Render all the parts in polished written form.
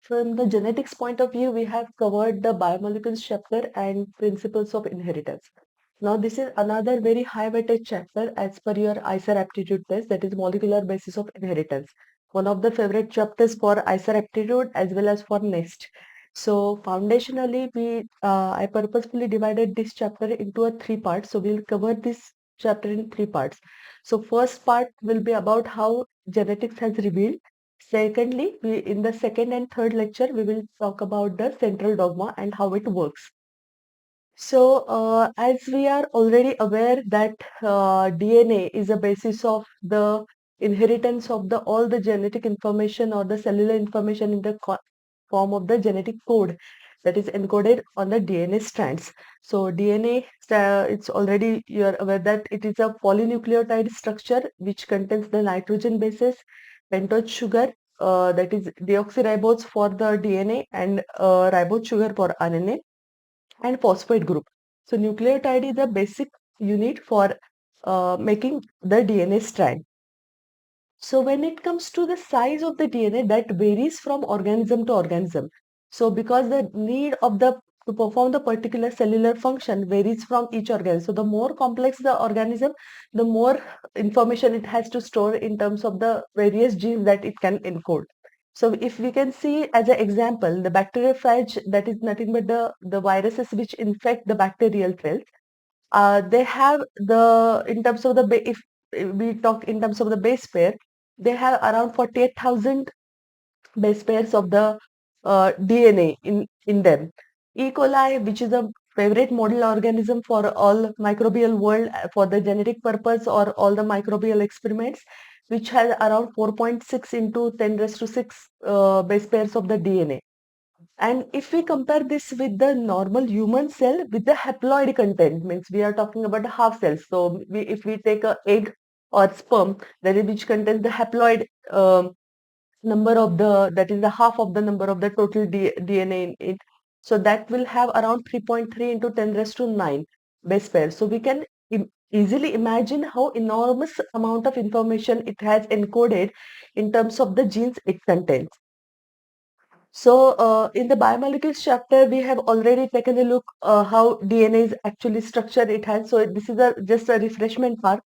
from the genetics point of view, we have covered the biomolecules chapter and principles of inheritance. Now, this is another very high weighted chapter as per your IISer aptitude test, that is molecular basis of inheritance. One of the favorite chapters for IISer aptitude as well as for NEST. So, foundationally, I purposefully divided this chapter into a three parts. So, we'll cover this chapter in three parts. So, first part will be about how genetics has revealed. Secondly, in the second and third lecture, we will talk about the central dogma and how it works. So, as we are already aware that DNA is a basis of the inheritance of all the genetic information or the cellular information in the form of the genetic code that is encoded on the DNA strands. So, DNA, it's already you're aware that it is a polynucleotide structure which contains the nitrogen bases, pentose sugar, that is deoxyribose for the DNA and ribose sugar for RNA and phosphate group. So nucleotide is a basic unit for making the DNA strand. So when it comes to the size of the DNA, that varies from organism to organism. So because the need of the to perform the particular cellular function varies from each organism. So the more complex the organism, the more information it has to store in terms of the various genes that it can encode. So if we can see as an example, the bacteriophage, that is nothing but the viruses which infect the bacterial cells. They have in terms of if we talk in terms of the base pair, they have around 48,000 base pairs of the DNA in them. E. coli, which is a favorite model organism for all microbial world for the genetic purpose or all the microbial experiments, which has around 4.6 into 10 raised to 6 base pairs of the DNA. And if we compare this with the normal human cell with the haploid content, means we are talking about the half cells. So if we take a egg or sperm, which contains the haploid number of that is the half of the number of the total DNA in it. So that will have around 3.3 into 10 raised to 9 base pairs. So we can easily imagine how enormous amount of information it has encoded in terms of the genes it contains. So, in the biomolecules chapter, we have already taken a look how DNA is actually structured. It has this is just a refreshment part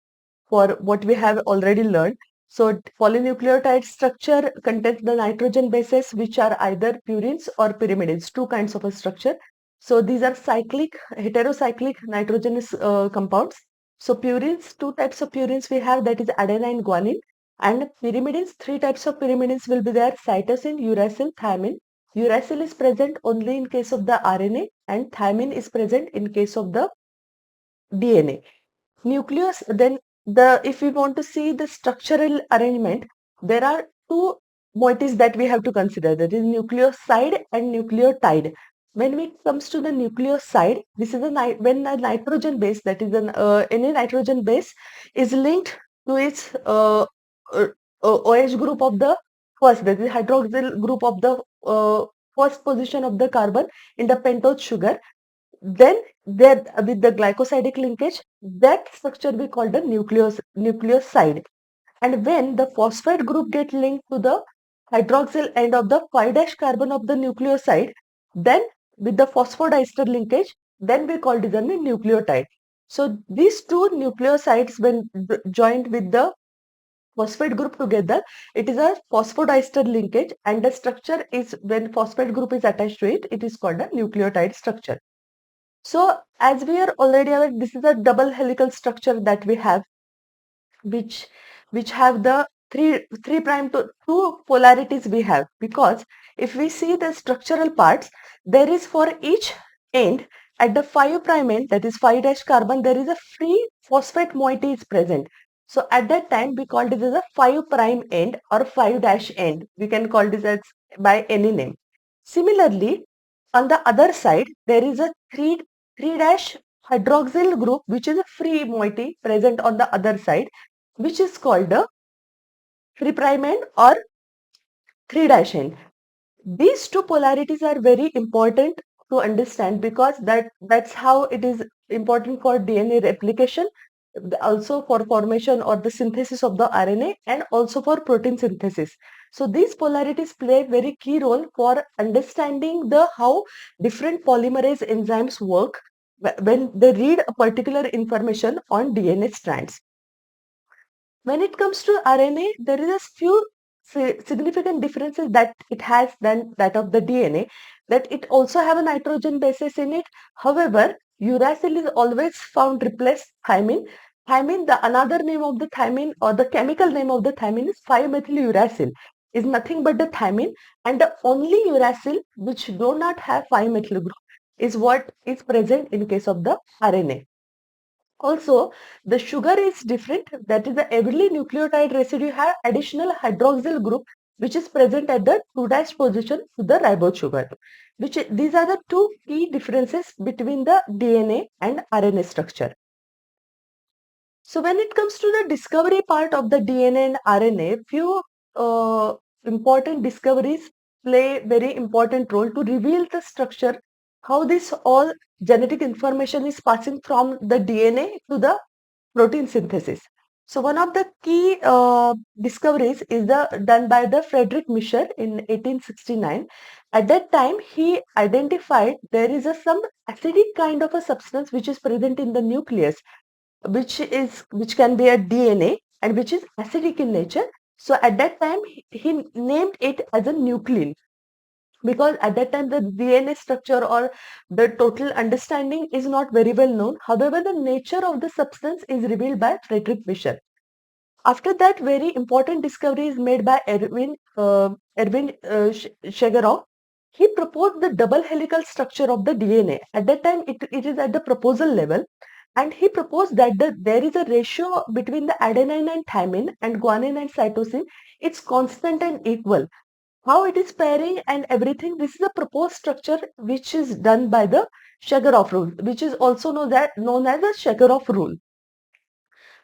for what we have already learned. So, polynucleotide structure contains the nitrogen bases, which are either purines or pyrimidines, two kinds of a structure. So, these are cyclic, heterocyclic nitrogenous compounds. So, purines, two types of purines we have, that is adenine, guanine. And pyrimidines, three types of pyrimidines will be there: cytosine, uracil, thymine. Uracil is present only in case of the RNA and thymine is present in case of the DNA. Nucleus, then if we want to see the structural arrangement, there are two moieties that we have to consider, that is nucleoside and nucleotide. When it comes to the nucleoside, this is when a nitrogen base, that is any nitrogen base is linked to its OH group of the first, that is hydroxyl group of the first position of the carbon in the pentose sugar. Then there with the glycosidic linkage, that structure we call the nucleoside. And when the phosphate group get linked to the hydroxyl end of the 5' carbon of the nucleoside, then with the phosphodiester linkage, then we call it as a nucleotide. So these two nucleosides, when joined with the phosphate group together, it is a phosphodiester linkage, and the structure is, when phosphate group is attached to it, it is called a nucleotide structure. So as we are already aware, this is a double helical structure that we have, which have the three prime to two polarities we have, because if we see the structural parts, there is for each end at the 5' end, that is 5' carbon, there is a free phosphate moiety is present. So at that time we call this as a 5' end or 5' end. We can call this as by any name. Similarly, on the other side, there is a 3' hydroxyl group, which is a free moiety present on the other side, which is called the 3' end or 3' end. These two polarities are very important to understand, because that's how it is important for DNA replication. also for formation or the synthesis of the RNA, and also for protein synthesis. So these polarities play a very key role for understanding the how different polymerase enzymes work when they read a particular information on DNA strands. When it comes to RNA, there is a few significant differences that it has than that of the DNA, that it also have a nitrogen basis in it. However, uracil is always found replace thymine. Thymine, the another name of the thymine or the chemical name of the thymine is 5-methyl-uracil, is nothing but the thymine, and the only uracil which do not have 5-methyl group is what is present in case of the RNA. Also, the sugar is different. That is, the every nucleotide residue have additional hydroxyl group which is present at the 2' position to the ribose sugar. These are the two key differences between the DNA and RNA structure. So when it comes to the discovery part of the DNA and RNA, few important discoveries play very important role to reveal the structure, how this all genetic information is passing from the DNA to the protein synthesis. So one of the key discoveries is done by the Frederick Mischer in 1869. At that time, he identified there is some acidic kind of a substance which is present in the nucleus, which can be a DNA and which is acidic in nature. So at that time, he named it as a nuclein, because at that time the DNA structure or the total understanding is not very well known. However, the nature of the substance is revealed by Frederick Mischer. After that, very important discovery is made by Erwin Chegarov. He proposed the double helical structure of the DNA. At that time, it is at the proposal level, and he proposed that there is a ratio between the adenine and thymine and guanine and cytosine. It's constant and equal. How it is pairing and everything, this is a proposed structure which is done by the Chegarov rule, which is also known as the Chegarov rule.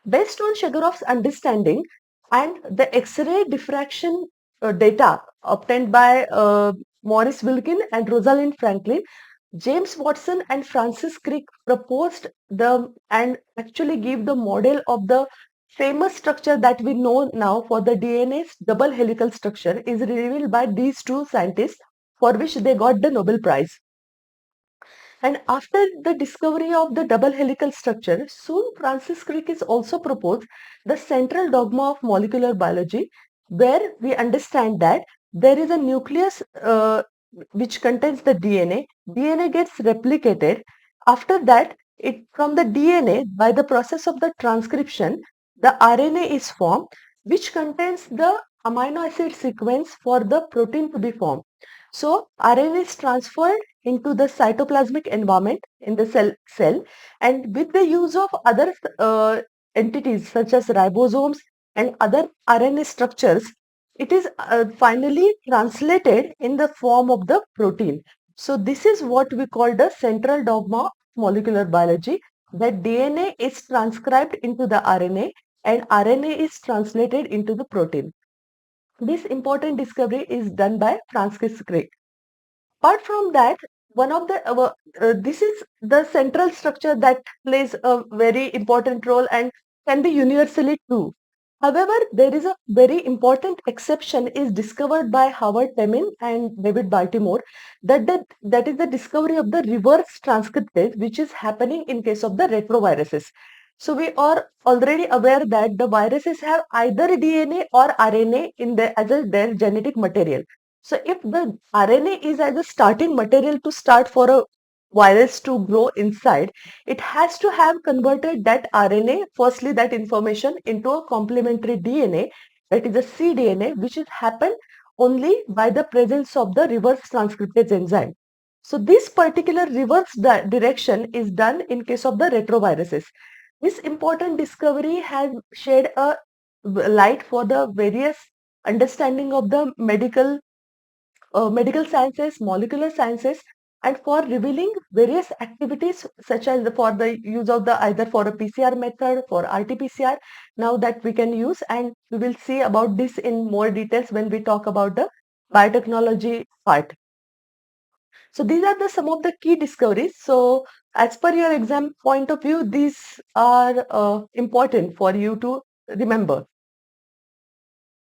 Based on Chegarov's understanding and the X-ray diffraction data obtained by Maurice Wilkin and Rosalind Franklin, James Watson and Francis Crick proposed and actually gave the model of the famous structure that we know now for the DNA's double helical structure is revealed by these two scientists, for which they got the Nobel Prize. And after the discovery of the double helical structure, soon Francis Crick is also proposed the central dogma of molecular biology, where we understand that there is a nucleus which contains the DNA. DNA gets replicated. After that, from the DNA, by the process of the transcription, the RNA is formed, which contains the amino acid sequence for the protein to be formed. So RNA is transferred into the cytoplasmic environment in the cell, and with the use of other entities such as ribosomes and other RNA structures, it is finally translated in the form of the protein. So this is what we call the central dogma of molecular biology, that DNA is transcribed into the RNA and RNA is translated into the protein. This important discovery is done by Francis Crick. Apart from that, one of the this is the central structure that plays a very important role and can be universally true. However, there is a very important exception is discovered by Howard Temin and David Baltimore, that is the discovery of the reverse transcriptase, which is happening in case of the retroviruses. So we are already aware that the viruses have either DNA or RNA as their genetic material. So if the RNA is as a starting material to start for a virus to grow inside, it has to have converted that RNA, firstly that information, into a complementary DNA, that is a cDNA, which is happened only by the presence of the reverse transcriptase enzyme. So this particular reverse direction is done in case of the retroviruses. This important discovery has shed a light for the various understanding of the medical sciences, molecular sciences, and for revealing various activities such as for the use of the either for a PCR method, for RT-PCR, now that we can use, and we will see about this in more details when we talk about the biotechnology part. So these are some of the key discoveries. So as per your exam point of view, these are important for you to remember.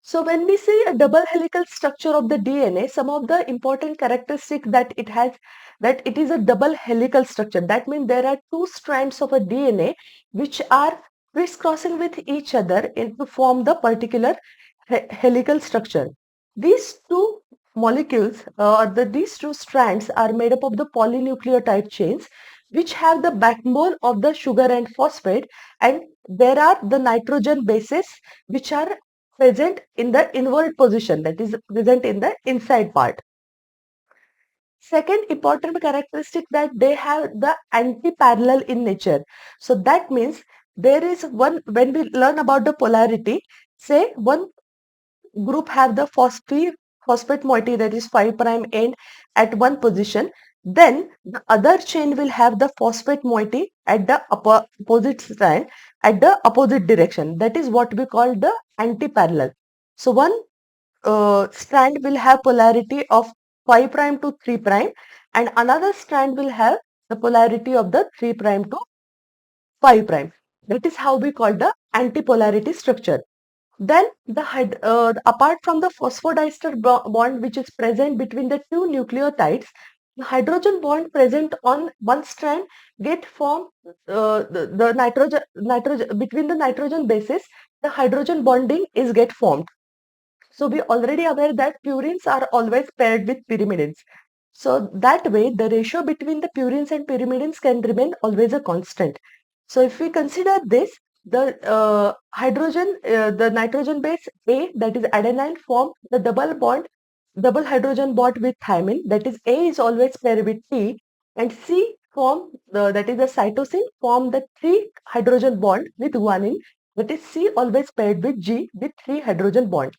So when we see a double helical structure of the DNA, some of the important characteristics that it has, that it is a double helical structure. That means there are two strands of a DNA which are crisscrossing with each other to form the particular helical structure. These two molecules, these two strands are made up of the polynucleotide chains which have the backbone of the sugar and phosphate, and there are the nitrogen bases which are present in the inward position, that is present in the inside part. Second important characteristic, that they have the anti-parallel in nature. So that means there is one, when we learn about the polarity, say one group have the phosphate moiety, that is 5 prime end at one position, then the other chain will have the phosphate moiety at the opposite strand at the opposite direction. That is what we call the anti-parallel. So one strand will have polarity of 5 prime to 3 prime, and another strand will have the polarity of the 3 prime to 5 prime. That is how we call the antipolarity structure. Then apart from the phosphodiester bond which is present between the two nucleotides, the hydrogen bond present on one strand get formed, the nitrogen between the nitrogen bases, the hydrogen bonding is get formed. So we already aware that purines are always paired with pyrimidines. So that way the ratio between the purines and pyrimidines can remain always a constant. So if we consider this, the the nitrogen base A, that is adenine, form the double hydrogen bond with thymine, that is A is always paired with T, and C form that is the cytosine, form the 3 hydrogen bond with guanine, that is C always paired with G with 3 hydrogen bond.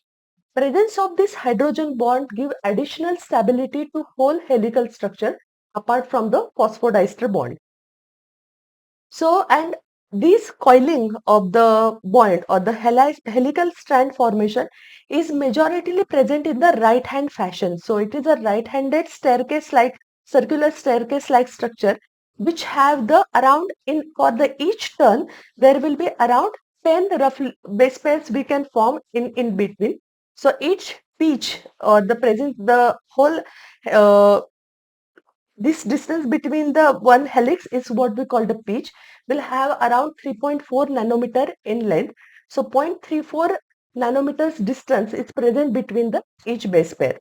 Presence of this hydrogen bond give additional stability to whole helical structure apart from the phosphodiester bond. So, and this coiling of the bond or the helical strand formation is majoritarily present in the right hand fashion. So it is a right-handed staircase like circular staircase like structure which have the around in for the each turn there will be around 10 rough base pairs we can form in between. So each pitch or the presence, the whole this distance between the one helix is what we call the pitch, will have around 3.4 nanometer in length. So 0.34 nanometers distance is present between the each base pair.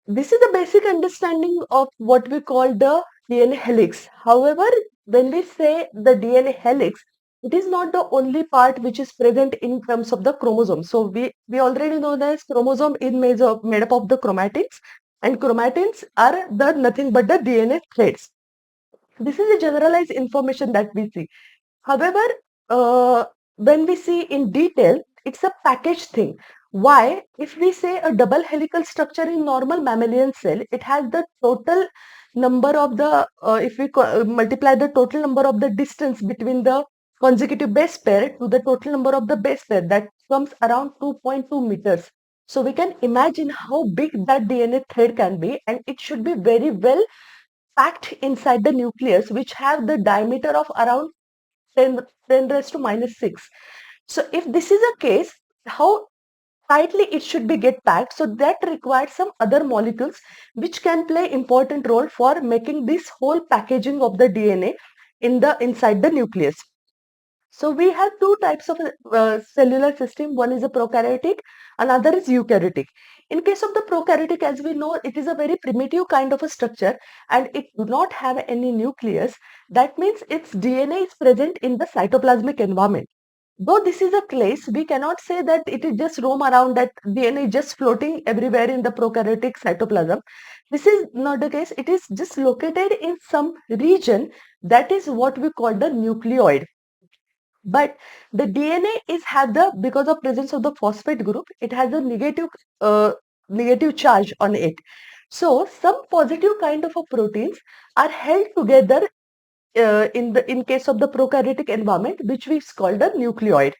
This is the basic understanding of what we call the DNA helix. However, when we say the DNA helix, it is not the only part which is present in terms of the chromosome. So we already know that chromosome is made up of the chromatins, and chromatins are the nothing but the DNA threads. This is a generalized information that we see. However, when we see in detail, it's a package thing. Why? If we say a double helical structure in normal mammalian cell, it has the total number of the, if we multiply the total number of the distance between the consecutive base pair to the total number of the base pair, that comes around 2.2 meters. So we can imagine how big that DNA thread can be, and it should be very well packed inside the nucleus, which have the diameter of around 10 raised to minus 6. So if this is a case, how tightly it should be get packed, so that requires some other molecules which can play important role for making this whole packaging of the DNA inside the nucleus. So we have two types of cellular system. One is a prokaryotic, another is eukaryotic. In case of the prokaryotic, as we know, it is a very primitive kind of a structure and it do not have any nucleus. That means its DNA is present in the cytoplasmic environment. Though this is a case, we cannot say that it is just roam around, that DNA is just floating everywhere in the prokaryotic cytoplasm. This is not the case. It is just located in some region, that is what we call the nucleoid. But the DNA is have the, because of presence of the phosphate group, it has a negative charge on it. So some positive kind of a proteins are held together in case of the prokaryotic environment, which we call the nucleoid,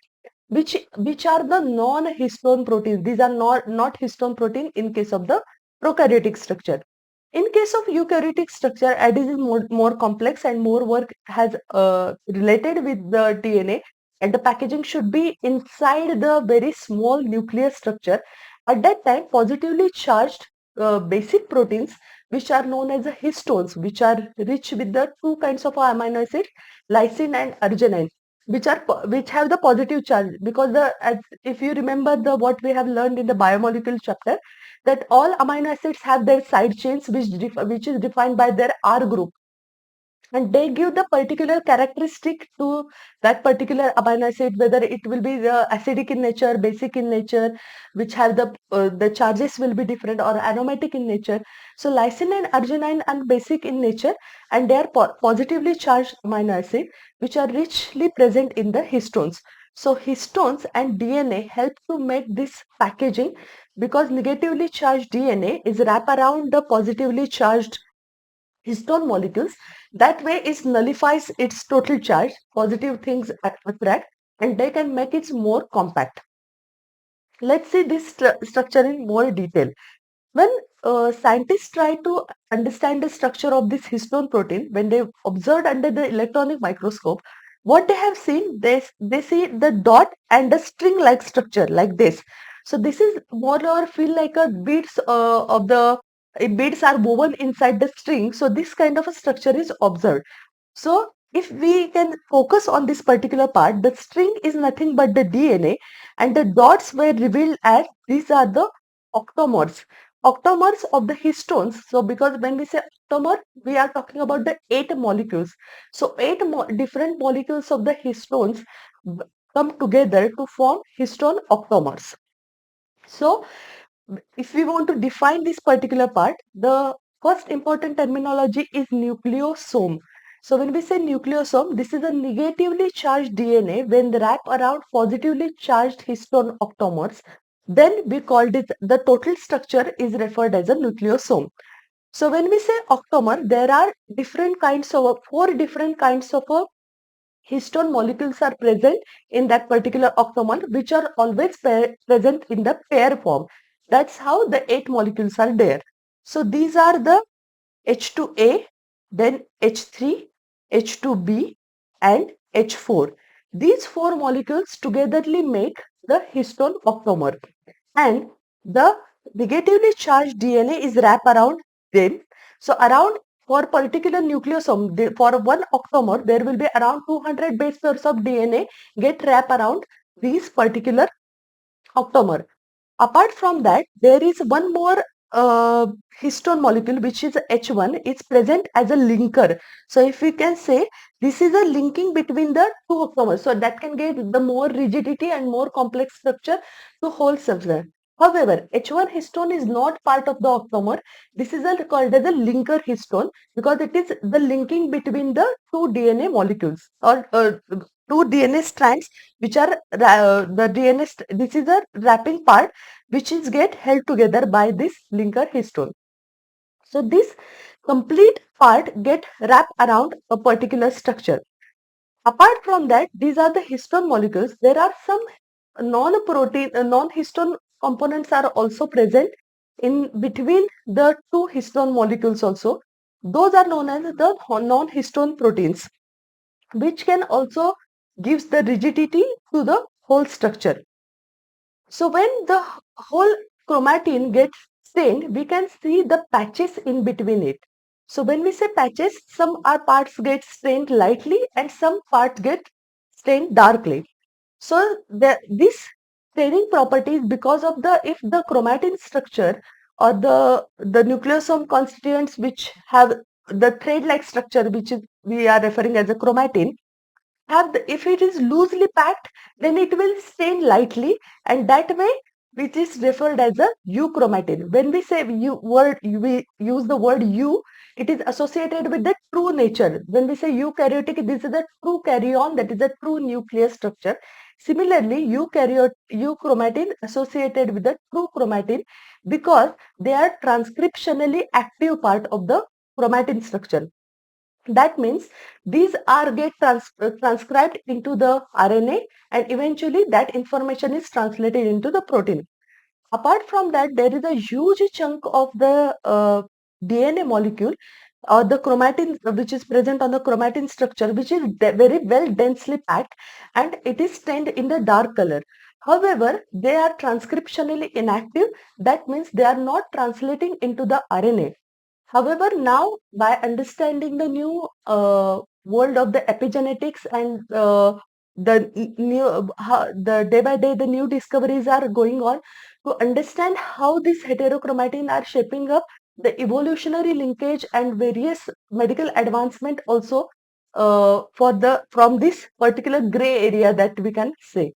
which are the non-histone proteins. These are not histone protein in case of the prokaryotic structure. In case of eukaryotic structure, it is more complex and more work has related with the DNA, and the packaging should be inside the very small nuclear structure. At that time, positively charged basic proteins, which are known as the histones, which are rich with the two kinds of amino acids, lysine and arginine, which have the positive charge, because if you remember the what we have learned in the biomolecule chapter, that all amino acids have their side chains, which is defined by their R group, and they give the particular characteristic to that particular amino acid, whether it will be the acidic in nature, basic in nature, which have the charges will be different, or aromatic in nature. So lysine and arginine are basic in nature, and they are positively charged amino acid, which are richly present in the histones. So histones and DNA help to make this packaging, because negatively charged DNA is wrap around the positively charged histone molecules. That way it nullifies its total charge, positive things attract, and they can make it more compact. Let's see this structure in more detail. When scientists try to understand the structure of this histone protein, when they observed under the electronic microscope, what they have seen, they see the dot and the string-like structure like this. So this is more or feel like a beads beads are woven inside the string. So this kind of a structure is observed. So if we can focus on this particular part, the string is nothing but the DNA, and the dots were revealed as these are the octomers. Octomers of the histones. So because when we say octamer, we are talking about the 8 molecules. So different molecules of the histones come together to form histone octomers. So if we want to define this particular part, the first important terminology is nucleosome. So when we say nucleosome, this is a negatively charged DNA when wrapped around positively charged histone octomers. Then we called it, the total structure is referred as a nucleosome. So when we say octomer, there are four different kinds of histone molecules are present in that particular octamer, which are always present in the pair form. That's how the 8 molecules are there. So these are the H2A, then H3, H2B, and H4. These 4 molecules togetherly make the histone octamer, and the negatively charged DNA is wrapped around them. So around, for particular nucleosome, for one octamer, there will be around 200 base pairs of DNA get wrapped around these particular octamer. Apart from that, there is one more histone molecule, which is H1. It's present as a linker. So if we can say, this is a linking between the two octamers, so that can get the more rigidity and more complex structure to whole substance. However, H1 histone is not part of the octamer. This is called as a linker histone, because it is the linking between the two DNA molecules, or two DNA strands, which are the DNA. This is a wrapping part which is get held together by this linker histone. So this complete part get wrapped around a particular structure. Apart from that, these are the histone molecules. There are some non-histone components are also present in between the two histone molecules also. Those are known as the non-histone proteins, which can also gives the rigidity to the whole structure. So when the whole chromatin gets stained, we can see the patches in between it. So when we say patches, some parts get stained lightly and some parts get stained darkly. So this staining property is because of if the chromatin structure, or the nucleosome constituents which have the thread-like structure, which is we are referring as a chromatin, if it is loosely packed, then it will stain lightly, and that way which is referred as a euchromatin. When we say we use the word eu, it is associated with the true nature. When we say eukaryotic, this is a true caryon, that is a true nuclear structure. Similarly, euchromatin associated with the true chromatin, because they are transcriptionally active part of the chromatin structure. That means these are get transcribed into the RNA, and eventually that information is translated into the protein. Apart from that, there is a huge chunk of the DNA molecule or the chromatin which is present on the chromatin structure, which is very well densely packed, and it is stained in the dark color. However, they are transcriptionally inactive. That means they are not translating into the RNA. However, now by understanding the new world of the epigenetics and the day by day the new discoveries are going on to understand how these heterochromatin are shaping up the evolutionary linkage and various medical advancement also for the from this particular gray area that we can say.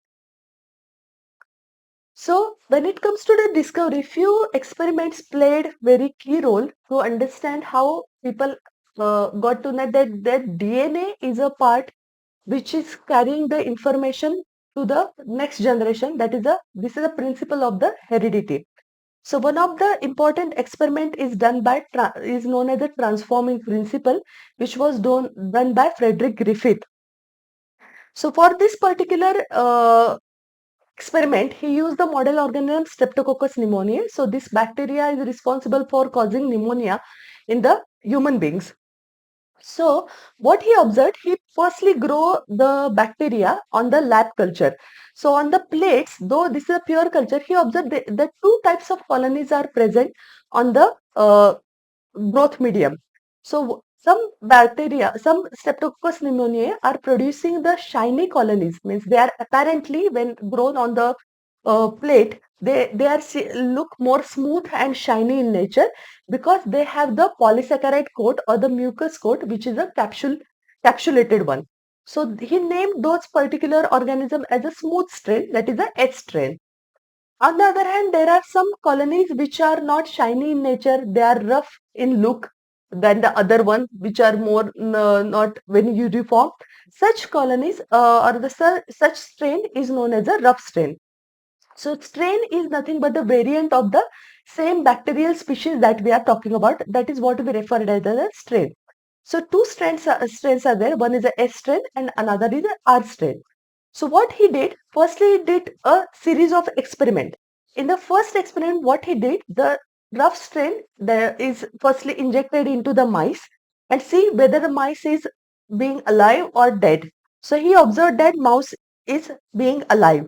So when it comes to the discovery, few experiments played very key role to understand how people got to know that DNA is a part which is carrying the information to the next generation. This is a principle of the heredity. So one of the important experiment is done by is known as the transforming principle, which was done by Frederick Griffith. So for this particular experiment, he used the model organism Streptococcus pneumoniae. So this bacteria is responsible for causing pneumonia in the human beings. So what he observed, he firstly grow the bacteria on the lab culture. So on the plates, though this is a pure culture, he observed the two types of colonies are present on the growth medium. So some bacteria, some Streptococcus pneumoniae are producing the shiny colonies, means they are apparently when grown on the plate, they are look more smooth and shiny in nature because they have the polysaccharide coat or the mucus coat, which is a capsulated one. So he named those particular organism as a smooth strain, that is a H strain. On the other hand, there are some colonies which are not shiny in nature, they are rough in look than the other one, which are more not very uniform. Such colonies or the such strain is known as a rough strain. So strain is nothing but the variant of the same bacterial species that we are talking about. That is what we refer as a strain. So two strains are there. One is a S strain and another is a R strain. So what he did, firstly he did a series of experiment. In the first experiment, what he did, the rough strain there is firstly injected into the mice and see whether the mice is being alive or dead. So he observed that mouse is being alive.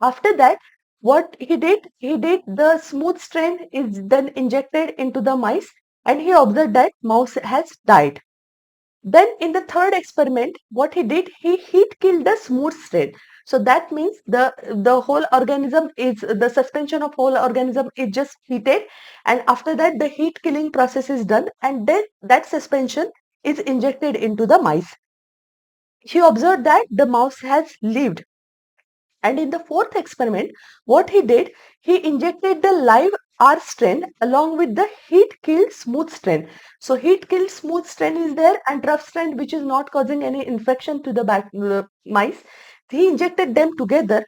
After that, what he did the smooth strain is then injected into the mice and he observed that mouse has died. Then in the third experiment, what he did, he heat killed the smooth strain. So that means the whole organism is, the suspension of whole organism is just heated, and after that the heat killing process is done and then that suspension is injected into the mice. He observed that the mouse has lived. And in the fourth experiment, what he did, he injected the live R strain along with the heat killed smooth strain. So heat killed smooth strain is there and rough strain which is not causing any infection to the mice. He injected them together.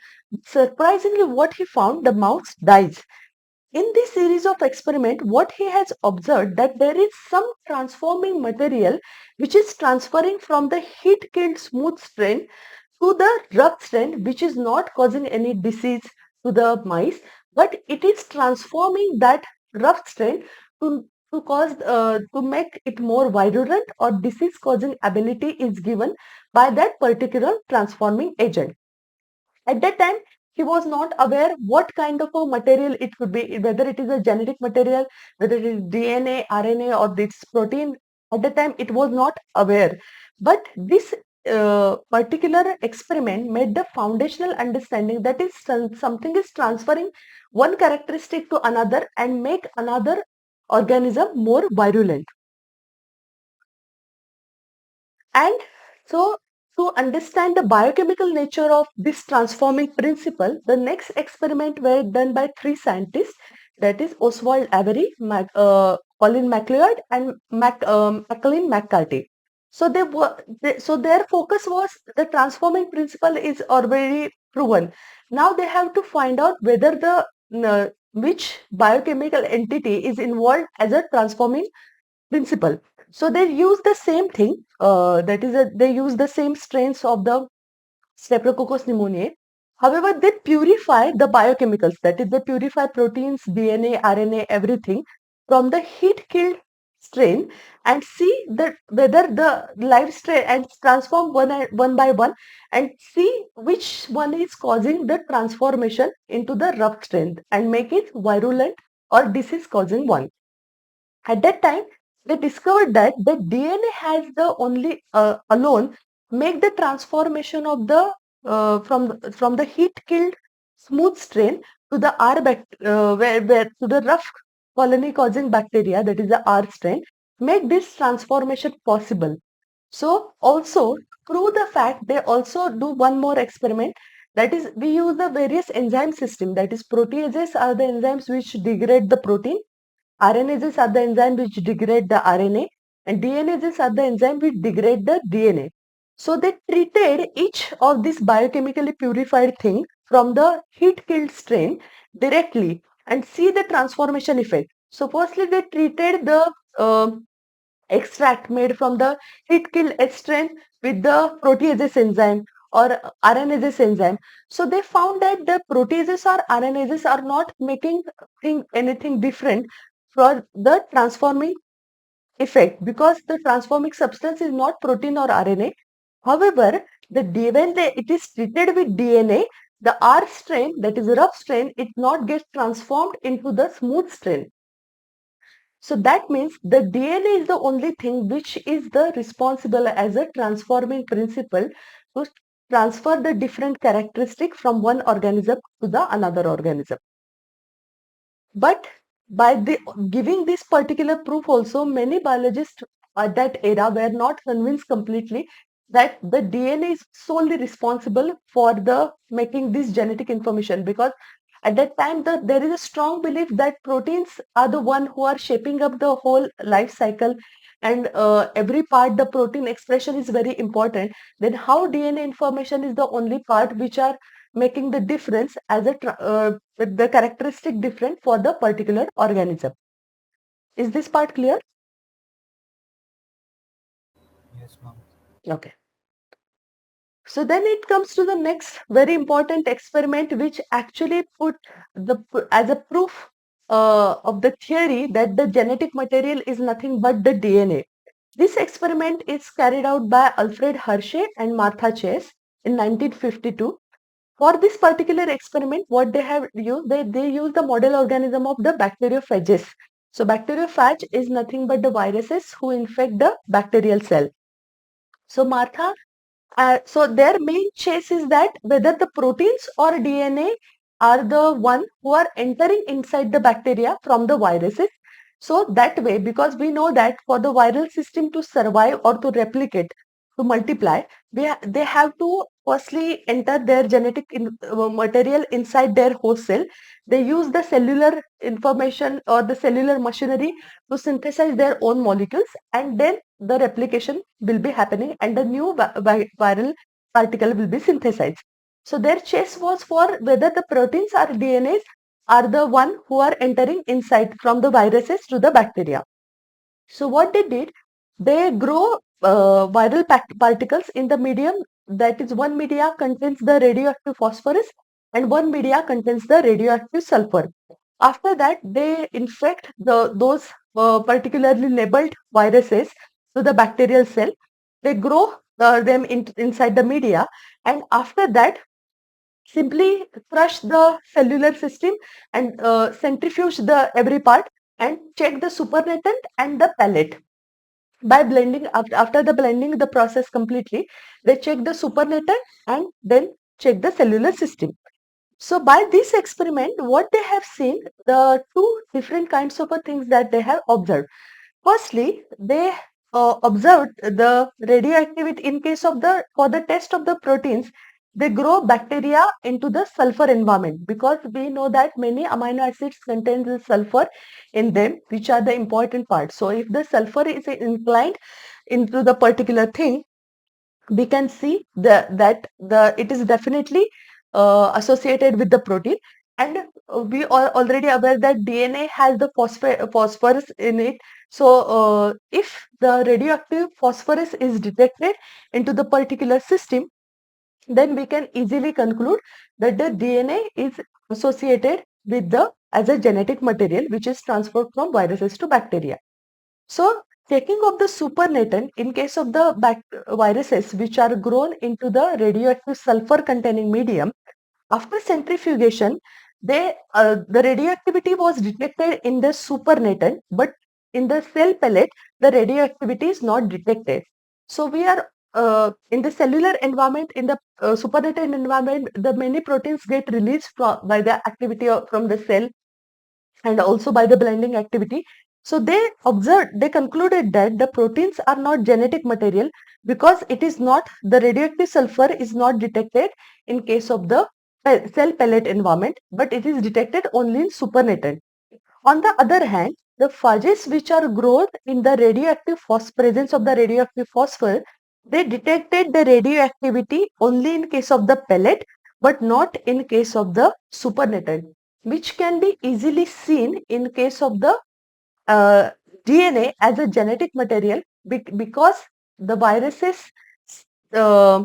Surprisingly, what he found, the mouse dies. In this series of experiment, what he has observed that there is some transforming material which is transferring from the heat killed smooth strain to the rough strain, which is not causing any disease to the mice, but it is transforming that rough strain to make it more virulent, or disease causing ability is given by that particular transforming agent. At that time, he was not aware what kind of a material it could be, whether it is a genetic material, whether it is DNA, RNA, or this protein. At that time, it was not aware. But this particular experiment made the foundational understanding that is something is transferring one characteristic to another and make another organism more virulent. And so, to understand the biochemical nature of this transforming principle, the next experiment were done by three scientists, that is Oswald Avery, Colin MacLeod, and McLean-McCarty. So so their focus was the transforming principle is already proven. Now they have to find out whether which biochemical entity is involved as a transforming principle. So they use the same thing. They use the same strains of the Streptococcus pneumoniae. However, they purify the biochemicals. That is, they purify proteins, DNA, RNA, everything. from the heat-killed strain and see that whether the live strain and transform one by one and see which one is causing the transformation into the rough strain and make it virulent or disease causing one. At that time, they discovered that the DNA has the only alone make the transformation of the from the heat killed smooth strain to the where to the rough colony causing bacteria, that is the R strain, make this transformation possible. So also prove the fact, they also do one more experiment, that is we use the various enzyme system, that is proteases are the enzymes which degrade the protein, RNases are the enzyme which degrade the RNA, and DNases are the enzyme which degrade the DNA. So they treated each of this biochemically purified thing from the heat-killed strain directly and see the transformation effect. So firstly they treated the extract made from the heat-killed strain with the proteases enzyme or RNases enzyme. So they found that the proteases or RNases are not making anything different for the transforming effect, because the transforming substance is not protein or RNA. However, when it is treated with DNA, the R strain, that is rough strain, it not gets transformed into the smooth strain. So that means the DNA is the only thing which is the responsible as a transforming principle to transfer the different characteristic from one organism to the another organism. But by giving this particular proof also, many biologists at that era were not convinced completely that the DNA is solely responsible for the making this genetic information, because at that time there is a strong belief that proteins are the one who are shaping up the whole life cycle, and every part the protein expression is very important. Then how DNA information is the only part which are making the difference as the characteristic different for the particular organism. Is this part clear? Yes, ma'am. Okay. So then it comes to the next very important experiment, which actually put as a proof of the theory that the genetic material is nothing but the DNA. This experiment is carried out by Alfred Hershey and Martha Chase in 1952. For this particular experiment, what they have used, they use the model organism of the bacteriophages. So bacteriophage is nothing but the viruses who infect the bacterial cell. So so their main chase is that whether the proteins or DNA are the one who are entering inside the bacteria from the viruses. So that way, because we know that for the viral system to survive or to replicate, to multiply, they have to firstly enter their genetic material inside their host cell. They use the cellular information or the cellular machinery to synthesize their own molecules, and then the replication will be happening and the new viral particle will be synthesized. So their chase was for whether the proteins or DNAs are the one who are entering inside from the viruses to the bacteria. So what they did, they grow viral particles in the medium, that is one media contains the radioactive phosphorus and one media contains the radioactive sulfur. After that, they infect those particularly labeled viruses to the bacterial cell. They grow them inside the media, and after that simply crush the cellular system and centrifuge the every part and check the supernatant and the pellet. By blending, after the blending the process completely, they check the supernatant and then check the cellular system. So by this experiment, what they have seen, the two different kinds of things that they have observed. Firstly, they observed the radioactivity in case of for the test of the proteins. They grow bacteria into the sulfur environment, because we know that many amino acids contain the sulfur in them, which are the important parts. So if the sulfur is inclined into the particular thing, we can see that it is definitely associated with the protein. And we are already aware that DNA has the phosphorus in it. So if the radioactive phosphorus is detected into the particular system, then we can easily conclude that the DNA is associated with the as a genetic material which is transferred from viruses to bacteria. So taking of the supernatant in case of the viruses which are grown into the radioactive sulfur containing medium, after centrifugation, the radioactivity was detected in the supernatant, but in the cell pellet, the radioactivity is not detected. So we are in the cellular environment, in the supernatant environment, the many proteins get released by the activity from the cell and also by the blending activity. So they concluded that the proteins are not genetic material because it is not, the radioactive sulfur is not detected in case of the cell pellet environment, but it is detected only in supernatant. On the other hand, the phages which are grown in the presence of the radioactive phosphor, they detected the radioactivity only in case of the pellet, but not in case of the supernatant, which can be easily seen in case of the uh, DNA as a genetic material because the viruses uh,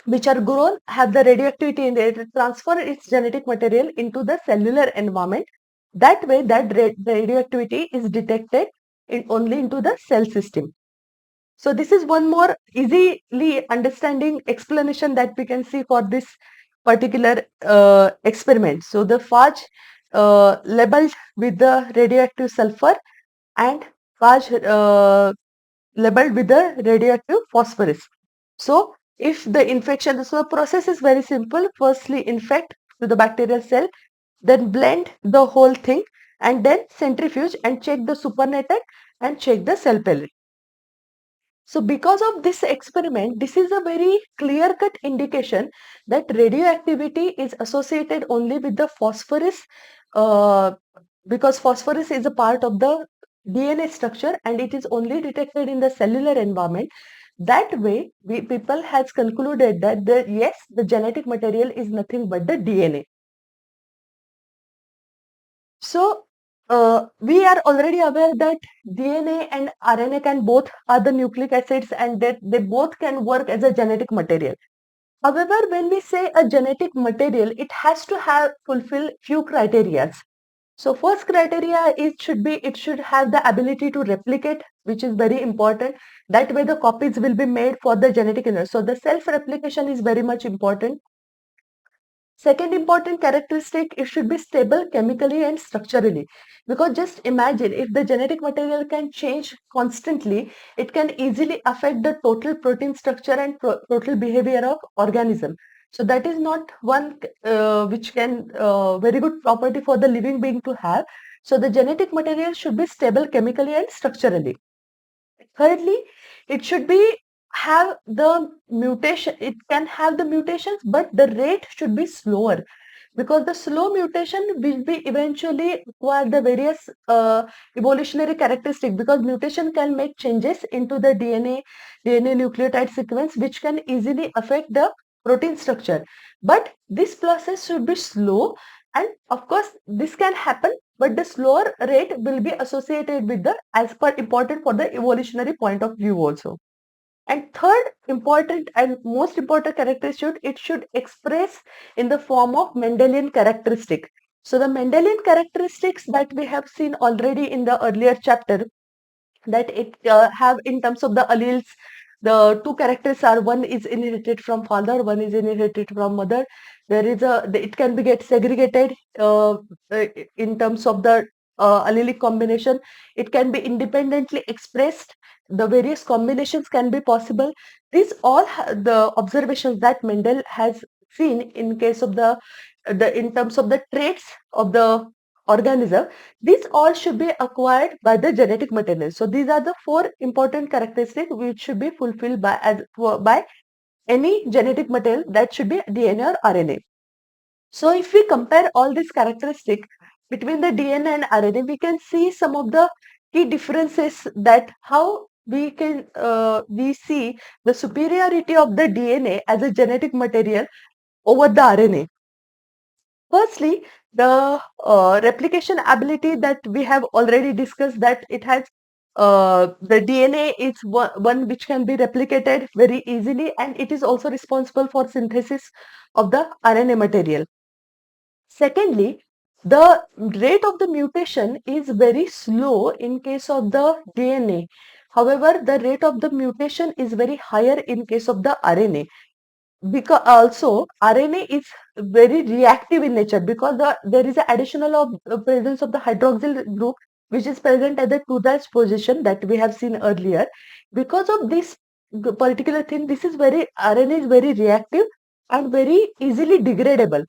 which are grown have the radioactivity in it, transfer its genetic material into the cellular environment. That way, that radioactivity is detected only into the cell system. So this is one more easily understanding explanation that we can see for this particular experiment. So the phage labeled with the radioactive sulfur and phage labeled with the radioactive phosphorus. So if the infection, so the process is very simple. Firstly, infect to the bacterial cell, then blend the whole thing and then centrifuge and check the supernatant and check the cell pellet. So because of this experiment, this is a very clear-cut indication that radioactivity is associated only with the phosphorus uh, because phosphorus is a part of the DNA structure and it is only detected in the cellular environment. That way, people has concluded that yes, the genetic material is nothing but the DNA. So, we are already aware that DNA and RNA can both are the nucleic acids and that they both can work as a genetic material. However, when we say a genetic material, it has to have fulfill few criteria. So first criteria it should have the ability to replicate, which is very important. That way the copies will be made for the genetic engineer. So the self replication is very much important. Second important characteristic, it should be stable chemically and structurally. Because just imagine if the genetic material can change constantly, it can easily affect the total protein structure and total behavior of organism. So that is not one which can very good property for the living being to have. So the genetic material should be stable chemically and structurally. Thirdly, it should be have the mutation. It can have the mutations, but the rate should be slower because the slow mutation will be eventually acquire the various evolutionary characteristic because mutation can make changes into the DNA nucleotide sequence which can easily affect the protein structure. But this process should be slow and of course this can happen but the slower rate will be associated with the as per important for the evolutionary point of view also. And third important and most important characteristic, it should express in the form of Mendelian characteristic. So the Mendelian characteristics that we have seen already in the earlier chapter, that it have in terms of the alleles, the two characters are one is inherited from father, one is inherited from mother. There is it can be get segregated in terms of the allelic combination. It can be independently expressed. The various combinations can be possible. These all the observations that Mendel has seen in case of the in terms of the traits of the organism, these all should be acquired by the genetic material. So these are the four important characteristics which should be fulfilled by any genetic material, that should be DNA or RNA. So if we compare all these characteristics between the DNA and RNA, we can see some of the key differences that how we can we see the superiority of the DNA as a genetic material over the RNA. Firstly, the replication ability that we have already discussed, that it has the DNA is one which can be replicated very easily and it is also responsible for synthesis of the RNA material. Secondly, The rate of the mutation is very slow in case of the DNA. However, the rate of the mutation is very higher in case of the RNA. Because also RNA is very reactive in nature, because there is an additional of presence of the hydroxyl group which is present at the 2' position that we have seen earlier. Because of this particular thing, this is very RNA is very reactive and very easily degradable.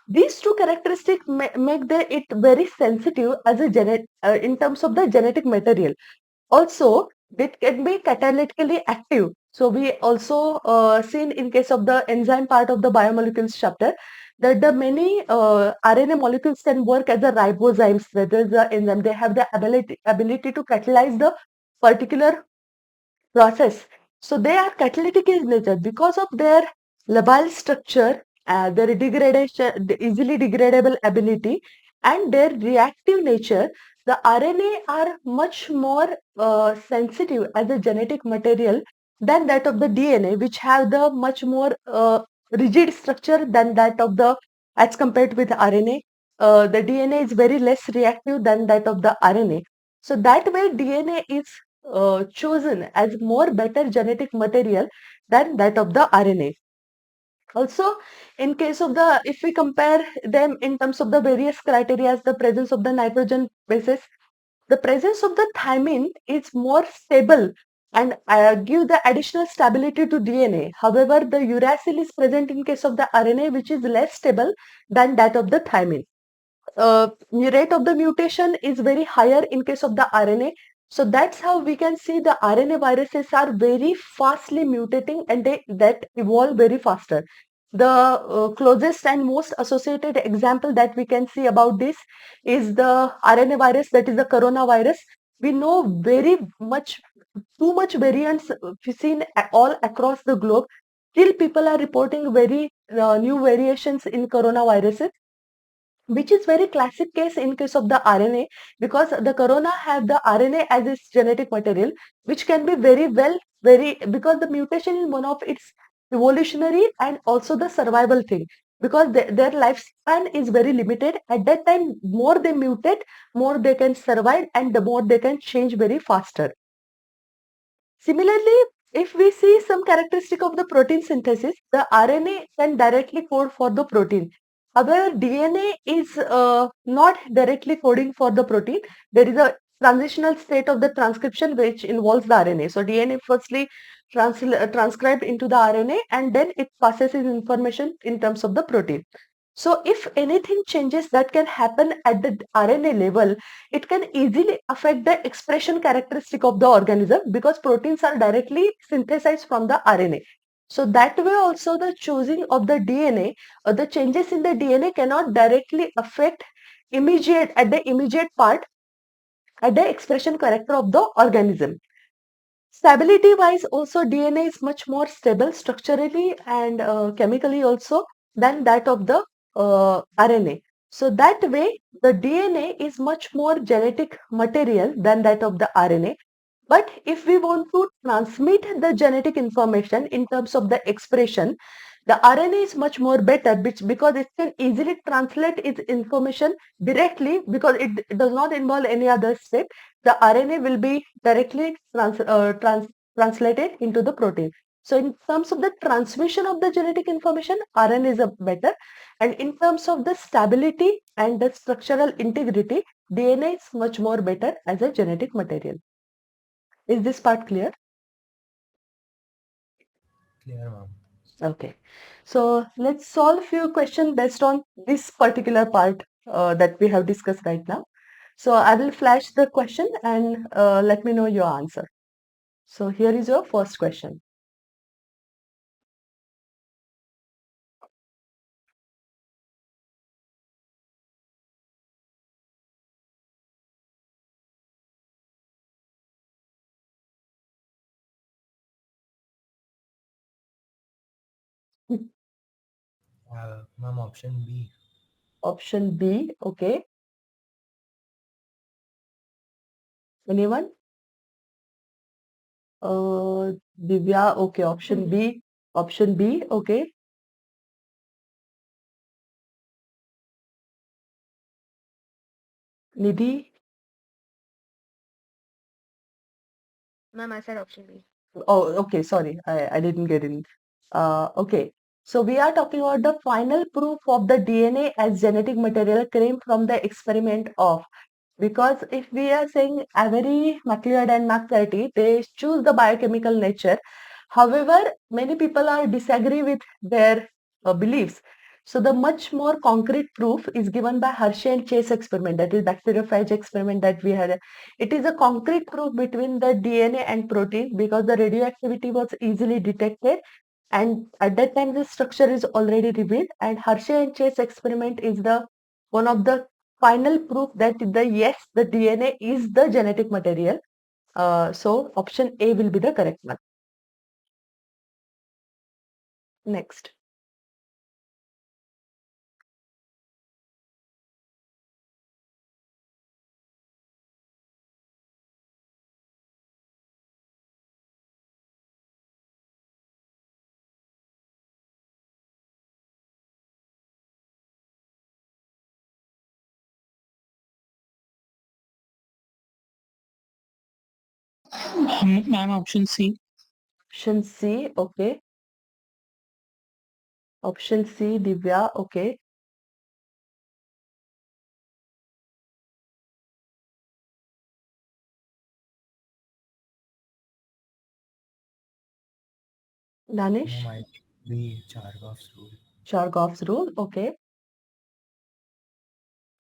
These two characteristics make it very sensitive as a in terms of the genetic material. Also, it can be catalytically active. So we also seen in case of the enzyme part of the biomolecules chapter that the many RNA molecules can work as a ribozymes. That is the enzyme. They have the ability to catalyze the particular process. So they are catalytic in nature because of their labile structure, their degradation, easily degradable ability, and their reactive nature. The RNA are much more sensitive as a genetic material than that of the DNA, which have the much more rigid structure than that of the as compared with RNA. The DNA is very less reactive than that of the RNA. So that way DNA is chosen as more better genetic material than that of the RNA. Also, in case of the, if we compare them in terms of the various criteria, as the presence of the nitrogen bases, the presence of the thymine is more stable and give the additional stability to DNA. However, the uracil is present in case of the RNA, which is less stable than that of the thymine. Rate of the mutation is very higher in case of the RNA. So that's how we can see the RNA viruses are very fastly mutating and that evolve very faster. The closest and most associated example that we can see about this is the RNA virus, that is the coronavirus. We know very much, too much variants seen all across the globe. Still people are reporting very new variations in coronaviruses, which is very classic case in case of the RNA, because the corona have the RNA as its genetic material, which can be very because the mutation is one of its evolutionary and also the survival thing, because their lifespan is very limited. At that time, more they mutate, more they can survive and the more they can change very faster. Similarly, if we see some characteristic of the protein synthesis, the RNA can directly code for the protein. However, DNA is not directly coding for the protein. There is a transitional state of the transcription which involves the RNA. So DNA firstly transcribed into the RNA and then it passes its information in terms of the protein. So if anything changes that can happen at the RNA level, it can easily affect the expression characteristic of the organism, because proteins are directly synthesized from the RNA. So that way also the choosing of the DNA or the changes in the DNA cannot directly affect at the immediate part at the expression character of the organism. Stability wise also DNA is much more stable structurally and chemically also than that of the RNA. So that way the DNA is much more genetic material than that of the RNA. But if we want to transmit the genetic information in terms of the expression, the RNA is much more better because it can easily translate its information directly, because it does not involve any other step. The RNA will be directly translated into the protein. So in terms of the transmission of the genetic information, RNA is a better. And in terms of the stability and the structural integrity, DNA is much more better as a genetic material. Is this part clear? Clear, ma'am. Okay. So let's solve few questions based on this particular part that we have discussed right now. So I will flash the question and let me know your answer. So here is your first question. Ma'am, option B. Option B. Okay. Anyone? Divya. Okay. Option B. Option B. Okay. Nidhi? Ma'am, I said option B. Oh, okay. Sorry, I didn't get in. Okay. So we are talking about the final proof of the DNA as genetic material came from the experiment of. Because if we are saying Avery-MacLeod and McCarty, they choose the biochemical nature. However, many people are disagree with their beliefs. So the much more concrete proof is given by Hershey and Chase experiment, that is bacteriophage experiment that we had. It is a concrete proof between the DNA and protein because the radioactivity was easily detected, and at that time the structure is already revealed, and Hershey and Chase experiment is the one of the final proof that the DNA is the genetic material. So option A will be the correct one. Next. Ma'am, option C. Option C, okay. Option C, Divya, okay. Danish, Ma'am, I think B. Chargaff's rule. Chargaff's rule, okay.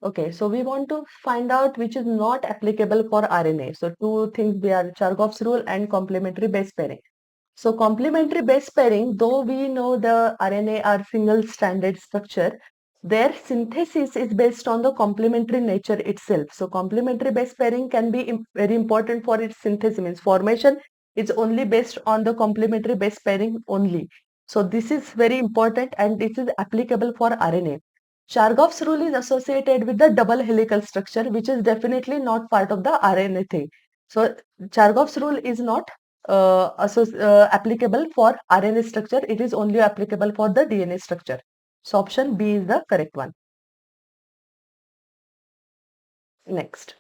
Okay, so we want to find out which is not applicable for RNA. So two things we are Chargaff's rule and complementary base pairing. So complementary base pairing, though we know the RNA are single stranded structure, their synthesis is based on the complementary nature itself. So complementary base pairing can be very important for its synthesis, means formation is only based on the complementary base pairing only. So this is very important and this is applicable for RNA. Chargaff's rule is associated with the double helical structure, which is definitely not part of the RNA thing. So Chargaff's rule is not applicable for RNA structure. It is only applicable for the DNA structure. So option B is the correct one. Next.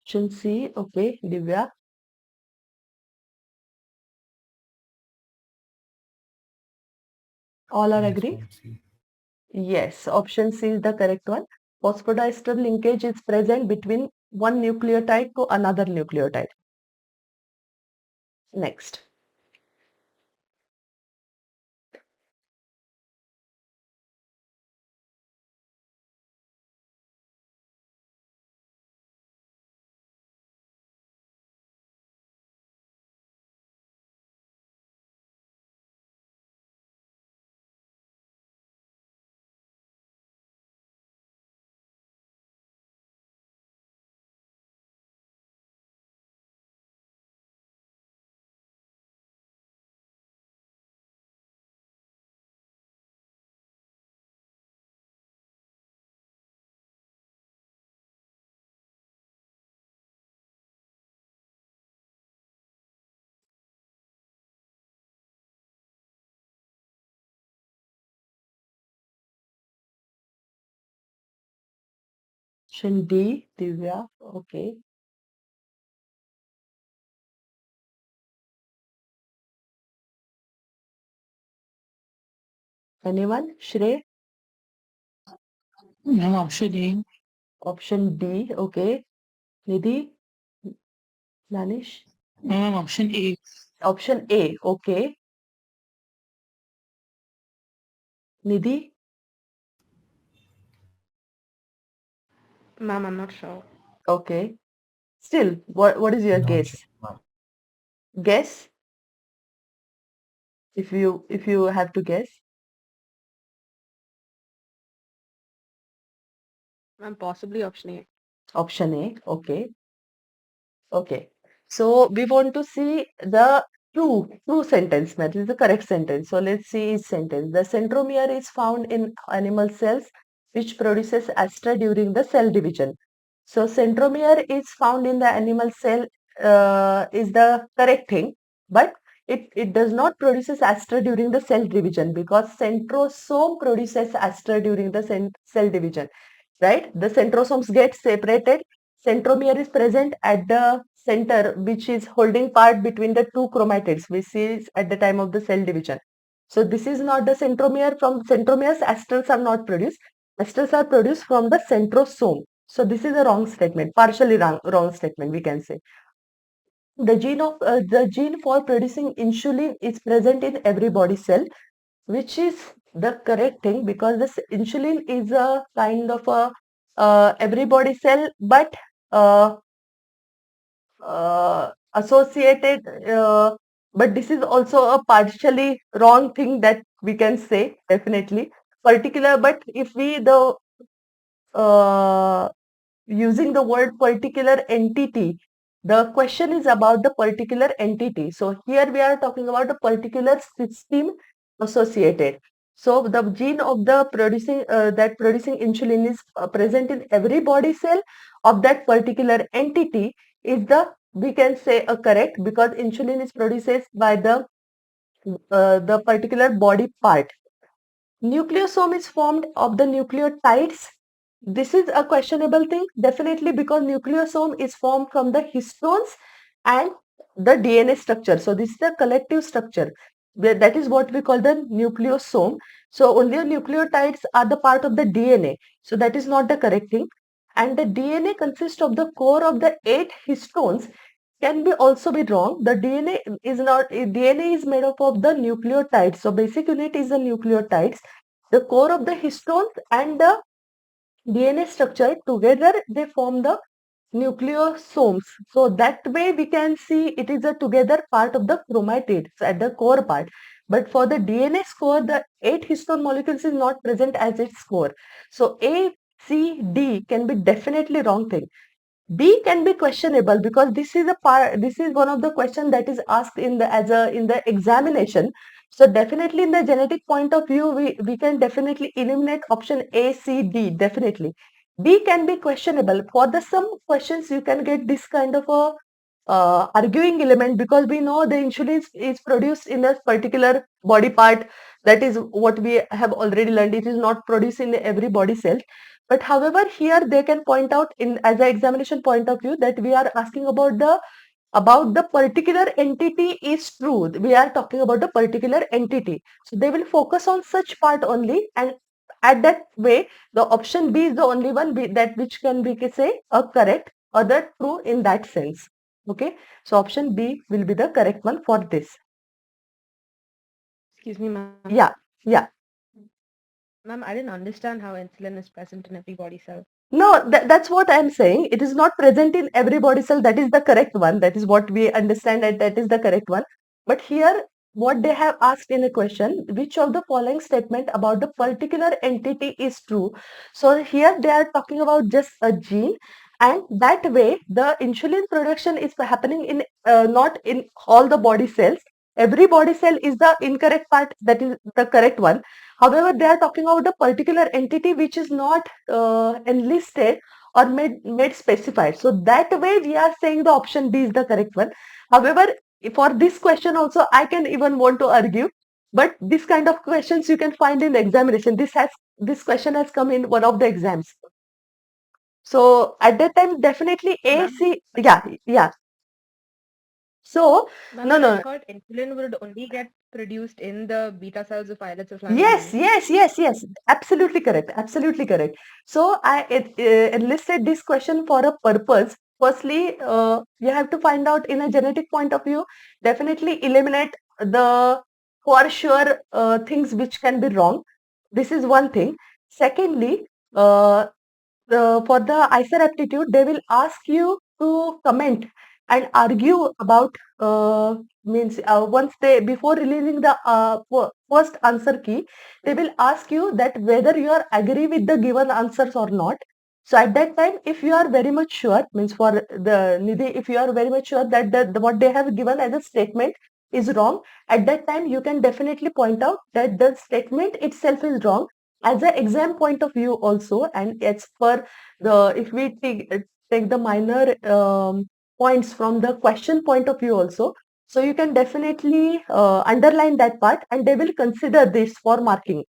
Option C, okay, Divya. All are Yes, agree? ma'am, C. Yes, option C is the correct one. Phosphodiester linkage is present between one nucleotide to another nucleotide. Next. Option D, Divya. Okay. Anyone? Shrey? Ma'am, option A. Option D. Okay. Nidhi? Danish? Ma'am, option A. Option A. Okay. Nidhi? Ma'am, I'm not sure. Okay. Still, what is your Not sure, guess? ma'am. Guess if you have to guess. Ma'am, possibly option A. Option A. Okay. Okay. So we want to see the true sentence, that is the correct sentence. So let's see each sentence. The centromere is found in animal cells which produces ester during the cell division. So centromere is found in the animal cell is the correct thing, but it does not produces ester during the cell division because centrosome produces ester during the cell division, right? The centrosomes get separated. Centromere is present at the center, which is holding part between the two chromatids, which is at the time of the cell division. So this is not the centromere. From centromeres, esters are not produced. Esters are produced from the centrosome. So this is a wrong statement, partially wrong statement, we can say. The gene for producing insulin is present in every body cell, which is the correct thing because this insulin is a kind of a every body cell, but uh, associated. But this is also a partially wrong thing that we can say definitely particular. But if we the using the word particular entity, the question is about the particular entity. So here we are talking about a particular system associated. So the gene of the producing insulin is present in every body cell of that particular entity is the, we can say, a correct, because insulin is produced by the particular body part. Nucleosome is formed of the nucleotides. This is a questionable thing, definitely, because nucleosome is formed from the histones and the DNA structure. So this is the collective structure. That is what we call the nucleosome. So only nucleotides are the part of the DNA. So that is not the correct thing. And the DNA consists of the core of the 8 histones can be also be wrong. The DNA is made up of the nucleotides. So basic unit is the nucleotides. The core of the histones and the DNA structure together they form the nucleosomes. So that way we can see it is a together part of the chromatids at the core part. But for the DNA core, the 8 histone molecules is not present as its core. So A, C, D can be definitely wrong thing. B can be questionable because this is a part. This is one of the question that is asked in the examination. So definitely in the genetic point of view, we can definitely eliminate option A, C, D. Definitely, B can be questionable. For the some questions, you can get this kind of a arguing element because we know the insulin is produced in a particular body part. That is what we have already learned. It is not produced in every body cell. But however, here they can point out in as an examination point of view that we are asking about the particular entity is true. We are talking about the particular entity. So they will focus on such part only, and at that way, the option B is the only one that which can be say a correct or the true in that sense. Okay, so option B will be the correct one for this. Excuse me, ma'am. Yeah. Ma'am, I didn't understand how insulin is present in every body cell. No, that's what I'm saying. It is not present in every body cell. That is the correct one. That is what we understand that is the correct one. But here, what they have asked in a question, which of the following statement about the particular entity is true? So here they are talking about just a gene, and that way the insulin production is happening in not in all the body cells. Every body cell is the incorrect part. That is the correct one. However, they are talking about a particular entity which is not enlisted or made specified. So that way we are saying the option B is the correct one. However, for this question also I can even want to argue, but this kind of questions you can find in the examination. This question has come in one of the exams. So at that time definitely A, C, yeah. So Ma'am, no. I thought insulin would only get produced in the beta cells of islets of Yes. Absolutely correct. Absolutely correct. So I enlisted this question for a purpose. Firstly, you have to find out in a genetic point of view, definitely eliminate the for sure things which can be wrong. This is one thing. Secondly, uh, for the ICER aptitude, they will ask you to comment and argue about means once they before releasing the first answer key, they will ask you that whether you are agree with the given answers or not. So at that time, if you are very much sure, means for the Nidhi, if you are very much sure that what they have given as a statement is wrong, at that time you can definitely point out that the statement itself is wrong as an exam point of view also, and as per the if we take the minor points from the question point of view also, so you can definitely underline that part, and they will consider this for marking.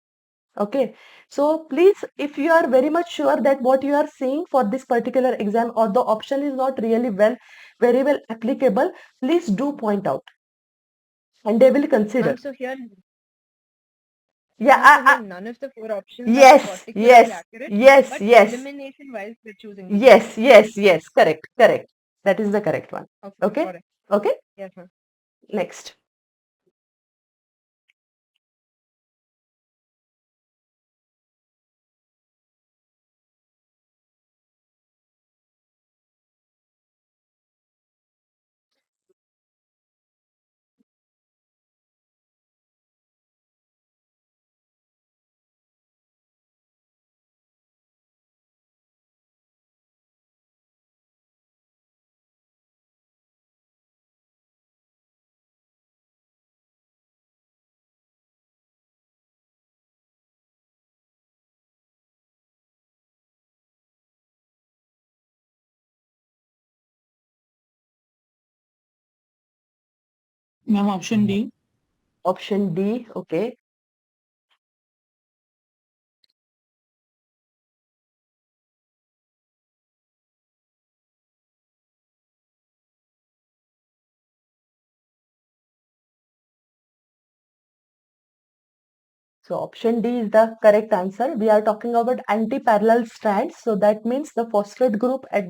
Okay, so please, if you are very much sure that what you are seeing for this particular exam or the option is not really very well applicable, please do point out and they will consider. Ma'am, so here, Yeah, ma'am, so here none of the four options are yes, particularly yes, accurate, yes, but yes, elimination wise, we're choosing these four. yes, yes, yes, correct, correct. That is the correct one. Okay, Okay, got it. okay, Yes, ma'am. next. Ma'am, option D. Option D, okay. So option D is the correct answer. We are talking about anti-parallel strands. So that means the phosphate group at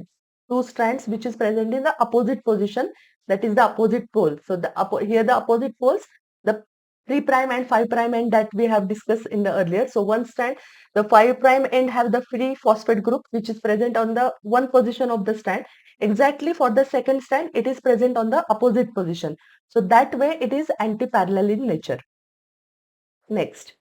two strands which is present in the opposite position. That is the opposite pole. So here the opposite poles, the 3' and 5' end that we have discussed in the earlier. So one strand, the 5' end have the free phosphate group which is present on the one position of the strand. Exactly for the second strand, it is present on the opposite position. So that way it is anti-parallel in nature. Next.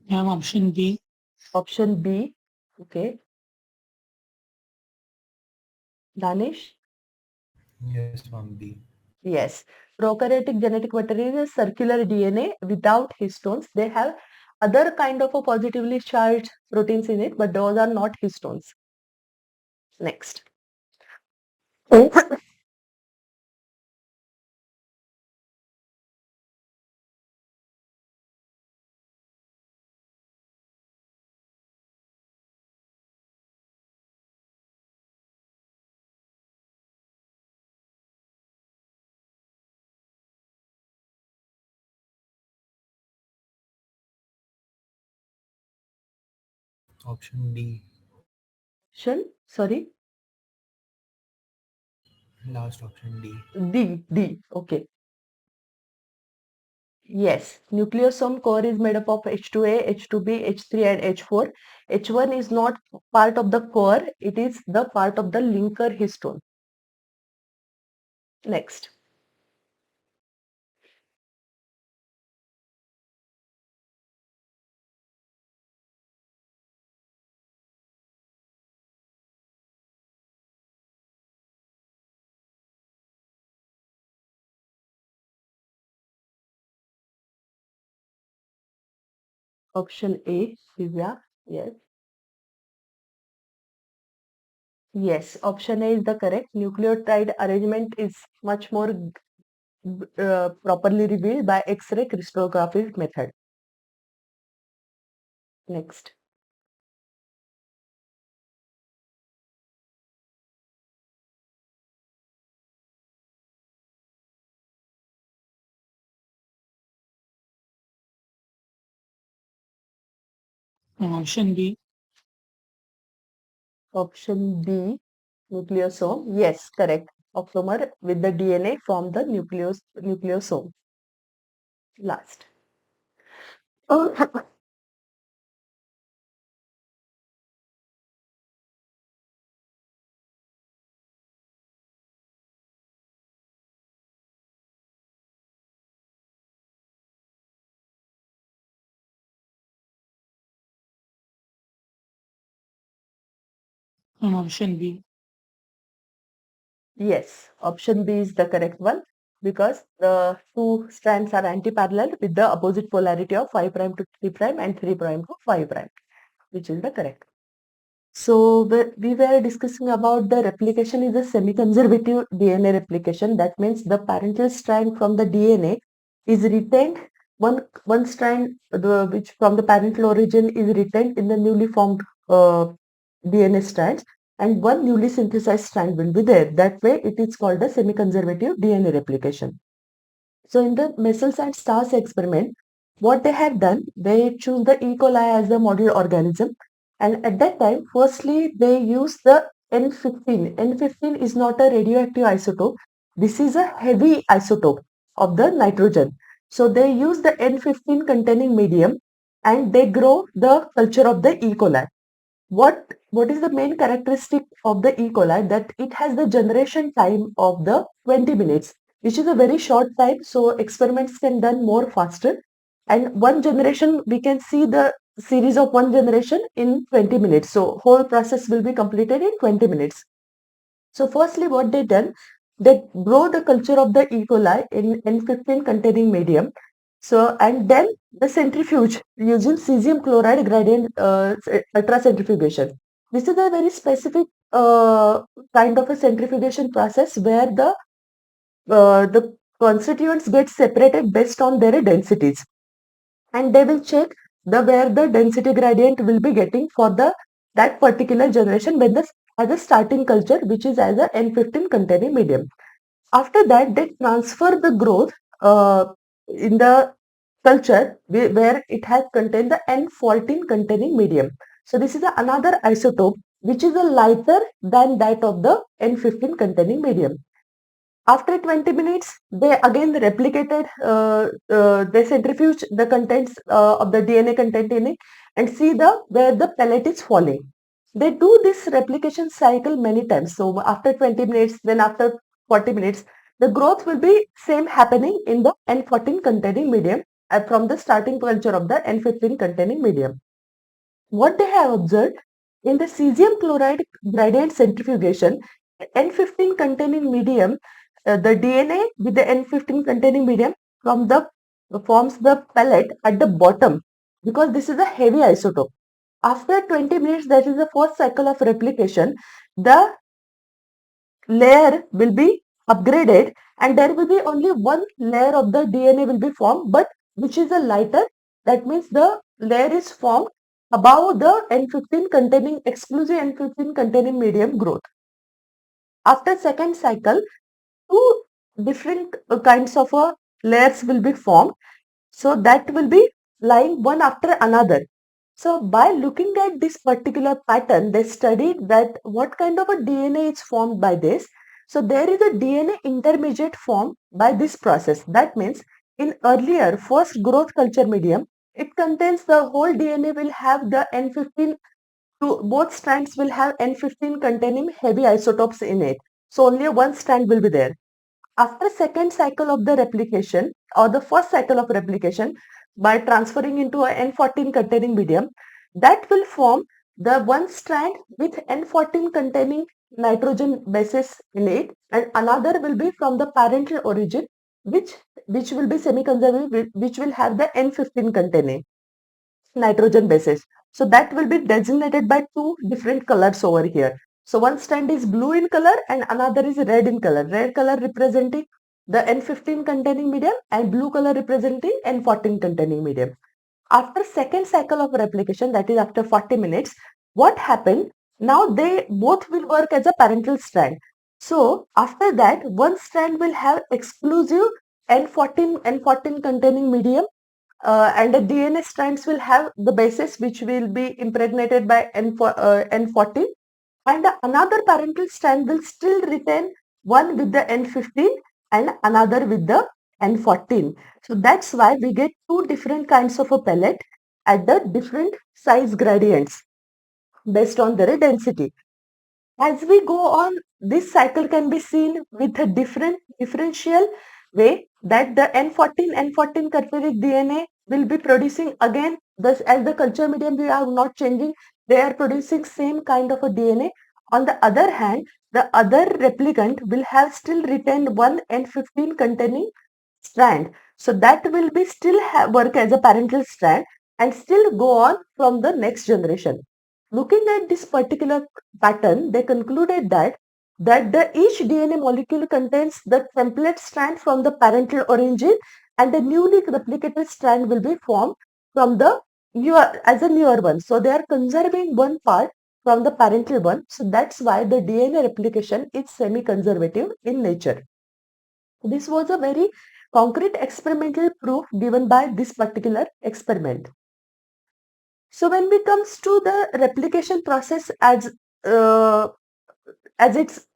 Ma'am, option B. Option B. Okay. Danish? Yes, ma'am, B. Yes. Prokaryotic genetic material is circular DNA without histones. They have other kind of a positively charged proteins in it, but those are not histones. Next. Option D. Sorry. Last option D. D. Okay. Yes. Nucleosome core is made up of H2A, H2B, H3 and H4. H1 is not part of the core. It is the part of the linker histone. Next. Option A. Divya. Yes. Yes, option A is the correct. Nucleotide arrangement is much more properly revealed by X-ray crystallography method. Next. Ma'am, option B. Option B, nucleosome. Yes, correct. Octomer with the DNA form the nucleosome. Last. Oh, Ma'am, option B. yes, option B is the correct one because the two strands are anti-parallel with the opposite polarity of 5 prime to 3 prime and 3 prime to 5 prime, which is the correct. So we were discussing about the replication is a semi-conservative DNA replication. That means the parental strand from the DNA is retained. One strand which from the parental origin is retained in the newly formed DNA strands, and one newly synthesized strand will be there. That way it is called a semi-conservative DNA replication. So in the Meselson-Stahl experiment, what they have done, they choose the E. coli as the model organism, and at that time, firstly they use the N15. N15 is not a radioactive isotope. This is a heavy isotope of the nitrogen. So they use the N15 containing medium and they grow the culture of the E. coli. What is the main characteristic of the E. coli? That it has the generation time of the 20 minutes, which is a very short time, so experiments can done more faster. And one generation, we can see the series of one generation in 20 minutes. So whole process will be completed in 20 minutes. So firstly, what they done, they grow the culture of the E. coli in N15 containing medium. So, and then the centrifuge using cesium chloride gradient ultracentrifugation. This is a very specific kind of a centrifugation process where the constituents get separated based on their densities, and they will check where the density gradient will be getting for that particular generation when as a starting culture, which is as a N15 containing medium. After that, they transfer the growth in the culture where it has contained the N14 containing medium. So this is another isotope which is a lighter than that of the N15 containing medium. After 20 minutes, they again replicated, they centrifuge the contents of the DNA content in it and see where the pellet is falling. They do this replication cycle many times. So after 20 minutes, then after 40 minutes, the growth will be same happening in the N14 containing medium from the starting culture of the N15 containing medium. What they have observed in the cesium chloride gradient centrifugation, N15 containing medium, the DNA with the N15 containing medium forms the pellet at the bottom because this is a heavy isotope. After 20 minutes, that is the first cycle of replication, the layer will be upgraded and there will be only one layer of the DNA will be formed, but which is a lighter. That means the layer is formed above the N15 containing exclusive N15 containing medium growth. After second cycle, two different kinds of layers will be formed. So that will be lying one after another. So by looking at this particular pattern, they studied that what kind of a DNA is formed by this. So there is a DNA intermediate formed by this process. That means in earlier first growth culture medium, it contains the whole DNA will have the N15 to both strands will have N15 containing heavy isotopes in it. So only one strand will be there. After second cycle of the replication or the first cycle of replication, by transferring into a N14 containing medium, that will form the one strand with N14 containing nitrogen bases in it, and another will be from the parental origin which will be semi-conservative, which will have the N15 containing nitrogen bases. So that will be designated by two different colors over here. So one strand is blue in color and another is red in color. Red color representing the N15 containing medium and blue color representing N14 containing medium. After second cycle of replication, that is after 40 minutes, what happened? Now they both will work as a parental strand. So after that, one strand will have exclusive N14 containing medium and the DNA strands will have the bases which will be impregnated by N14, and another parental strand will still retain one with the N15 and another with the N14. So that's why we get two different kinds of a pellet at the different size gradients based on their density. As we go on, this cycle can be seen with a different differential way, that the N14 cadaveric DNA will be producing again, thus as the culture medium we are not changing, they are producing same kind of a DNA. On the other hand, the other replicant will have still retained one N15 containing strand. So that will be still work as a parental strand and still go on from the next generation. Looking at this particular pattern, they concluded that the each DNA molecule contains the template strand from the parental origin, and the newly replicated strand will be formed from the newer one. So they are conserving one part from the parental one. So that's why the DNA replication is semi-conservative in nature. This was a very concrete experimental proof given by this particular experiment. So when we comes to the replication process as its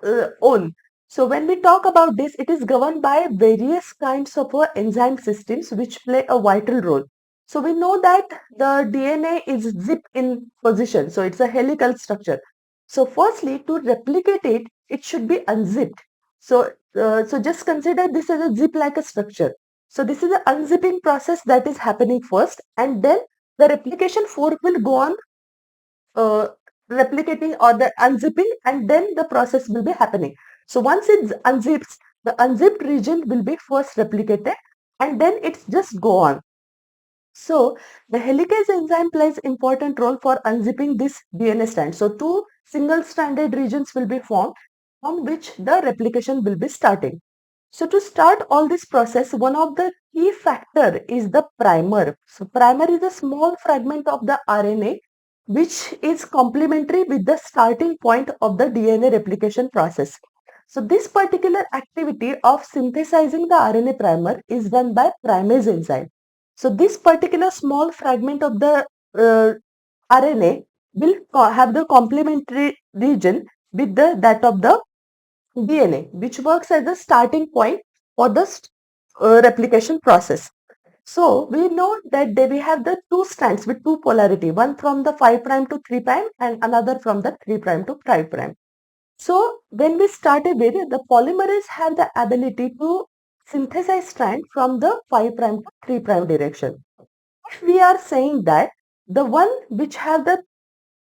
own. So when we talk about this, it is governed by various kinds of enzyme systems which play a vital role. So we know that the DNA is zip in position. So it's a helical structure. So firstly, to replicate it, it should be unzipped. So just consider this as a zip-like a structure. So this is the unzipping process that is happening first, and then the replication fork will go on uh, replicating or the unzipping, and then the process will be happening. So once it unzips, the unzipped region will be first replicated and then it's just go on. So the helicase enzyme plays important role for unzipping this DNA strand. So two single stranded regions will be formed on which the replication will be starting. So to start all this process, one of the key factor is the primer. So primer is a small fragment of the RNA which is complementary with the starting point of the DNA replication process. So this particular activity of synthesizing the RNA primer is done by primase enzyme. So this particular small fragment of the RNA will have the complementary region with that of the DNA, which works as the starting point for the replication process. So we know that we have the two strands with two polarity, one from the 5' to 3' and another from the 3' to 5'. So when we started with the polymerase have the ability to synthesize strand from the 5' to 3' direction. If we are saying that the one which have the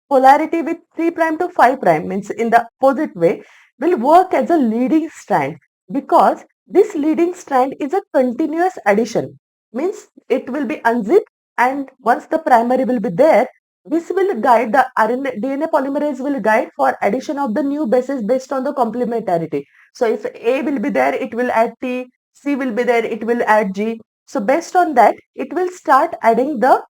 polarity with 3' to 5' means in the opposite way will work as a leading strand, because this leading strand is a continuous addition, means it will be unzipped, and once the primary will be there, this will guide the DNA polymerase will guide for addition of the new bases based on the complementarity. So if A will be there, it will add T, C will be there, it will add G. So based on that, it will start adding the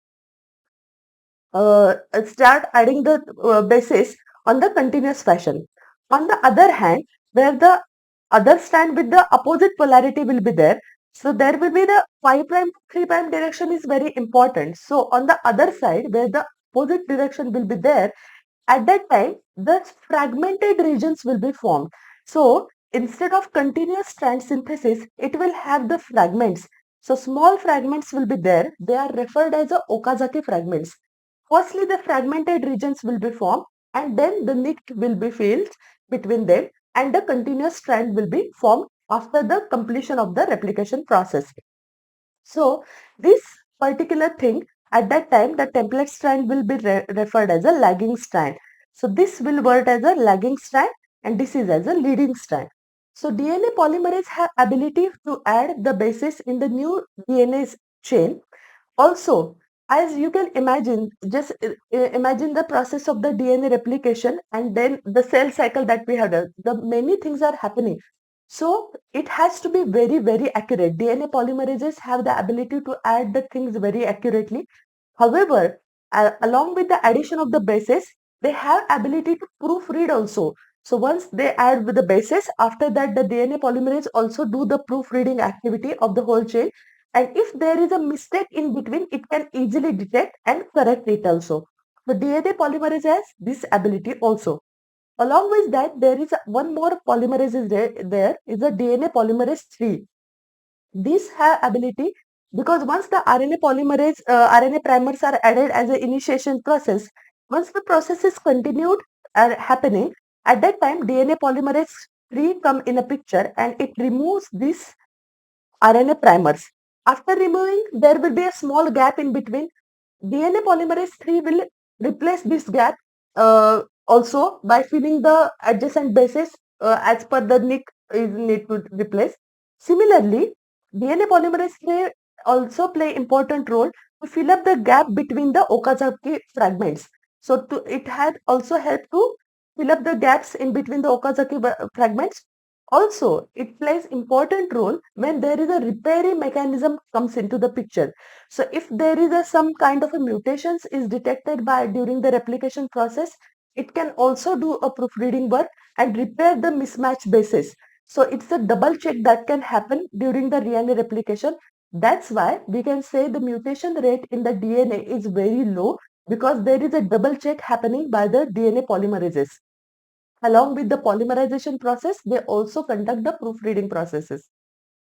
bases on the continuous fashion. On the other hand, where the other strand with the opposite polarity will be there, so there will be the 5' 3' direction is very important. So on the other side where the opposite direction will be there, at that time the fragmented regions will be formed. So instead of continuous strand synthesis, it will have the fragments. So small fragments will be there. They are referred as the Okazaki fragments. Firstly, the fragmented regions will be formed, and then the nick will be filled between them, and the continuous strand will be formed after the completion of the replication process. So this particular thing, at that time the template strand will be referred as a lagging strand. So this will work as a lagging strand and this is as a leading strand. So DNA polymerase have ability to add the bases in the new DNA chain. Also, as you can imagine, just imagine the process of the DNA replication and then the cell cycle that we have done. The many things are happening. So it has to be very, very accurate. DNA polymerases have the ability to add the things very accurately. However, along with the addition of the bases, they have ability to proofread also. So once they add with the bases, after that the DNA polymerase also do the proofreading activity of the whole chain, And if there is a mistake in between, it can easily detect and correct it also. The DNA polymerase has this ability also. Along with that, there is one more polymerase is there is a DNA polymerase 3. This have ability because once the RNA polymerase, RNA primers are added as an initiation process, once the process is continued happening, at that time DNA polymerase 3 come in a picture and it removes this RNA primers. After removing, there will be a small gap in between. DNA polymerase 3 will replace this gap also by filling the adjacent bases as per the nick is need to replace. Similarly, DNA polymerase 3 also play important role to fill up the gap between the Okazaki fragments. So it had also helped to fill up the gaps in between the Okazaki fragments. Also, it plays important role when there is a repairing mechanism comes into the picture. So if there is some kind of a mutations is detected by during the replication process, it can also do a proofreading work and repair the mismatch bases. So it's a double check that can happen during the RNA replication. That's why we can say the mutation rate in the DNA is very low because there is a double check happening by the DNA polymerases. Along with the polymerization process, they also conduct the proofreading processes.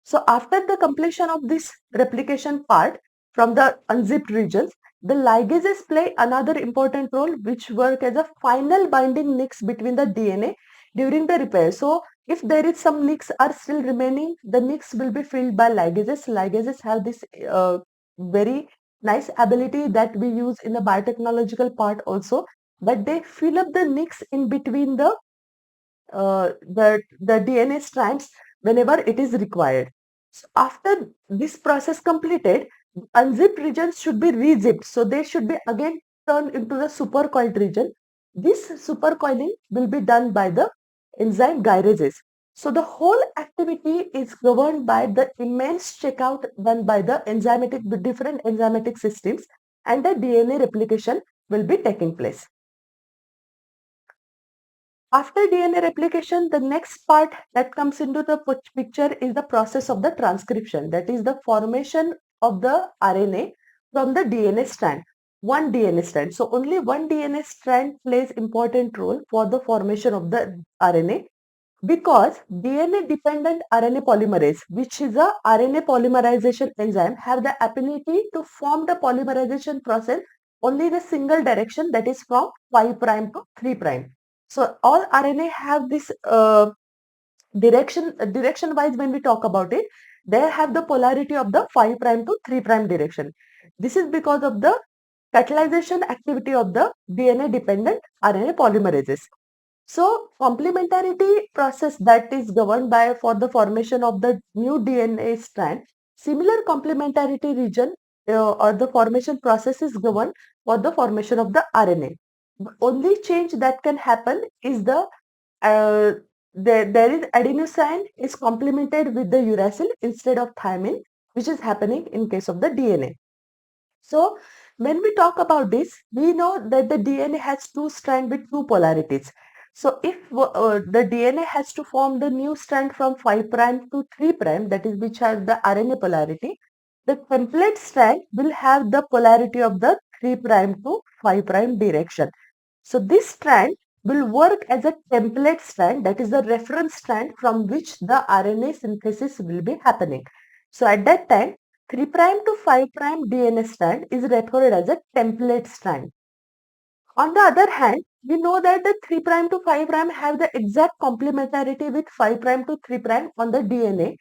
So after the completion of this replication part from the unzipped regions, the ligases play another important role which work as a final binding nicks between the DNA during the repair. So if there is some nicks are still remaining, the nicks will be filled by ligases. Ligases have this very nice ability that we use in the biotechnological part also, but they fill up the nicks in between the DNA strands whenever it is required. So after this process completed, unzipped regions should be rezipped. So they should be again turned into the supercoiled region. This supercoiling will be done by the enzyme gyrases. So the whole activity is governed by the immense checkout done by the different enzymatic systems, and the DNA replication will be taking place. After DNA replication, the next part that comes into the picture is the process of the transcription. That is the formation of the RNA from the DNA strand. One DNA strand. So only one DNA strand plays important role for the formation of the RNA because DNA dependent RNA polymerase, which is a RNA polymerization enzyme, have the ability to form the polymerization process only the single direction, that is from 5' to 3'. So all RNA have this direction wise when we talk about it, they have the polarity of the 5' to 3' direction. This is because of the catalyzation activity of the DNA dependent RNA polymerases. So complementarity process that is governed by for the formation of the new DNA strand, similar complementarity region or the formation process is governed for the formation of the RNA. The only change that can happen is uh, there is adenosine is complemented with the uracil instead of thymine, which is happening in case of the DNA. So when we talk about this, we know that the DNA has two strands with two polarities. So if the DNA has to form the new strand from 5' to 3', that is which has the RNA polarity, the template strand will have the polarity of the 3' to 5' direction. So this strand will work as a template strand, that is the reference strand from which the RNA synthesis will be happening. So at that time, 3' to 5' DNA strand is referred as a template strand. On the other hand, we know that the 3' to 5' have the exact complementarity with 5' to 3' on the DNA,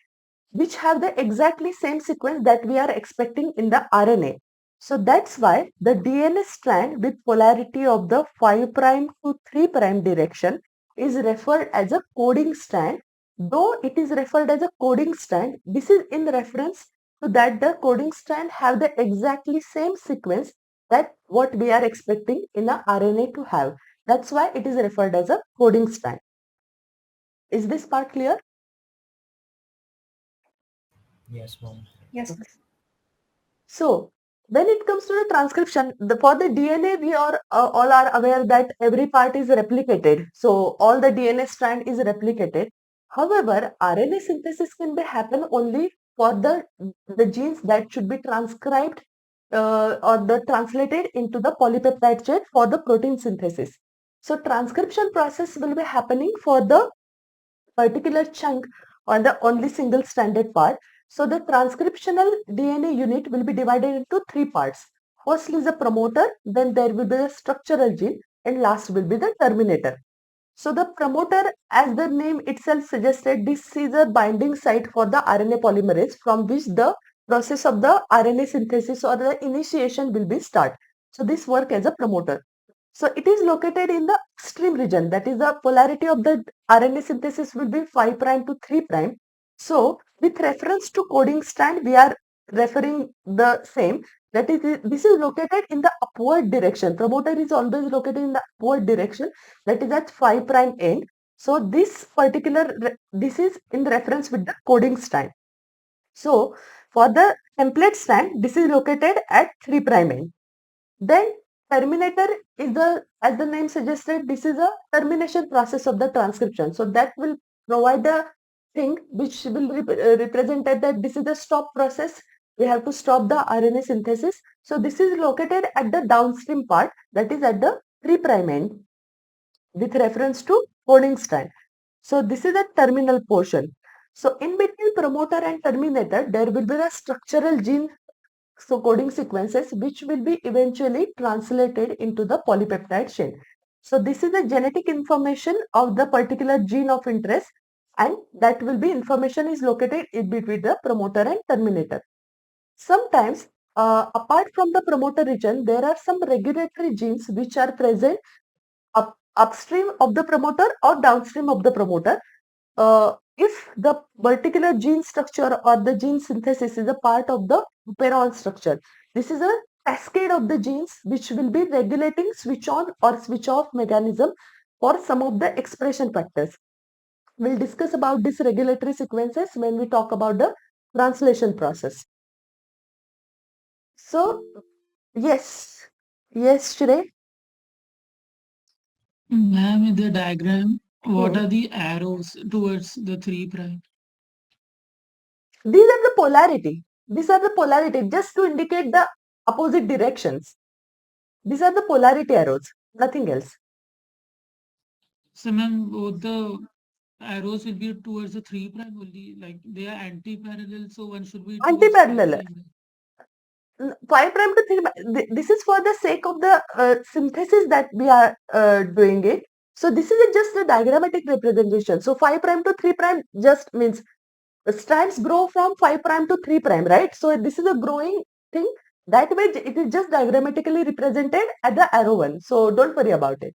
which have the exactly same sequence that we are expecting in the RNA. So that's why the DNA strand with polarity of the 5' to 3' direction is referred as a coding strand. Though it is referred as a coding strand, this is in reference to that the coding strand have the exactly same sequence that what we are expecting in a RNA to have. That's why it is referred as a coding strand. Is this part clear? Yes, mom. Yes. Okay. So, when it comes to the transcription, for the DNA, we are all are aware that every part is replicated. So, all the DNA strand is replicated. However, RNA synthesis can be happen only for the genes that should be transcribed or the translated into the polypeptide chain for the protein synthesis. So transcription process will be happening for the particular chunk on the only single stranded part. So the transcriptional DNA unit will be divided into three parts. First is the promoter, then there will be the structural gene, and last will be the terminator. So the promoter, as the name itself suggested, this is a binding site for the RNA polymerase from which the process of the RNA synthesis or the initiation will be start. So this work as a promoter. So it is located in the upstream region, that is the polarity of the RNA synthesis will be 5' to 3'. So with reference to coding strand, we are referring the same, that is this is located in the upward direction. Promoter is always located in the upward direction, that is at 5' end. So this particular, this is in reference with the coding strand. So for the template strand, this is located at 3' end. Then terminator is the, as the name suggested, this is a termination process of the transcription. So that will provide a thing which will represent that this is the stop process. We have to stop the RNA synthesis. So this is located at the downstream part, that is at the 3' end with reference to coding strand. So this is the terminal portion. So in between promoter and terminator, there will be the structural gene, so coding sequences, which will be eventually translated into the polypeptide chain. So this is the genetic information of the particular gene of interest, and that will be information is located in between the promoter and terminator. Sometimes apart from the promoter region, there are some regulatory genes which are present upstream of the promoter or downstream of the promoter. If the particular gene structure or the gene synthesis is a part of the operon structure, this is a cascade of the genes which will be regulating switch on or switch off mechanism for some of the expression factors. We'll discuss about these regulatory sequences when we talk about the translation process. So, yes, Shrey. Ma'am, in the diagram, what Hmm. are the arrows towards the 3'? These are the polarity. These are the polarity just to indicate the opposite directions. These are the polarity arrows, nothing else. So, ma'am, both the arrows will be towards the 3' only, like they are anti-parallel, so one should be towards 5'. Anti-parallel. 5' to 3'. This is for the sake of the synthesis that we are doing it. So this is just a diagrammatic representation. So 5' to 3' just means strands grow from 5' to 3', right? So this is a growing thing. That way it is just diagrammatically represented at the arrow one. So don't worry about it.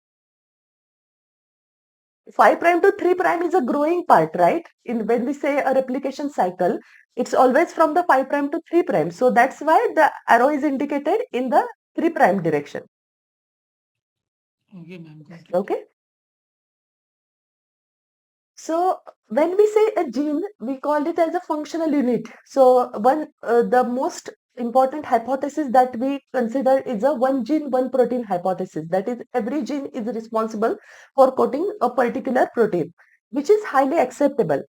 5' to 3' is a growing part, right? When we say a replication cycle, it's always from the 5' to 3'. So that's why the arrow is indicated in the 3' direction. Okay, ma'am, got it. Okay. So when we say a gene, we call it as a functional unit. So the most important hypothesis that we consider is a one gene, one protein hypothesis. That is, every gene is responsible for coding a particular protein, which is highly acceptable.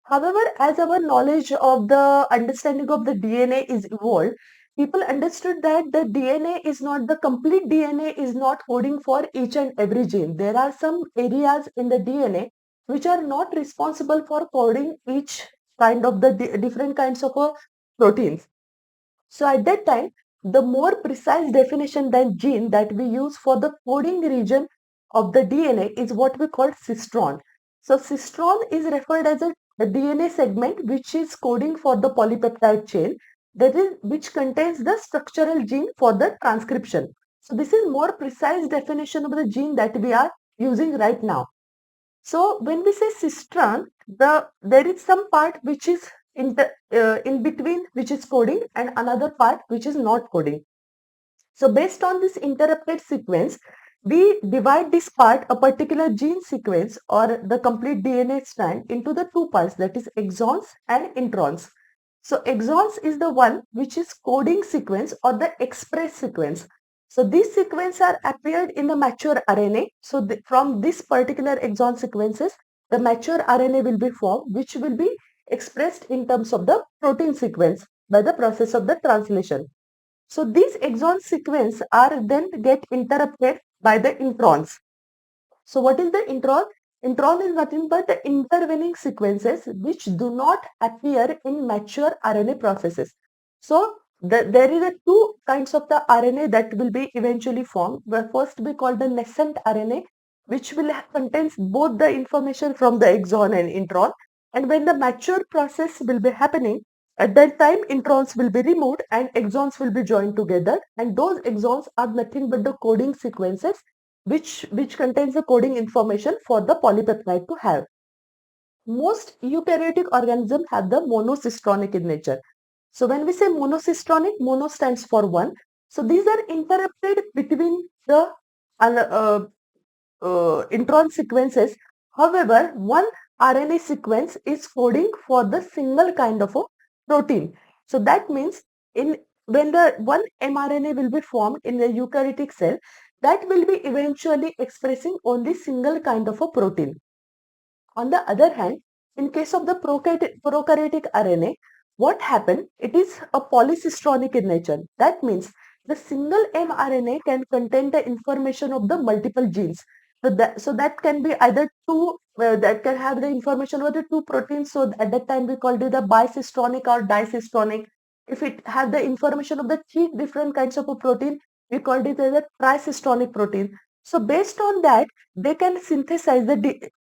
However, as our knowledge of the understanding of the DNA is evolved, people understood that the DNA is not, the complete DNA is not coding for each and every gene. There are some areas in the DNA which are not responsible for coding each kind of the different kinds of proteins. So at that time, the more precise definition than gene that we use for the coding region of the DNA is what we call cistron. So cistron is referred as a DNA segment which is coding for the polypeptide chain, that is, which contains the structural gene for the transcription. So this is more precise definition of the gene that we are using right now. So when we say cistron, there is some part which is in between, which is coding, and another part which is not coding. So based on this interrupted sequence, we divide this part, a particular gene sequence or the complete DNA strand, into the two parts, that is exons and introns. So exons is the one which is coding sequence or the express sequence. So these sequences are appeared in the mature RNA. So from this particular exon sequences, the mature RNA will be formed, which will be expressed in terms of the protein sequence by the process of the translation. So these exon sequence are then get interrupted by the introns. So what is the intron? Intron is nothing but the intervening sequences which do not appear in mature RNA processes. So there is a two kinds of the RNA that will be eventually formed. The first we call the nascent RNA, which will contains both the information from the exon and intron. And when the mature process will be happening, at that time introns will be removed and exons will be joined together. And those exons are nothing but the coding sequences which contains the coding information for the polypeptide to have. Most eukaryotic organisms have the monocistronic in nature. So when we say monocistronic, mono stands for one. So these are interrupted between the intron sequences. However, one RNA sequence is coding for the single kind of a protein. So that means when the one mRNA will be formed in the eukaryotic cell, that will be eventually expressing only single kind of a protein. On the other hand, in case of the prokaryotic RNA, what happened? It is a polycistronic in nature. That means the single mRNA can contain the information of the multiple genes. So that can be either two, that can have the information of the two proteins. So at that time we called it the bicistronic or dicistronic. If it have the information of the three different kinds of a protein, we called it as a tricistronic protein. So based on that, they can synthesize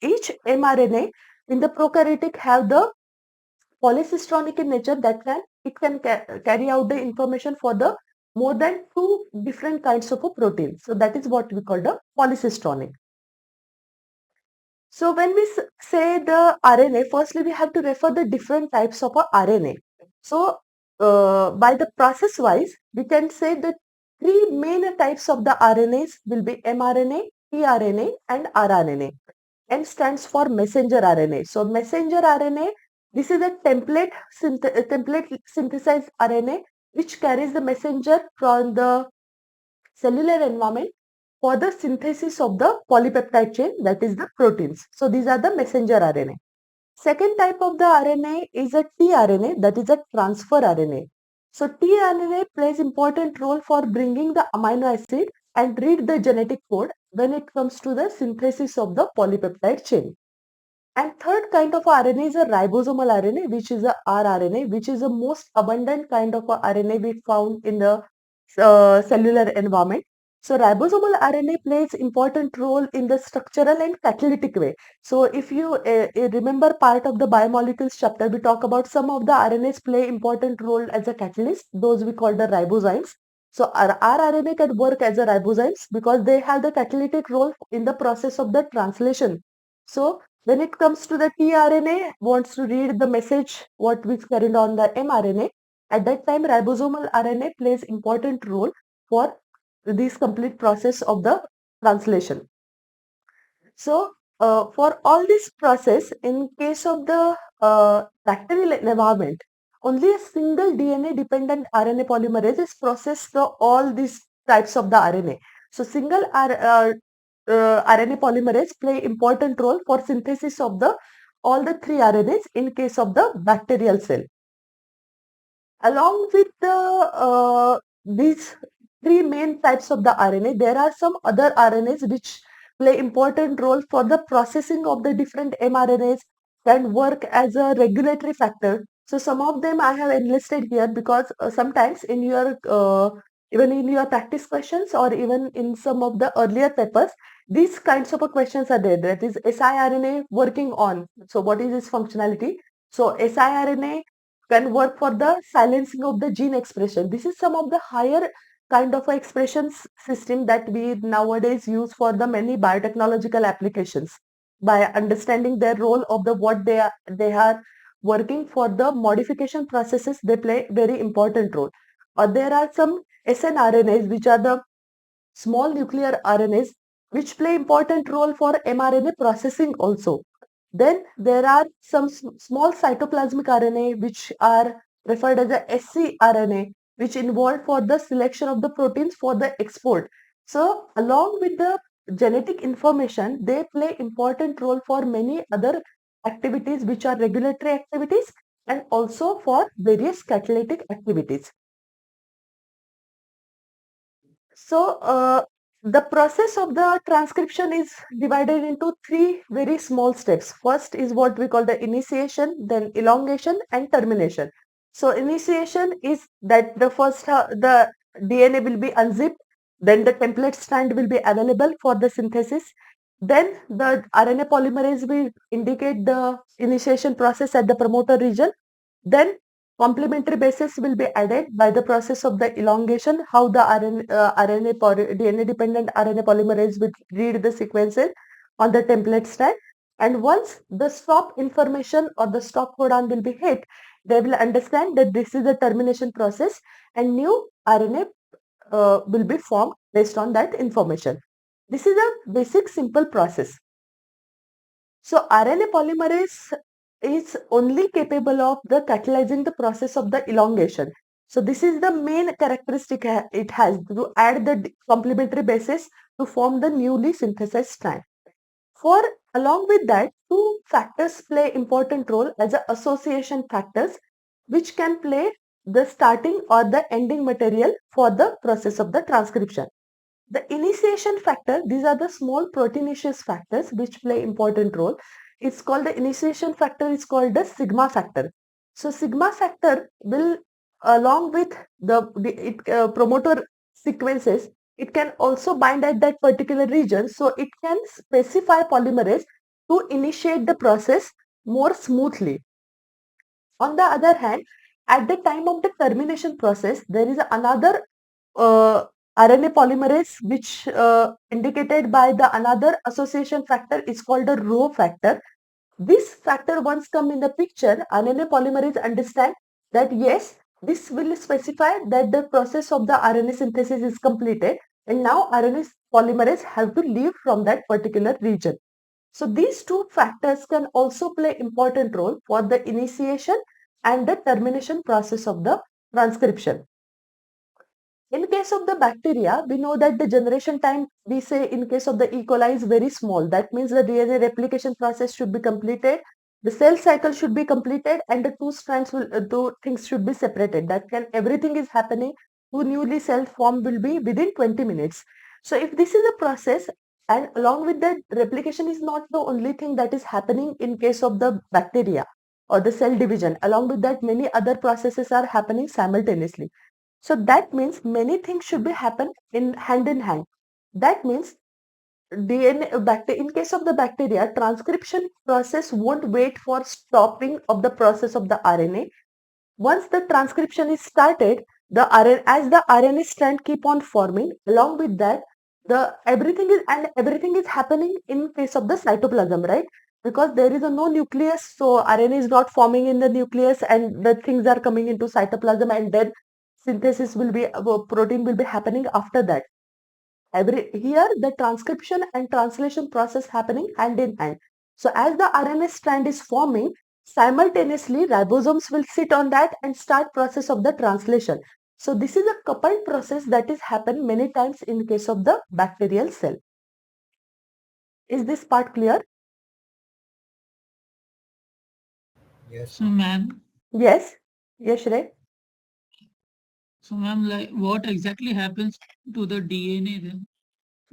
each mRNA in the prokaryotic have the polycistronic in nature that can carry out the information for the more than two different kinds of a protein. So that is what we call the polycistronic. So when we say the RNA, firstly we have to refer the different types of a RNA. So by the process wise, we can say that three main types of the RNAs will be mRNA, tRNA and rRNA. M stands for messenger RNA. So messenger RNA, this is a template synthesized RNA which carries the messenger from the cellular environment for the synthesis of the polypeptide chain, that is the proteins. So these are the messenger RNA. Second type of the RNA is a tRNA, that is a transfer RNA. So tRNA plays important role for bringing the amino acid and read the genetic code when it comes to the synthesis of the polypeptide chain. And third kind of RNA is a ribosomal RNA, which is a rRNA, which is the most abundant kind of a RNA we found in the cellular environment. So ribosomal RNA plays important role in the structural and catalytic way. So if you remember part of the biomolecules chapter, we talk about some of the RNAs play important role as a catalyst. Those we call the ribozymes. So rRNA can work as a ribozymes because they have the catalytic role in the process of the translation. So when it comes to the tRNA, wants to read the message what is carried on the mRNA. At that time, ribosomal RNA plays important role for this complete process of the translation. So for all this process, in case of the bacterial environment, only a single DNA dependent RNA polymerase is processed for all these types of the RNA. So single RNA polymerase play important role for synthesis of the all the three RNAs in case of the bacterial cell. Along with these three main types of the RNA, there are some other RNAs which play important role for the processing of the different mRNAs and work as a regulatory factor. So some of them I have enlisted here because sometimes in your even in your practice questions or even in some of the earlier papers, these kinds of questions are there. That is siRNA working on. So what is its functionality? So siRNA can work for the silencing of the gene expression. This is some of the higher kind of expressions system that we nowadays use for the many biotechnological applications. By understanding their role of the what they are working for the modification processes, they play very important role. Or there are some snRNAs which are the small nuclear RNAs which play important role for mRNA processing also. Then there are some small cytoplasmic RNA which are referred as a scRNA, which involved for the selection of the proteins for the export. So along with the genetic information, they play important role for many other activities which are regulatory activities and also for various catalytic activities. So, the process of the transcription is divided into three very small steps. First is what we call the initiation, then elongation and termination. So, initiation is that the DNA will be unzipped, then the template strand will be available for the synthesis. Then the RNA polymerase will indicate the initiation process at the promoter region. Then complementary bases will be added by the process of the elongation, how the DNA-dependent RNA polymerase will read the sequences on the template strand. And once the stop information or the stop codon will be hit, they will understand that this is the termination process and new RNA will be formed based on that information. This is a basic simple process. So RNA polymerase is only capable of the catalyzing the process of the elongation. So this is the main characteristic it has to add the complementary bases to form the newly synthesized strand. For along with that, two factors play important role as a association factors which can play the starting or the ending material for the process of the transcription. The initiation factor, these are the small proteinaceous factors which play important role. It's called the initiation factor is called the sigma factor. So sigma factor will along with promoter sequences, it can also bind at that particular region. So it can specify polymerase to initiate the process more smoothly. On the other hand, at the time of the termination process, there is another RNA polymerase which indicated by the another association factor is called a rho factor. This factor once come in the picture, RNA polymerase understand that yes, this will specify that the process of the RNA synthesis is completed and now RNA polymerase have to leave from that particular region. So these two factors can also play important role for the initiation and the termination process of the transcription. In case of the bacteria, we know that the generation time, we say in case of the E. coli is very small. That means the DNA replication process should be completed, the cell cycle should be completed and the two things should be separated. That can everything is happening, two newly cell form will be within 20 minutes. So if this is a process and along with that replication is not the only thing that is happening in case of the bacteria or the cell division. Along with that many other processes are happening simultaneously. So that means many things should be happen in hand. That means in case of the bacteria, transcription process won't wait for stopping of the process of the RNA. Once the transcription is started, as the RNA strand keep on forming, along with that, everything is happening in case of the cytoplasm, right? Because there is no nucleus, so RNA is not forming in the nucleus and the things are coming into cytoplasm and then synthesis will be protein will be happening after that. Here the transcription and translation process happening hand in hand. So as the RNA strand is forming, simultaneously ribosomes will sit on that and start process of the translation. So this is a coupled process that is happen many times in case of the bacterial cell. Is this part clear? Yes, So ma'am, Yes. Yes, Shrey. so ma'am, like what exactly happens to the DNA then?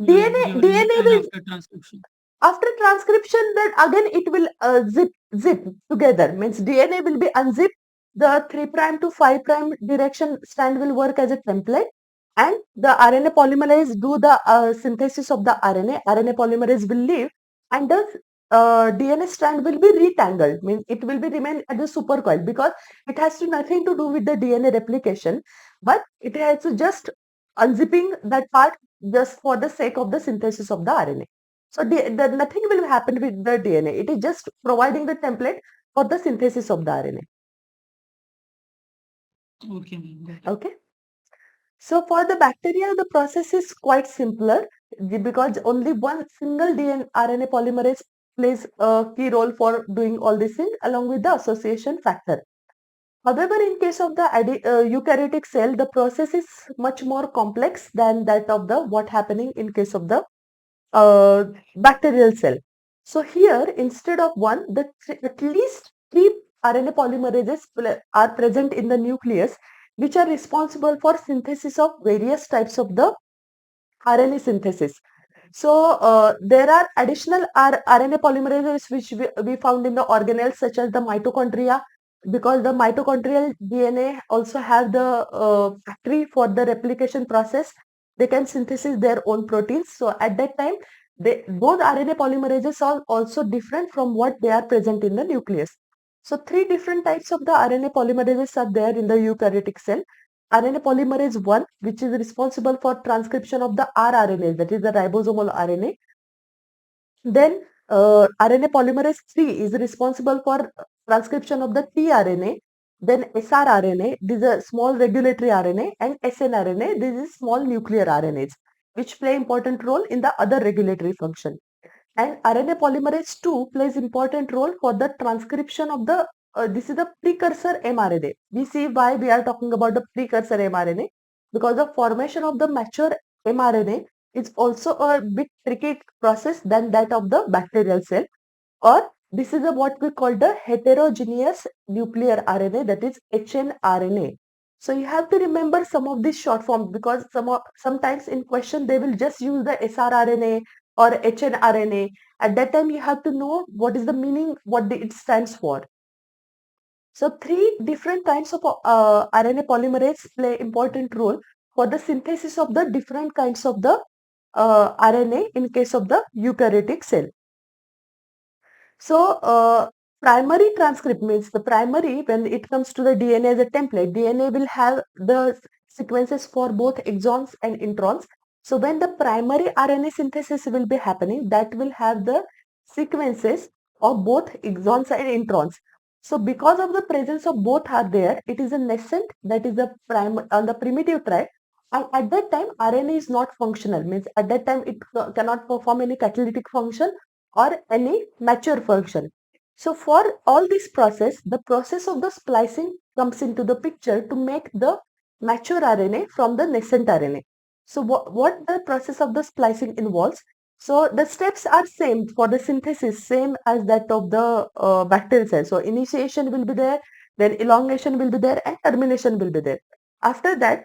DNA During DNA and will after transcription? after transcription then again it will zip together, means DNA will be unzipped, the 3' to 5' direction strand will work as a template and the RNA polymerase do the synthesis of the RNA polymerase will leave and the DNA strand will be retangled, means it will be remain at the supercoil because it has nothing to do with the DNA replication, but it has to just unzipping that part just for the sake of the synthesis of the RNA. So nothing will happen with the DNA. It is just providing the template for the synthesis of the RNA. Okay, ma'am. Got it. Okay. So for the bacteria, the process is quite simpler because only one single DNA RNA polymerase plays a key role for doing all these things along with the association factor. However, in case of the eukaryotic cell, the process is much more complex than that of the what happening in case of the bacterial cell. So here, instead of one, at least 3 RNA polymerases are present in the nucleus, which are responsible for synthesis of various types of the RNA synthesis. So there are additional RNA polymerases which we found in the organelles such as the mitochondria, because the mitochondrial DNA also have the factory for the replication process. They can synthesize their own proteins. So at that time, both RNA polymerases are also different from what they are present in the nucleus. So three different types of the RNA polymerases are there in the eukaryotic cell. RNA polymerase 1, which is responsible for transcription of the rRNA, that is the ribosomal RNA. Then RNA polymerase 3 is responsible for transcription of the tRNA. Then srRNA, this is a small regulatory RNA, and snRNA, this is small nuclear RNAs, which play important role in the other regulatory function. And RNA polymerase 2 plays important role for the transcription of the, this is the precursor mRNA. We see why we are talking about the precursor mRNA, because the formation of the mature mRNA is also a bit tricky process than that of the bacterial cell, or this is what we call the heterogeneous nuclear RNA, that is hnRNA. So you have to remember some of these short forms, because sometimes in question they will just use the srRNA or hnRNA. At that time you have to know what is the meaning, what it stands for. So three different kinds of RNA polymerase play important role for the synthesis of the different kinds of the RNA in case of the eukaryotic cell. So, primary transcript means the primary, when it comes to the DNA as a template, DNA will have the sequences for both exons and introns. So, when the primary RNA synthesis will be happening, that will have the sequences of both exons and introns. So, because of the presence of both are there, it is a nascent, that is the on the primitive track. And at that time, RNA is not functional, means at that time it cannot perform any catalytic function or any mature function. So for all this process, the process of the splicing comes into the picture to make the mature RNA from the nascent RNA. So what the process of the splicing involves? So the steps are same for the synthesis, same as that of the bacterial cell. So initiation will be there, then elongation will be there, and termination will be there. After that,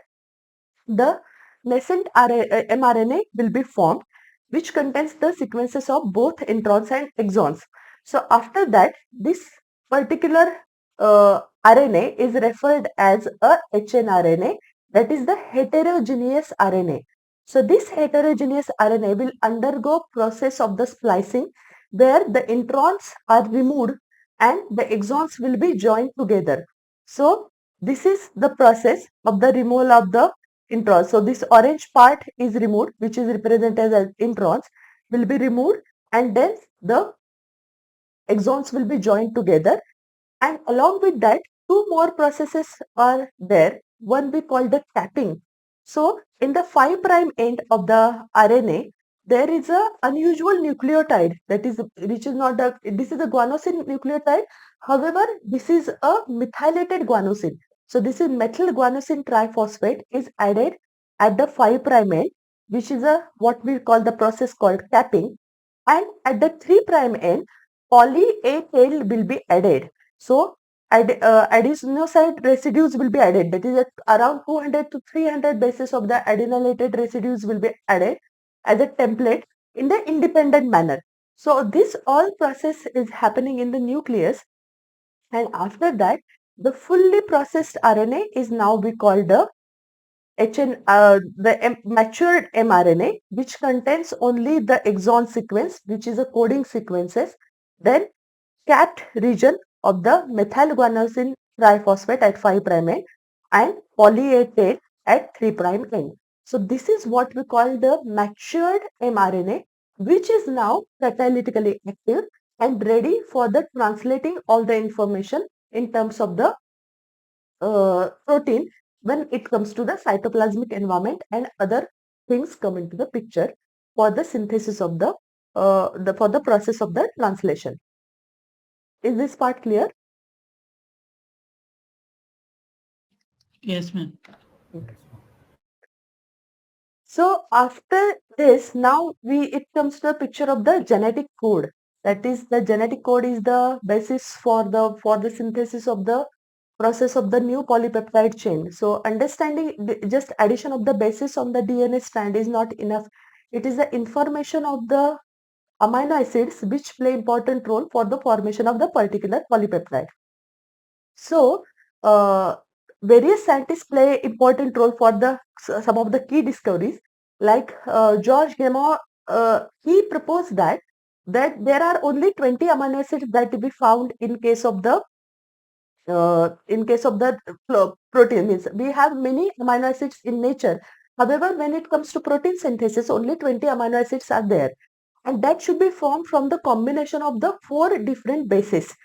the nascent mRNA will be formed, which contains the sequences of both introns and exons. So after that, this particular RNA is referred as a hnRNA, that is the heterogeneous RNA. So this heterogeneous RNA will undergo process of the splicing, where the introns are removed and the exons will be joined together. So this is the process of the removal of the introns. So this orange part is removed, which is represented as introns, will be removed, and then the exons will be joined together. And along with that, two more processes are there. One we call the capping. So in the 5' end of the RNA, there is a unusual nucleotide, that is, which is not a, this is a guanosine nucleotide. However, this is a methylated guanosine. So this is methyl guanosine triphosphate is added at the 5' end, which is a what we call the process called capping. And at the 3' end, poly A tail will be added. So adenosine residues will be added, that is around 200 to 300 bases of the adenylated residues will be added as a template in the independent manner. So this all process is happening in the nucleus, and after that the fully processed RNA is now we call the matured mRNA, which contains only the exon sequence, which is a coding sequences, then capped region of the methylguanosine triphosphate at 5' end and poly A tail at 3' end. So this is what we call the matured mRNA, which is now catalytically active and ready for the translating all the information in terms of the protein when it comes to the cytoplasmic environment, and other things come into the picture for the synthesis of the for the process of the translation. Is this part clear? Yes, ma'am. So after this, now it comes to the picture of the genetic code. That is, the genetic code is the basis for the synthesis of the process of the new polypeptide chain. So understanding just addition of the basis on the DNA strand is not enough. It is the information of the amino acids which play important role for the formation of the particular polypeptide. So, various scientists play important role for the some of the key discoveries. Like George Gamow, he proposed that there are only 20 amino acids that we found in case of the protein. Means we have many amino acids in nature. However, when it comes to protein synthesis, only 20 amino acids are there, and that should be formed from the combination of the 4 different bases.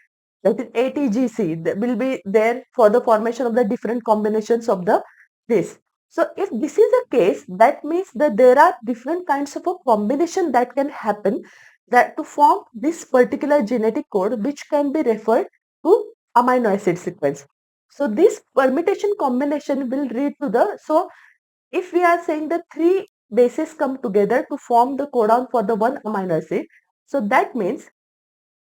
That is ATGC that will be there for the formation of the different combinations of the this. So if this is a case, that means that there are different kinds of a combination that can happen that to form this particular genetic code, which can be referred to amino acid sequence. So this permutation combination will lead to the, so if we are saying the 3 bases come together to form the codon for the one amino acid, so that means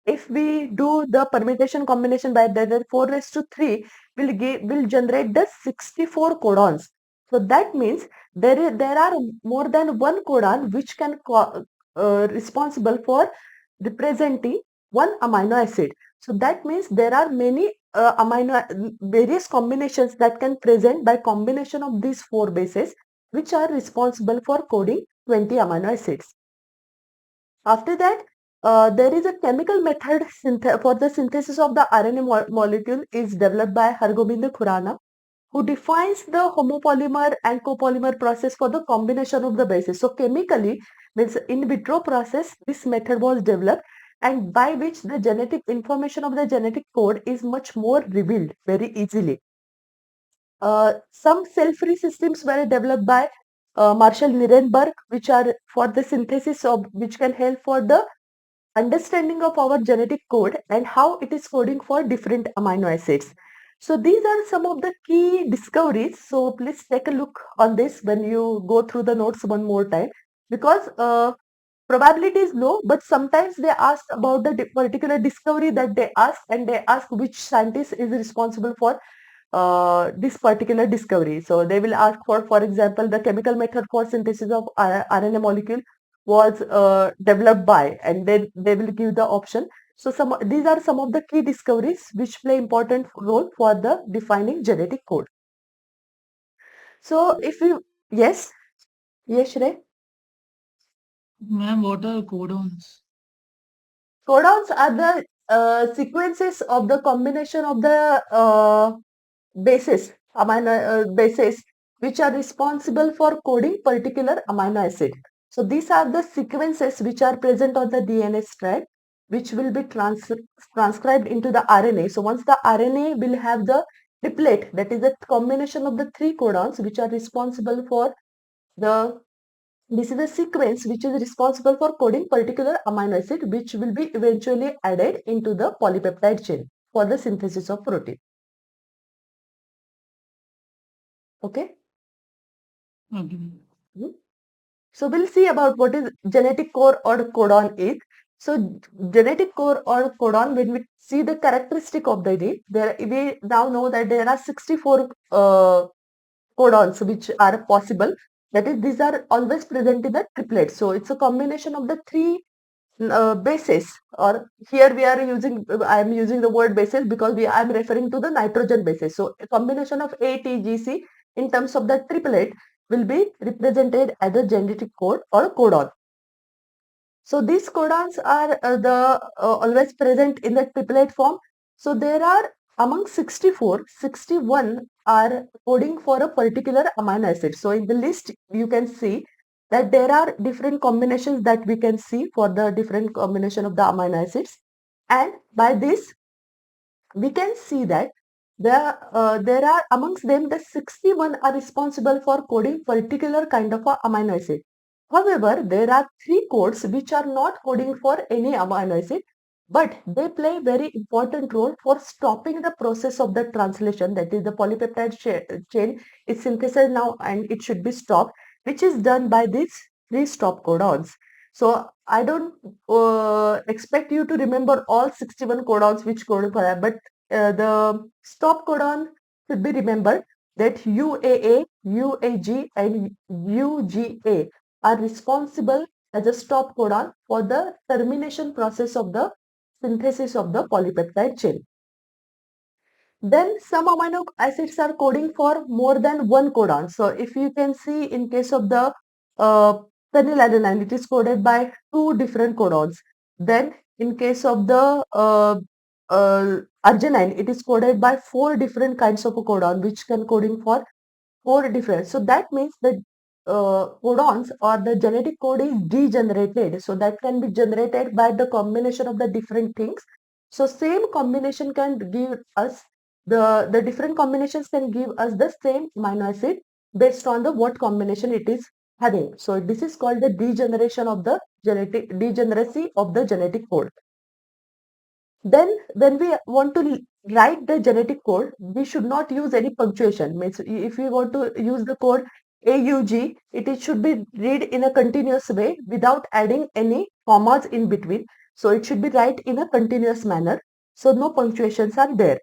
if we do the permutation combination by the 4 raised to 3 will generate the 64 codons. So that means there are more than one codon which can responsible for representing one amino acid. So that means there are many various combinations that can present by combination of these 4 bases which are responsible for coding 20 amino acids. After that, there is a chemical method for the synthesis of the RNA molecule is developed by Hargobind Khurana, who defines the homopolymer and copolymer process for the combination of the bases. So chemically, means in vitro process, this method was developed, and by which the genetic information of the genetic code is much more revealed very easily. Some cell-free systems were developed by Marshall Nirenberg, which are for the synthesis of, which can help for the understanding of our genetic code and how it is coding for different amino acids. So these are some of the key discoveries. So please take a look on this when you go through the notes one more time, because probability is low, but sometimes they ask about the particular discovery that they ask, and they ask which scientist is responsible for this particular discovery. So they will ask for example, the chemical method for synthesis of RNA molecule was developed by, and then they will give the option. So these are some of the key discoveries which play important role for the defining genetic code. So if you, yes, Shrey. Ma'am, what are codons? Codons are the sequences of the combination of the bases, bases, which are responsible for coding particular amino acid. So these are the sequences which are present on the DNA strand, which will be transcribed into the RNA. So once the RNA will have the triplet, that is the combination of the 3 codons which are responsible for the, this is the sequence which is responsible for coding particular amino acid, which will be eventually added into the polypeptide chain for the synthesis of protein. Okay. Okay. So we'll see about what is genetic core or codon is. So genetic core or codon, when we see the characteristic of the DNA, we now know that there are 64 codons which are possible. That is, these are always present in the triplet. So it's a combination of the 3 bases, or here we are using, I am using the word bases because I am referring to the nitrogen bases. So a combination of ATGC in terms of the triplet will be represented as a genetic code or codon. So these codons are always present in the triplet form. So there are among 64, 61 are coding for a particular amino acid. So in the list you can see that there are different combinations that we can see for the different combination of the amino acids, and by this we can see that there are amongst them the 61 are responsible for coding particular kind of a amino acid. However, there are 3 codes which are not coding for any amino acid, but they play very important role for stopping the process of the translation, that is the polypeptide chain is synthesized now and it should be stopped, which is done by these 3 stop codons. So I don't expect you to remember all 61 codons which code for that, but the stop codon should be remembered that UAA, UAG and UGA are responsible as a stop codon for the termination process of the synthesis of the polypeptide chain. Then some amino acids are coding for more than one codon. So if you can see in case of the uh, phenylalanine, it is coded by two different codons. Then in case of the arginine, it is coded by four different kinds of a codon, which can coding for four different. So that means that codons or the genetic code is degenerated. So that can be generated by the combination of the different things. So same combination can give us the different combinations can give us the same amino acid based on the what combination it is having. So this is called the degeneration of the degeneracy of the genetic code. Then when we want to write the genetic code, we should not use any punctuation. Means if we want to use the code AUG, it should be read in a continuous way without adding any commas in between. So it should be write in a continuous manner. So no punctuations are there.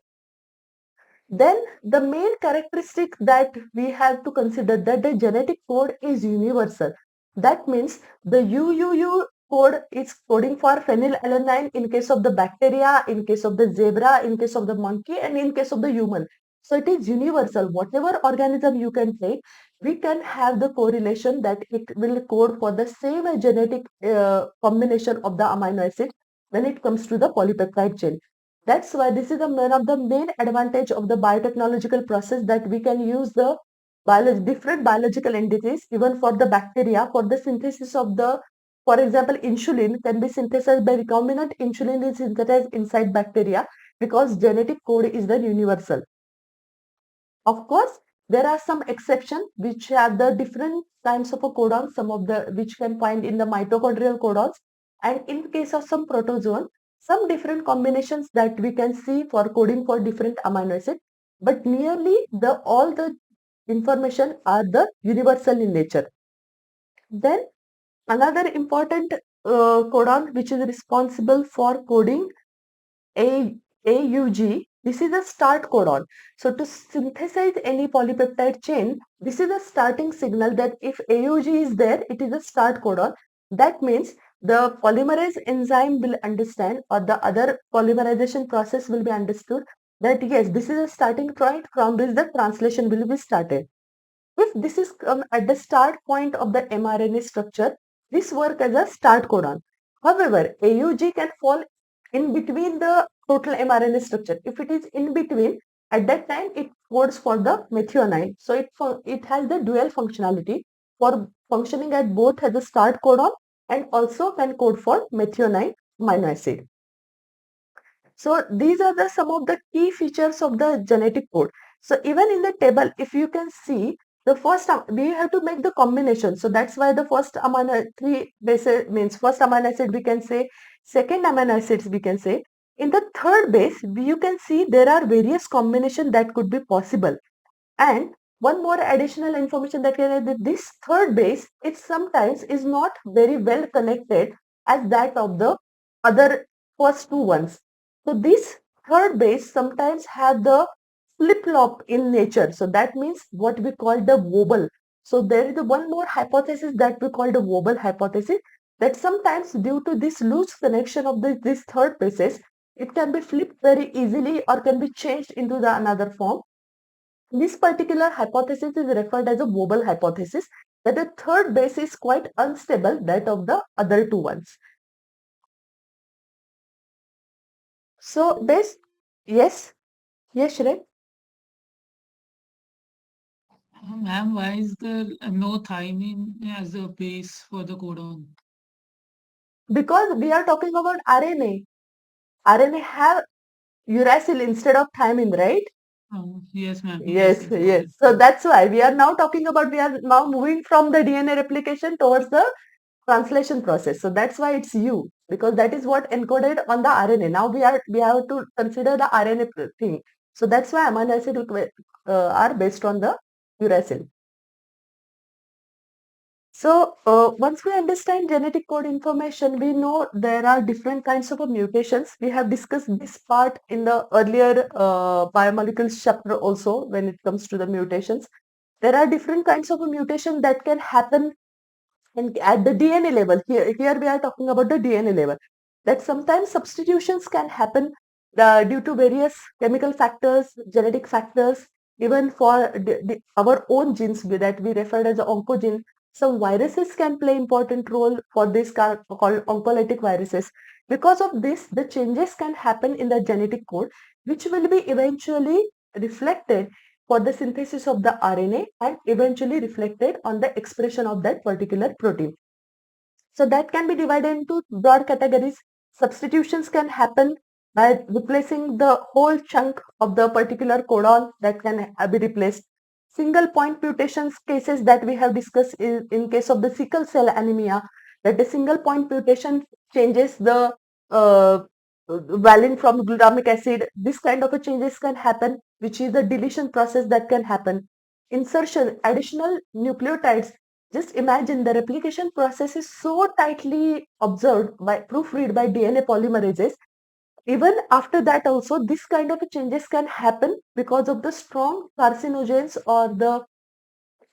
Then the main characteristic that we have to consider that the genetic code is universal. That means the UUU code is coding for phenylalanine in case of the bacteria, in case of the zebra, in case of the monkey, and in case of the human. So it is universal. Whatever organism you can take, we can have the correlation that it will code for the same genetic combination of the amino acid when it comes to the polypeptide chain. That's why this is one of the main advantage of the biotechnological process that we can use the different biological entities even for the bacteria for the synthesis of the, for example, insulin can be synthesized by recombinant insulin is synthesized inside bacteria because genetic code is the universal. Of course, there are some exceptions which have the different kinds of a codon, some of the which can find in the mitochondrial codons, and in case of some protozoan, some different combinations that we can see for coding for different amino acids, but nearly the all the information are the universal in nature. Then another important codon which is responsible for coding AUG, this is a start codon. So to synthesize any polypeptide chain, this is a starting signal that if AUG is there, it is a start codon. That means the polymerase enzyme will understand or the other polymerization process will be understood that yes, this is a starting point from which the translation will be started. If this is at the start point of the mRNA structure, this work as a start codon. However, AUG can fall in between the total mRNA structure. If it is in between, at that time it codes for the methionine. So it has the dual functionality for functioning at both as a start codon and also can code for methionine amino acid. So these are the some of the key features of the genetic code. So even in the table, if you can see the first, we have to make the combination. So that's why the first amino three bases means first amino acid we can say, second amino acids we can say. In the third base, you can see there are various combinations that could be possible. And one more additional information that can add that this third base, it sometimes is not very well connected as that of the other first two ones. So this third base sometimes have the flip-flop in nature. So that means what we call the wobble. So there is the one more hypothesis that we call the wobble hypothesis that sometimes due to this loose connection of this third bases, it can be flipped very easily or can be changed into the another form. This particular hypothesis is referred as a wobble hypothesis, that the third base is quite unstable, that of the other two ones. So base, yes, yes, Shrek. Ma'am, why is there no thymine as a base for the codon? Because we are talking about RNA. RNA have uracil instead of thymine, right? Yes, ma'am. Yes, Yes, yes. yes. So that's why we are now talking about, we are now moving from the DNA replication towards the translation process. So that's why it's U, because that is what encoded on the RNA. Now we have to consider the RNA thing. So that's why amino acid are based on the uracil. So once we understand genetic code information, we know there are different kinds of mutations. We have discussed this part in the earlier biomolecules chapter also when it comes to the mutations. There are different kinds of mutation that can happen and at the DNA level. Here we are talking about the DNA level. That sometimes substitutions can happen due to various chemical factors, genetic factors, even for our own genes that we refer as oncogene. Some viruses can play important role for this called oncolytic viruses. Because of this, the changes can happen in the genetic code, which will be eventually reflected for the synthesis of the RNA and eventually reflected on the expression of that particular protein. So that can be divided into broad categories. Substitutions can happen by replacing the whole chunk of the particular codon that can be replaced. Single point mutations cases that we have discussed in case of the sickle cell anemia, that the single point mutation changes the uh, valine from glutamic acid. This kind of a changes can happen, which is the deletion process that can happen. Insertion, additional nucleotides. Just imagine the replication process is so tightly observed by proofread by DNA polymerases. Even after that also, this kind of changes can happen because of the strong carcinogens or the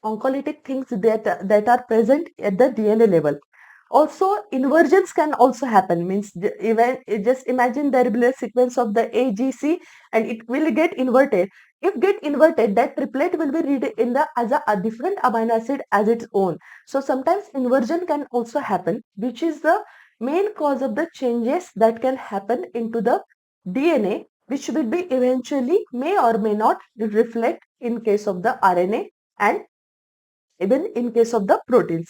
oncolytic things that are present at the DNA level. Also, inversions can also happen. Means even just imagine there will be a sequence of the AGC and it will get inverted. If get inverted, that triplet will be read in the as a different amino acid as its own. So sometimes inversion can also happen, which is the main cause of the changes that can happen into the DNA, which will be eventually may or may not reflect in case of the RNA and even in case of the proteins.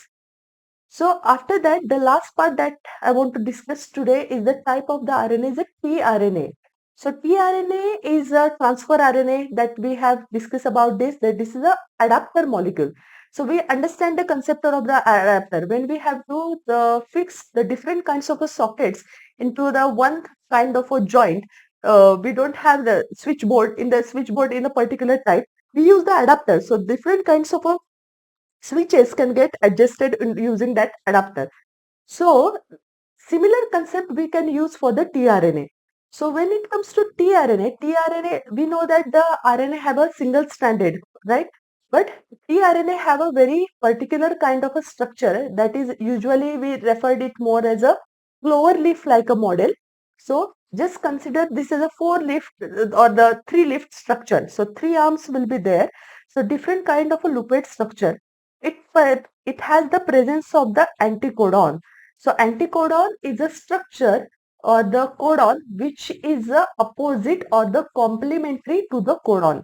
So after that, the last part that I want to discuss today is the type of the RNA is a tRNA. So tRNA is a transfer RNA that we have discussed about this, that this is a adapter molecule. So we understand the concept of the adapter. When we have to fix the different kinds of sockets into the one kind of a joint, we don't have the switchboard in a particular type. We use the adapter. So different kinds of switches can get adjusted using that adapter. So similar concept we can use for the tRNA. So when it comes to tRNA, we know that the RNA have a single stranded, right? But tRNA have a very particular kind of a structure that is usually we referred it more as a clover leaf like a model. So just consider this as a 4-leaf or the 3-leaf structure. So 3 arms will be there. So different kind of a looped structure. It has the presence of the anticodon. So anticodon is a structure or the codon which is the opposite or the complementary to the codon.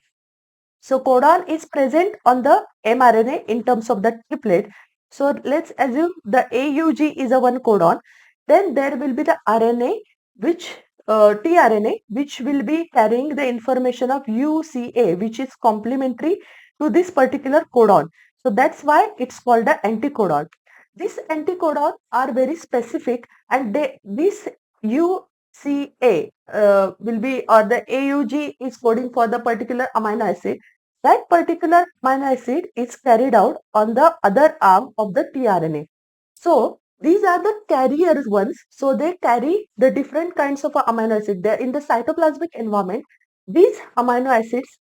So codon is present on the mRNA in terms of the triplet. So let's assume the AUG is a one codon. Then there will be the RNA which tRNA which will be carrying the information of UCA which is complementary to this particular codon. So that's why it's called the anticodon. These anticodons are very specific and this UCA will be or the AUG is coding for the particular amino acid. That particular amino acid is carried out on the other arm of the tRNA. So these are the carriers ones. So they carry the different kinds of amino acid. They are in the cytoplasmic environment. These amino acids,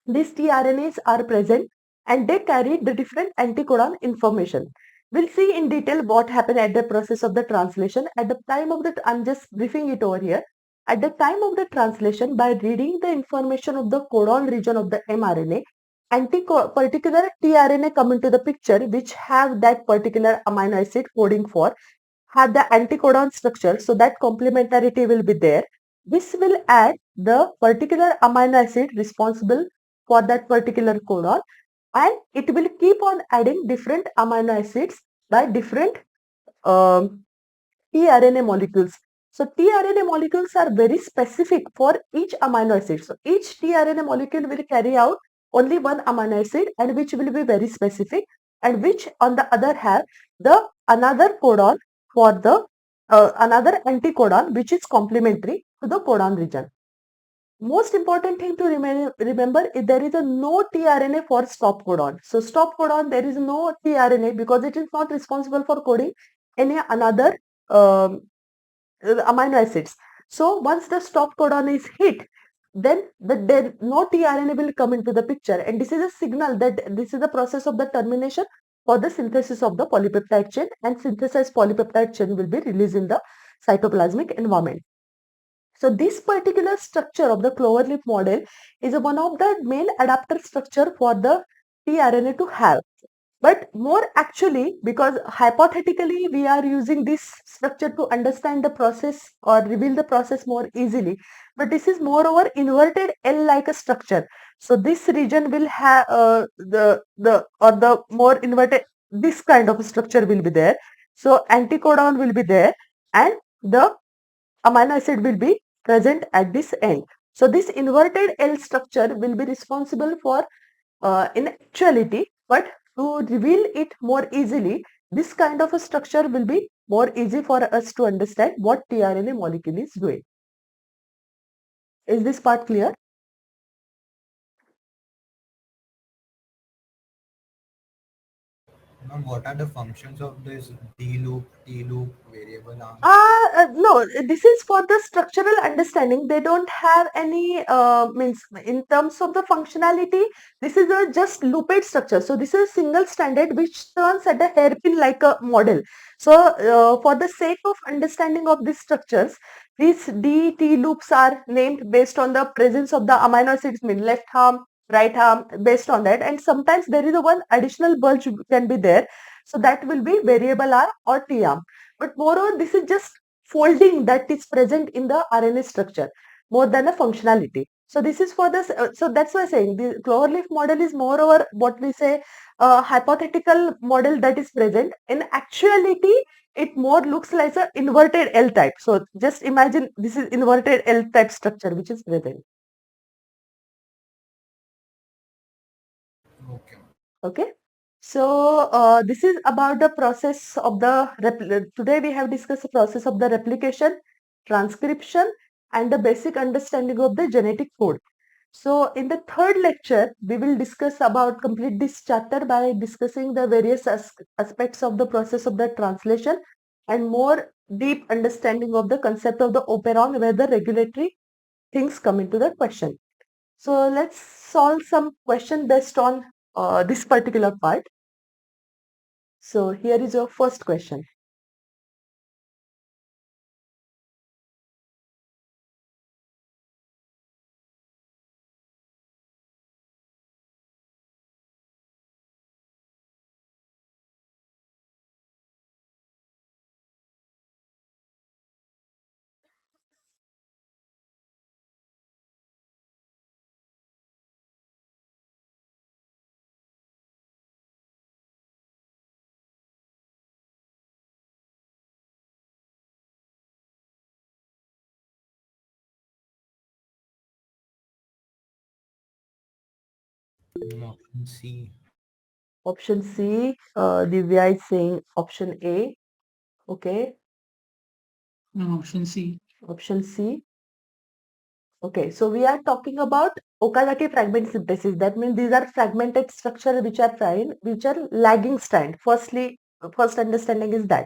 these tRNAs are present and they carry the different anticodon information. We'll see in detail what happened at the process of the translation. At the time of the, I'm just briefing it over here. At the time of the translation, by reading the information of the codon region of the mRNA, particular tRNA come into the picture which have that particular amino acid coding for, have the anticodon structure. So that complementarity will be there. This will add the particular amino acid responsible for that particular codon and it will keep on adding different amino acids by different tRNA molecules. So tRNA molecules are very specific for each amino acid. So each tRNA molecule will carry out only one amino acid and which will be very specific and which on the other have the another codon for the another anticodon which is complementary to the codon region. Most important thing to remember is there is a no tRNA for stop codon. So stop codon, there is no tRNA because it is not responsible for coding any another amino acids. So once the stop codon is hit, then no tRNA will come into the picture, and this is a signal that this is the process of the termination for the synthesis of the polypeptide chain, and synthesized polypeptide chain will be released in the cytoplasmic environment. So this particular structure of the cloverleaf model is one of the main adapter structure for the tRNA to have. But more actually, because hypothetically we are using this structure to understand the process or reveal the process more easily. But this is moreover inverted L-like a structure. So this region will have the more inverted, this kind of structure will be there. So anticodon will be there, and the amino acid will be present at this end. So this inverted L structure will be responsible for in actuality, but to reveal it more easily, this kind of a structure will be more easy for us to understand what tRNA molecule is doing. Is this part clear? Ma'am, what are the functions of this D loop, T loop, variable arm? No, this is for the structural understanding. They don't have any means in terms of the functionality. This is a just looped structure. So this is a single stranded which turns at a hairpin like a model. So for the sake of understanding of these structures, these D T loops are named based on the presence of the amino acids, mean left arm, right arm, based on that. And sometimes there is a one additional bulge can be there. So that will be variable arm or T arm. But moreover, this is just folding that is present in the RNA structure more than a functionality. So this is for this. So that's why I'm saying the cloverleaf model is moreover what we say a hypothetical model that is present. In actuality, it more looks like a inverted L type. So just imagine this is inverted L type structure which is present. Okay. Okay. So this is about the process of the today we have discussed the process of the replication, transcription, and the basic understanding of the genetic code. So in the third lecture, we will discuss about complete this chapter by discussing the various aspects of the process of the translation and more deep understanding of the concept of the operon where the regulatory things come into the question. So let's solve some question based on this particular part. So here is your first question. Ma'am, option C. Option C, Divya is saying option A. Okay, No, option C. option C. Okay, so we are talking about Okazaki fragment synthesis. That means these are fragmented structure which are which are lagging strand. Firstly, first understanding is that.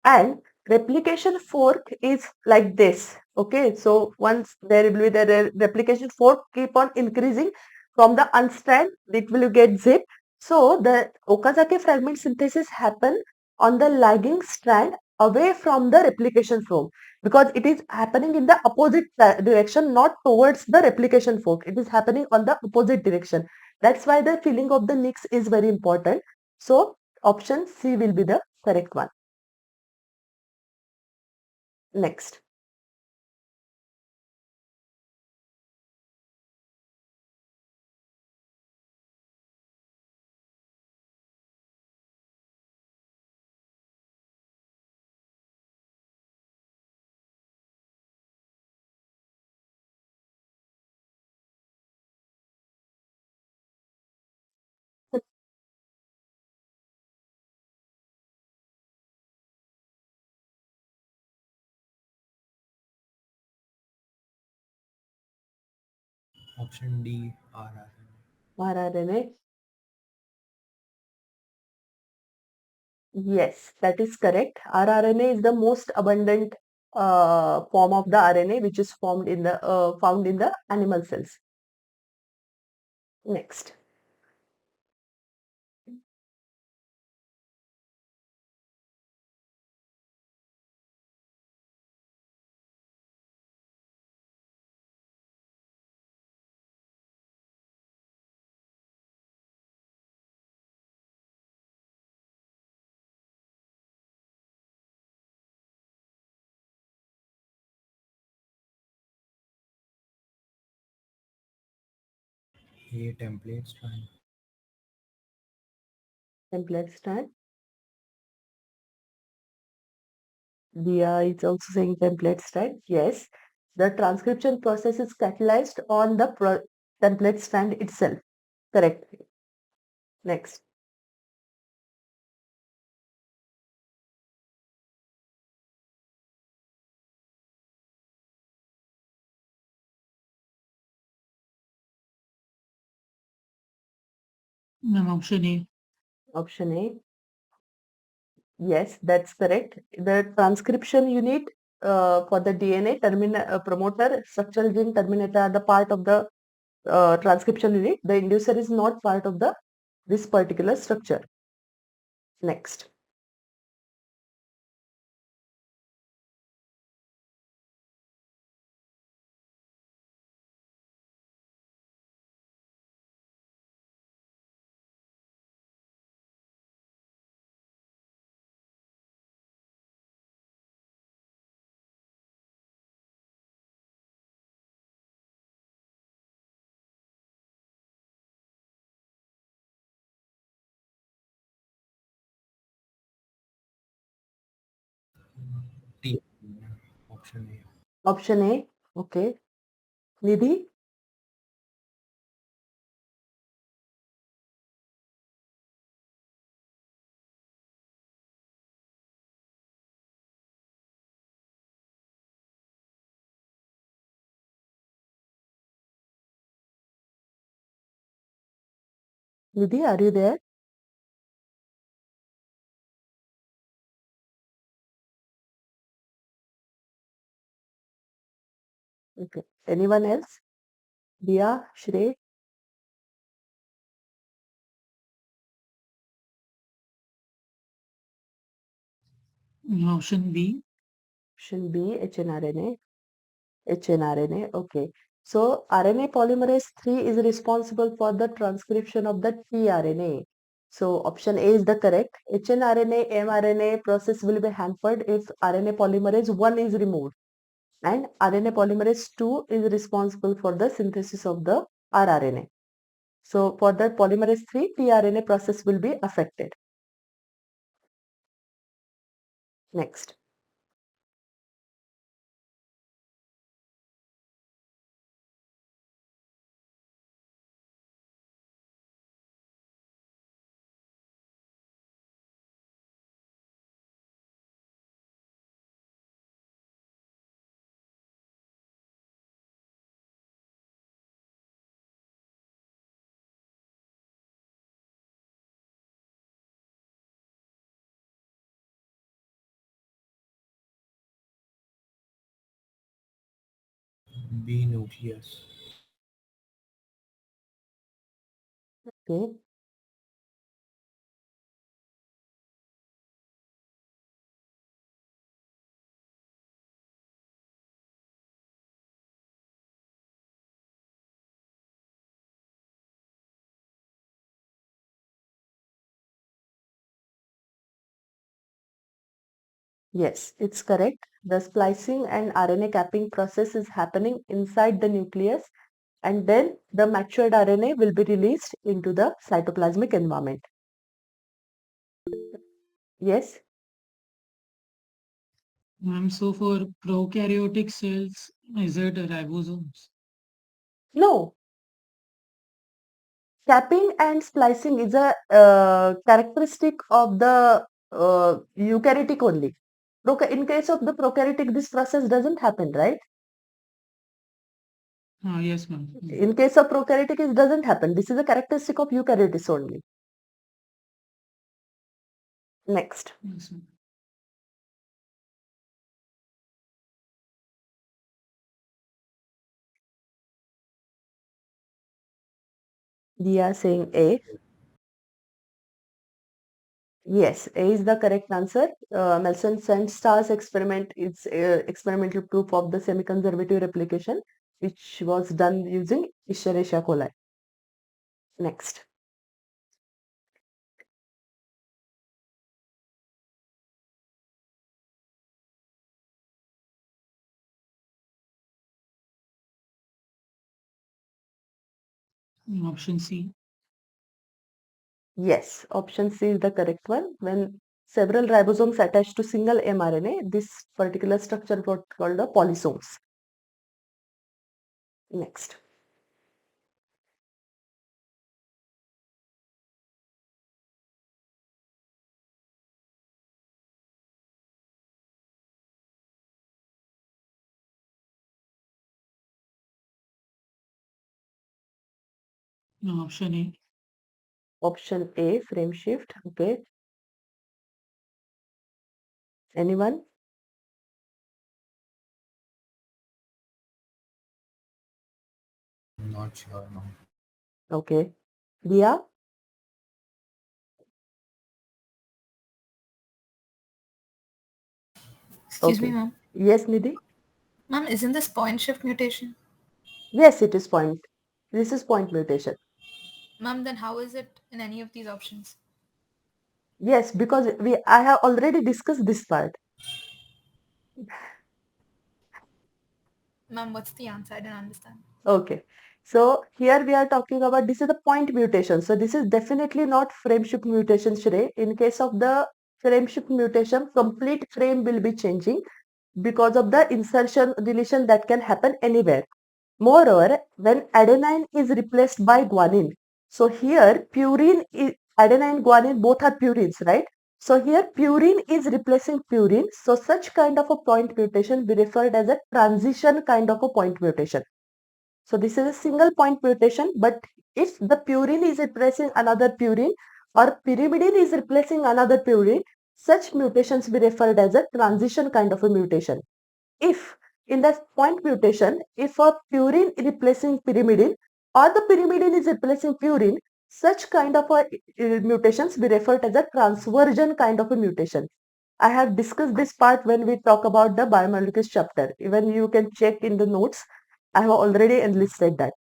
And replication fork is like this. Okay, so once there will be the replication fork keep on increasing from the unstrand, it will get zip. So the Okazaki fragment synthesis happen on the lagging strand away from the replication fork because it is happening in the opposite direction, not towards the replication fork. It is happening on the opposite direction. That's why the filling of the nicks is very important. So option C will be the correct one. Next. Option D, rRNA. rRNA. Yes, that is correct. rRNA is the most abundant form of the RNA which is found in the animal cells. Next. A, template strand. Template strand. Dia is also saying template strand. Yes, the transcription process is catalyzed on the template strand itself. Correct. Next. Ma'am, option A. Option A. Yes, that's correct. The transcription unit for the DNA promoter, structural gene terminator are the part of the transcription unit. The inducer is not part of this particular structure. Next. T. Option A. Option A. Okay. Nidhi? Nidhi, are you there? Okay. Anyone else? Dia, Shrey? Option B. Option B, hnRNA. hnRNA. Okay. So RNA polymerase 3 is responsible for the transcription of the tRNA. So option A is the correct. hnRNA, mRNA process will be hampered if RNA polymerase 1 is removed. And RNA polymerase 2 is responsible for the synthesis of the rRNA. So for the polymerase 3, tRNA process will be affected. Next. B, nucleus. Okay. Yes, it's correct. The splicing and RNA capping process is happening inside the nucleus, and then the matured RNA will be released into the cytoplasmic environment. Yes, Ma'am, so for prokaryotic cells, is it ribosomes? no, capping and splicing is a characteristic of the eukaryotic only. In case of the prokaryotic, this process doesn't happen, right? Yes, ma'am. In case of prokaryotic, it doesn't happen. This is a characteristic of eukaryotes only. Next. Yes, ma'am. We are saying A. Yes, A is the correct answer. Meselson-Stahl's experiment is experimental proof of the semi-conservative replication, which was done using Escherichia coli. Next. Option C. Yes, option C is the correct one. When several ribosomes attach to single mRNA, this particular structure is called the polysomes. Next. Option A. Option A, frame shift. Okay. Anyone? Not sure, no. Okay. Dia? Excuse me, Okay. ma'am. Yes, Nidhi? Ma'am, isn't this point shift mutation? Yes, it is point. This is point mutation. Ma'am, then how is it in any of these options? Yes, because I have already discussed this part. Ma'am, what's the answer? I didn't understand. Okay. So here we are talking about this is the point mutation. So this is definitely not frame shift mutation, Shrey. In case of the frame shift mutation, complete frame will be changing because of the insertion deletion that can happen anywhere. Moreover, when adenine is replaced by guanine, so here purine is adenine, guanine both are purines, right? So here purine is replacing purine. So such kind of a point mutation we referred as a transition kind of a point mutation. So this is a single point mutation, but if the purine is replacing another purine or pyrimidine is replacing another purine, such mutations we referred as a transition kind of a mutation. If in the point mutation, if a purine is replacing pyrimidine or the pyrimidine is replacing purine, such kind of a mutations we refer to as a transversion kind of a mutation. I have discussed this part when we talk about the biomolecules chapter. Even you can check in the notes. I have already enlisted that.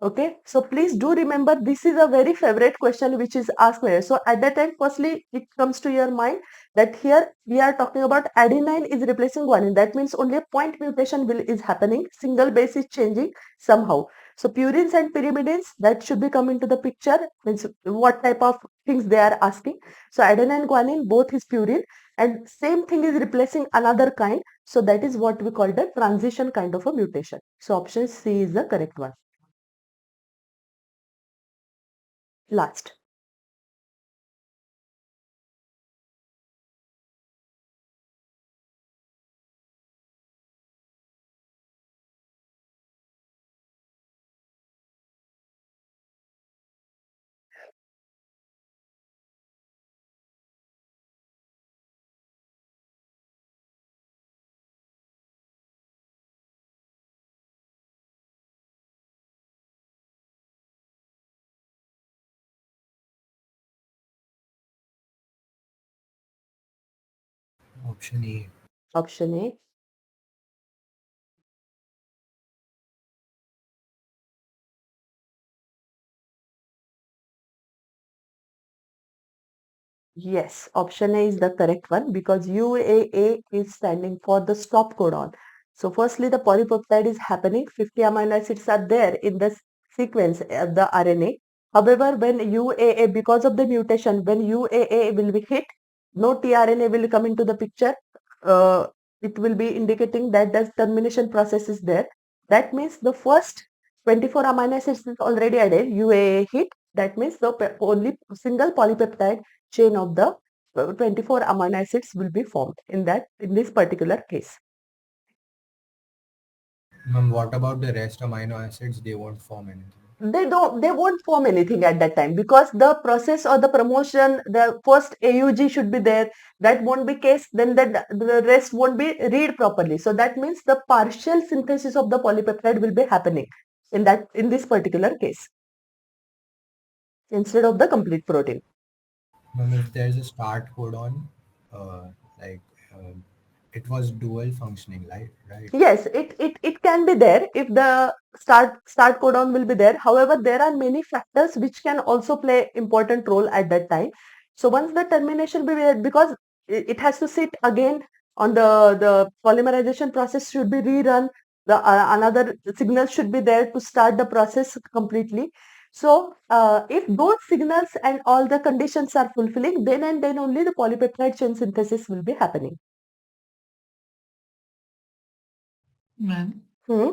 Okay, so please do remember this is a very favorite question which is asked here. So at that time, firstly, it comes to your mind that here we are talking about adenine is replacing guanine. That means only a point mutation is happening. Single base is changing somehow. So purines and pyrimidines that should be coming to the picture. Means what type of things they are asking. So adenine, guanine both is purine and same thing is replacing another kind. So that is what we call the transition kind of a mutation. So option C is the correct one. Last. Option A. Option A. Yes, option A is the correct one because UAA is standing for the stop codon. So firstly, the polypeptide is happening. 50 amino acids are there in the sequence of the RNA. However, when UAA, because of the mutation, when UAA will be hit, no tRNA will come into the picture. It will be indicating that the termination process is there. That means the first 24 amino acids is already added. UAA hit. That means the only single polypeptide chain of the 24 amino acids will be formed in this particular case. Ma'am, what about the rest amino acids? They won't form anything. They won't form anything at that time because the process or the promotion, the first AUG should be there. That won't be case, then the rest won't be read properly. So that means the partial synthesis of the polypeptide will be happening in this particular case instead of the complete protein. Ma'am, if there's a start codon, uh, like um it was dual functioning, right? Yes, it can be there if the start codon will be there. However, there are many factors which can also play important role at that time. So once the termination will be there, because it has to sit again on the polymerization process should be rerun. The another signal should be there to start the process completely. So if those signals and all the conditions are fulfilling, then and then only the polypeptide chain synthesis will be happening. Ma'am, Hmm.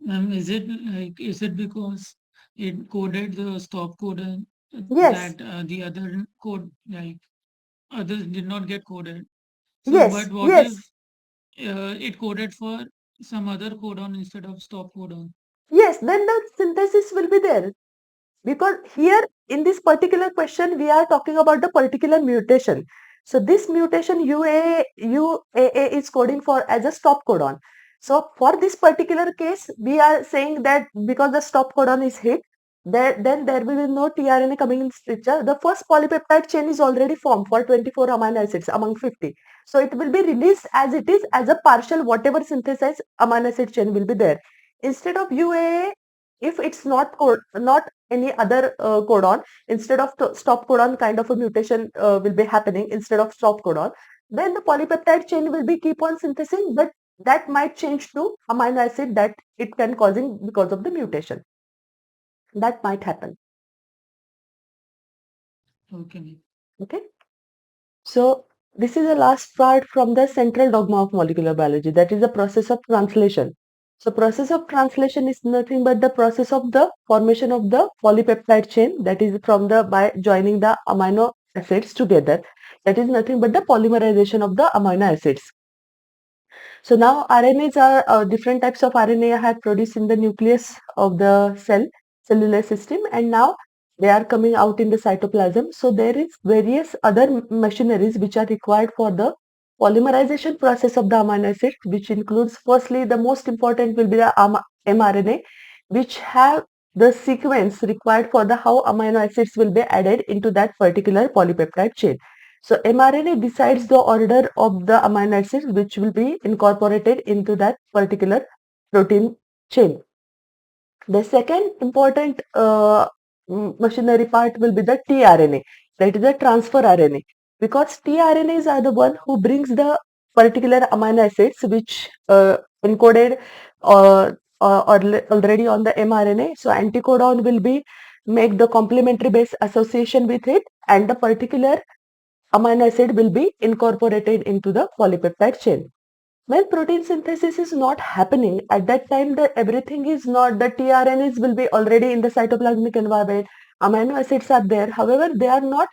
ma'am, is it because it coded the stop codon Yes. that the other code, like others did not get coded? So, Yes, but what if yes, it coded for some other codon instead of stop codon? yes, then the synthesis will be there. Because here in this particular question, we are talking about the particular mutation. So this mutation UAA is coding for as a stop codon. So for this particular case, we are saying that because the stop codon is hit, then there will be no tRNA coming in picture. The first polypeptide chain is already formed for 24 amino acids among 50. So it will be released as it is as a partial whatever synthesized amino acid chain will be there. Instead of UAA, if it's not any other codon, instead of stop codon kind of a mutation will be happening instead of stop codon, then the polypeptide chain will be keep on synthesizing, but that might change to amino acid that it can causing because of the mutation. That might happen. Okay, ma'am. Okay. So this is the last part from the central dogma of molecular biology, that is the process of translation. So process of translation is nothing but the process of the formation of the polypeptide chain, that is from the by joining the amino acids together. That is nothing but the polymerization of the amino acids. So now RNAs are different types of RNA are produced in the nucleus of the cellular system, and now they are coming out in the cytoplasm. So there is various other machineries which are required for the polymerization process of the amino acids, which includes firstly the most important will be the mRNA, which have the sequence required for the how amino acids will be added into that particular polypeptide chain. So mRNA decides the order of the amino acids which will be incorporated into that particular protein chain. The second important machinery part will be the tRNA, that is the transfer RNA, because tRNAs are the one who brings the particular amino acids which encoded already on the mRNA. So anticodon will be make the complementary base association with it, and the particular amino acid will be incorporated into the polypeptide chain. When protein synthesis is not happening, at that time everything is not, the tRNAs will be already in the cytoplasmic environment, amino acids are there, however they are not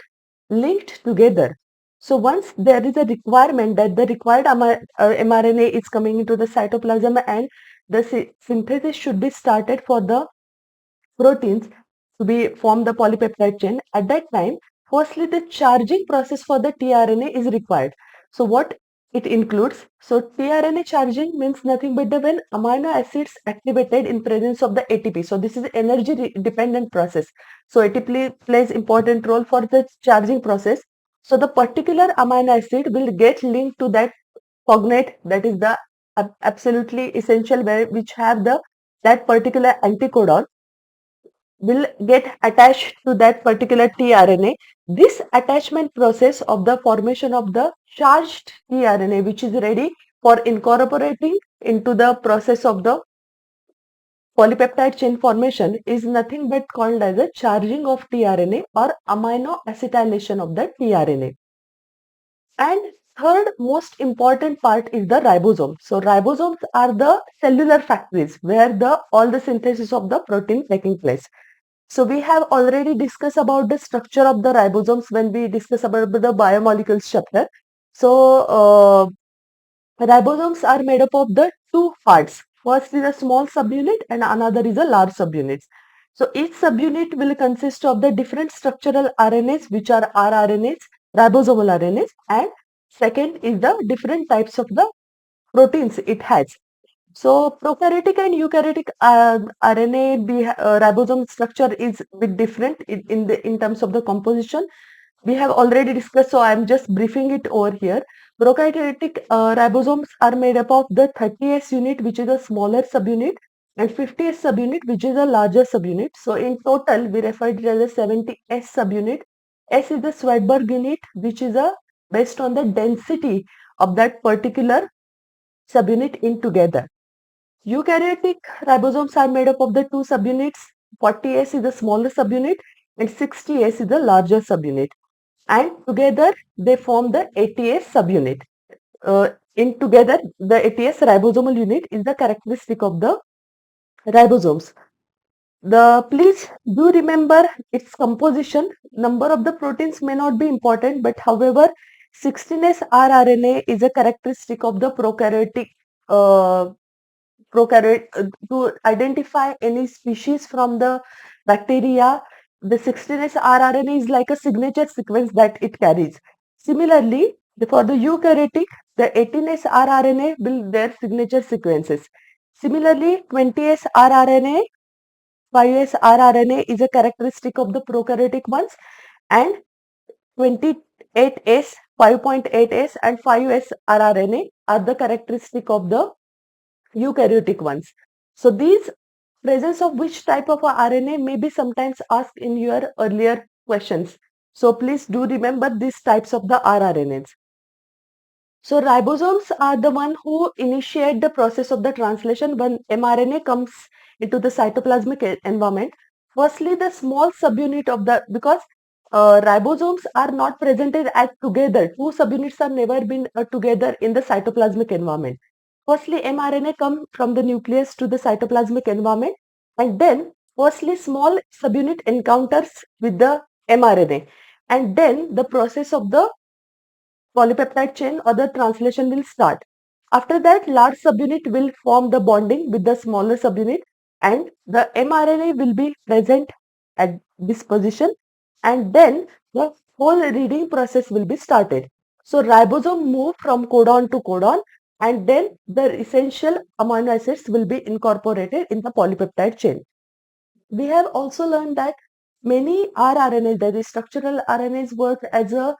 linked together. So once there is a requirement that the required mRNA is coming into the cytoplasm and the synthesis should be started for the proteins to be form the polypeptide chain, at that time firstly the charging process for the tRNA is required. So what it includes, so tRNA charging means nothing but the when amino acids activated in presence of the ATP. So this is energy dependent process, so ATP plays important role for the charging process. So the particular amino acid will get linked to that cognate, that is the absolutely essential where which have the that particular anticodon will get attached to that particular tRNA. This attachment process of the formation of the charged tRNA, which is ready for incorporating into the process of the polypeptide chain formation, is nothing but called as a charging of tRNA or amino acetylation of the tRNA. And third most important part is the ribosome. So ribosomes are the cellular factories where the all the synthesis of the protein taking place. So we have already discussed about the structure of the ribosomes when we discuss about the biomolecules chapter. So Ribosomes are made up of the two parts. First is a small subunit and another is a large subunit. So each subunit will consist of the different structural RNAs, which are rRNAs, ribosomal RNAs, and second is the different types of the proteins it has. So prokaryotic and eukaryotic ribosome structure is a bit different in terms of the composition. We have already discussed, so I am just briefing it over here. Prokaryotic ribosomes are made up of the 30S unit, which is a smaller subunit, and 50S subunit, which is a larger subunit. So in total, we refer it as a 70S subunit. S is the Swedberg unit, which is a based on the density of that particular subunit in together. Eukaryotic ribosomes are made up of the two subunits. 40S is the smaller subunit and 60S is the larger subunit. And together they form the 80S subunit. In together, the 80S ribosomal unit is the characteristic of the ribosomes. Please do remember its composition. Number of the proteins may not be important, but however, 16S rRNA is a characteristic of the prokaryotic to identify any species from the bacteria. The 16S rRNA is like a signature sequence that it carries. Similarly, for the eukaryotic, the 18S rRNA will their signature sequences. Similarly, 20S rRNA, 5S rRNA is a characteristic of the prokaryotic ones, and 28S, 5.8S and 5S rRNA are the characteristic of the eukaryotic ones. So these presence of which type of a RNA may be sometimes asked in your earlier questions. So please do remember these types of the rRNAs. So ribosomes are the one who initiate the process of the translation when mRNA comes into the cytoplasmic environment. Firstly, the small subunit of the, because ribosomes are not presented as together. Two subunits are never been together in the cytoplasmic environment. Firstly, mRNA come from the nucleus to the cytoplasmic environment, and then firstly small subunit encounters with the mRNA, and then the process of the polypeptide chain or the translation will start. After that, large subunit will form the bonding with the smaller subunit, and the mRNA will be present at this position, and then the whole reading process will be started. So ribosome move from codon to codon, and then the essential amino acids will be incorporated in the polypeptide chain. We have also learned that many rRNAs, that is structural RNAs, work as a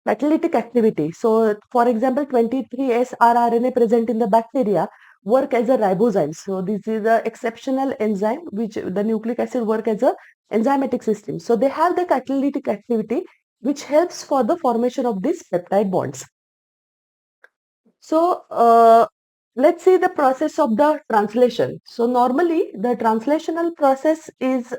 catalytic activity. So, for example, 23S rRNA present in the bacteria work as a ribozyme. So, this is an exceptional enzyme which the nucleic acid work as a enzymatic system. So, they have the catalytic activity which helps for the formation of these peptide bonds. So, let's see the process of the translation. So, normally the translational process is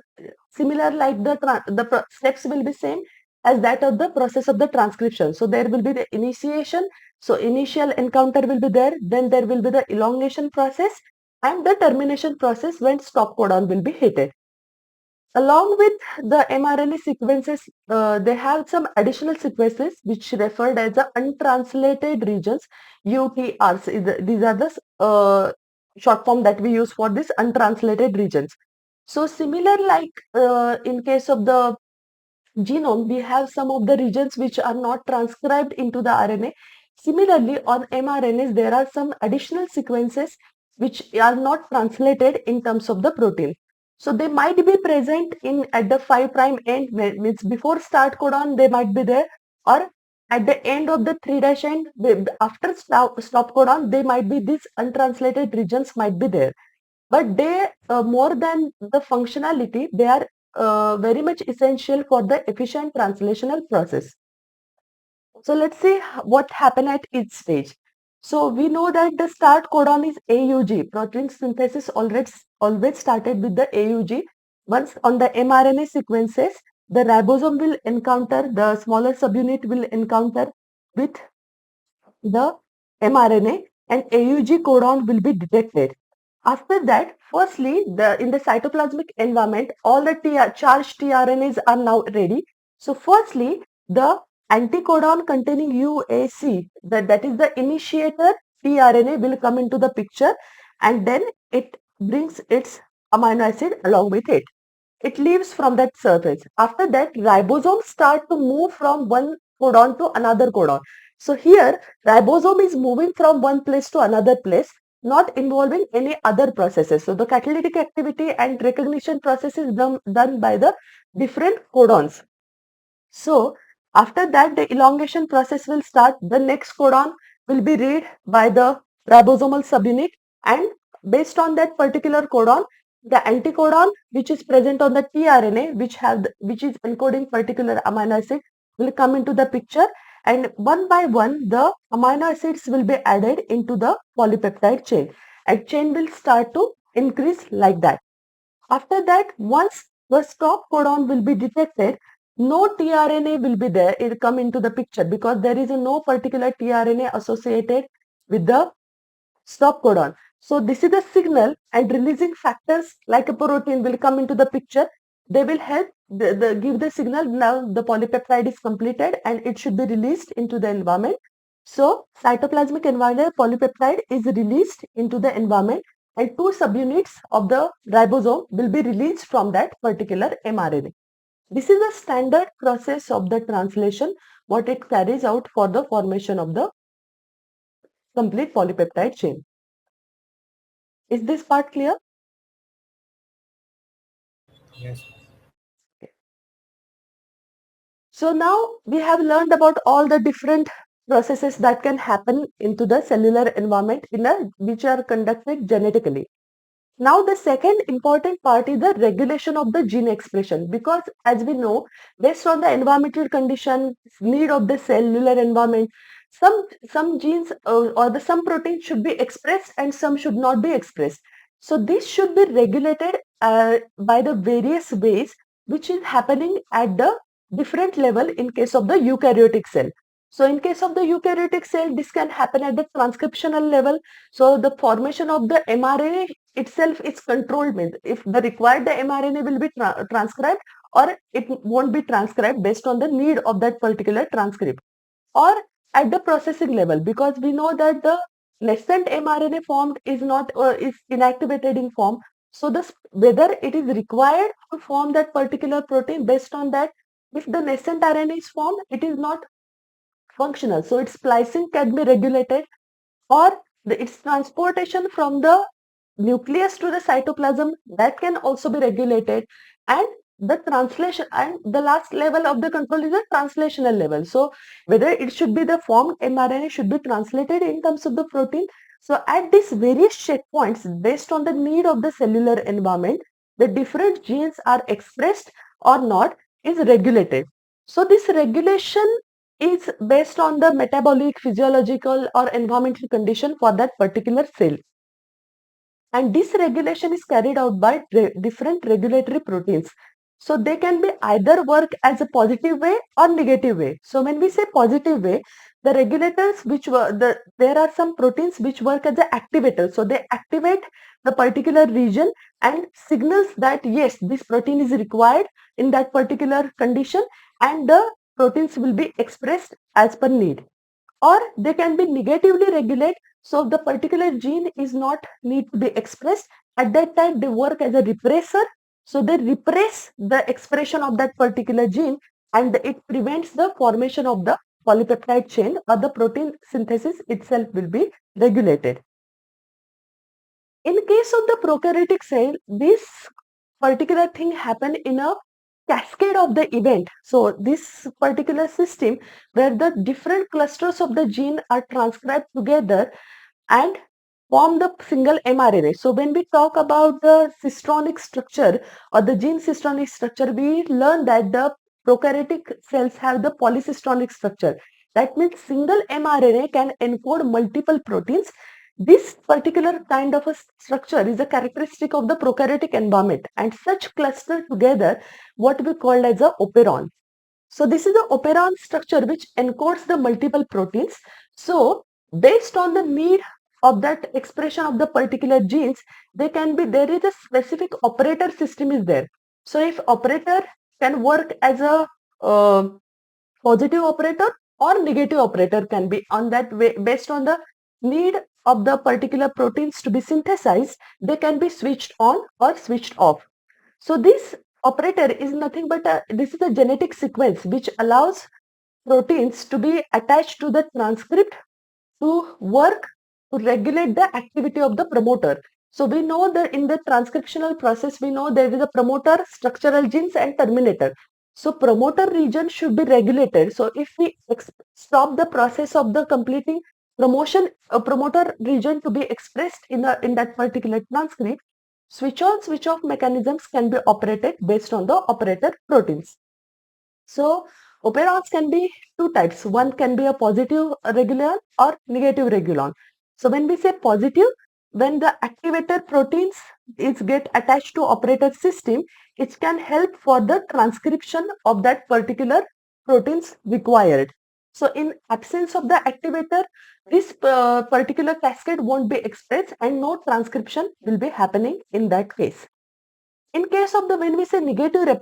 similar, like the steps will be same as that of the process of the transcription. So, there will be the initiation. So, initial encounter will be there. Then there will be the elongation process and the termination process when stop codon will be hit. Along with the mRNA sequences, they have some additional sequences which referred as the untranslated regions, UTRs. These are the short form that we use for this untranslated regions. So similar, like in case of the genome, we have some of the regions which are not transcribed into the RNA. Similarly, on mRNAs, there are some additional sequences which are not translated in terms of the protein. So they might be present in at the 5' end, means before start codon they might be there, or at the end of the 3' end, after stop codon, they might be, these untranslated regions might be there. But they, more than the functionality, they are very much essential for the efficient translational process. So let's see what happened at each stage. So we know that the start codon is AUG. Protein synthesis always started with the AUG. Once on the mRNA sequences, the ribosome will encounter, the smaller subunit will encounter with the mRNA, and AUG codon will be detected. After that, firstly, in the cytoplasmic environment, all the charged tRNAs are now ready. So firstly, the anticodon containing UAC, that is the initiator, tRNA will come into the picture, and then it brings its amino acid along with it. It leaves from that surface. After that, ribosomes start to move from one codon to another codon. So here, ribosome is moving from one place to another place, not involving any other processes. So the catalytic activity and recognition process is done by the different codons. So after that, the elongation process will start. The next codon will be read by the ribosomal subunit, and based on that particular codon, the anticodon which is present on the tRNA, which is encoding particular amino acid, will come into the picture, and one by one the amino acids will be added into the polypeptide chain, and chain will start to increase like that. After that, once the stop codon will be detected, no tRNA will be there. It will come into the picture because there is no particular tRNA associated with the stop codon. So this is the signal, and releasing factors like a protein will come into the picture. They will help give the signal. Now the polypeptide is completed and it should be released into the environment. So cytoplasmic environment polypeptide is released into the environment, and two subunits of the ribosome will be released from that particular mRNA. This is the standard process of the translation, what it carries out for the formation of the complete polypeptide chain. Is this part clear? Yes. So now we have learned about all the different processes that can happen into the cellular environment which are conducted genetically. Now the second important part is the regulation of the gene expression, because as we know, based on the environmental condition, need of the cellular environment, some genes or some proteins should be expressed and some should not be expressed. So this should be regulated by the various ways which is happening at the different level in case of the eukaryotic cell. So in case of the eukaryotic cell, this can happen at the transcriptional level. So the formation of the mRNA itself is controlled. Means if the required the mRNA will be transcribed, or it won't be transcribed based on the need of that particular transcript. Or at the processing level, because we know that the nascent mRNA formed is not is inactivated in form. So this whether it is required to form that particular protein, based on that, if the nascent RNA is formed, it is not functional. So its splicing can be regulated, or its transportation from the nucleus to the cytoplasm, that can also be regulated. And the translation, and the last level of the control is the translational level. So whether it should be the formed mRNA should be translated in terms of the protein. So at these various checkpoints, based on the need of the cellular environment, the different genes are expressed or not is regulated. So this regulation is based on the metabolic, physiological or environmental condition for that particular cell. And this regulation is carried out by different regulatory proteins. So they can be either work as a positive way or negative way. So when we say positive way, the regulators there are some proteins which work as an activator. So they activate the particular region and signals that yes, this protein is required in that particular condition, and the proteins will be expressed as per need. Or they can be negatively regulate. So the particular gene is not need to be expressed. At that time, they work as a repressor. So they repress the expression of that particular gene, and it prevents the formation of the polypeptide chain, or the protein synthesis itself will be regulated. In case of the prokaryotic cell, this particular thing happen in a cascade of the event. So this particular system where the different clusters of the gene are transcribed together and form the single mRNA. So when we talk about the cistronic structure or the gene cistronic structure, we learn that the prokaryotic cells have the polycistronic structure. That means single mRNA can encode multiple proteins. This particular kind of a structure is a characteristic of the prokaryotic environment, and such cluster together what we call as a operon. So this is the operon structure which encodes the multiple proteins. So based on the need of that expression of the particular genes, there is a specific operator system is there. So if operator can work as a positive operator or negative operator can be on that way based on the need of the particular proteins to be synthesized, they can be switched on or switched off. So this operator is nothing but this is a genetic sequence which allows proteins to be attached to the transcript to work to regulate the activity of the promoter. So we know that in the transcriptional process, we know there is a promoter, structural genes and terminator. So promoter region should be regulated. So if we stop the process of the completing promoter region to be expressed in that particular transcript, switch on, switch off mechanisms can be operated based on the operator proteins. So operons can be two types. One can be a positive regulon or negative regulon. So when we say positive, when the activator proteins is get attached to operator system, it can help for the transcription of that particular proteins required. So in absence of the activator, this particular cascade won't be expressed and no transcription will be happening in that case. In case of the when we say negative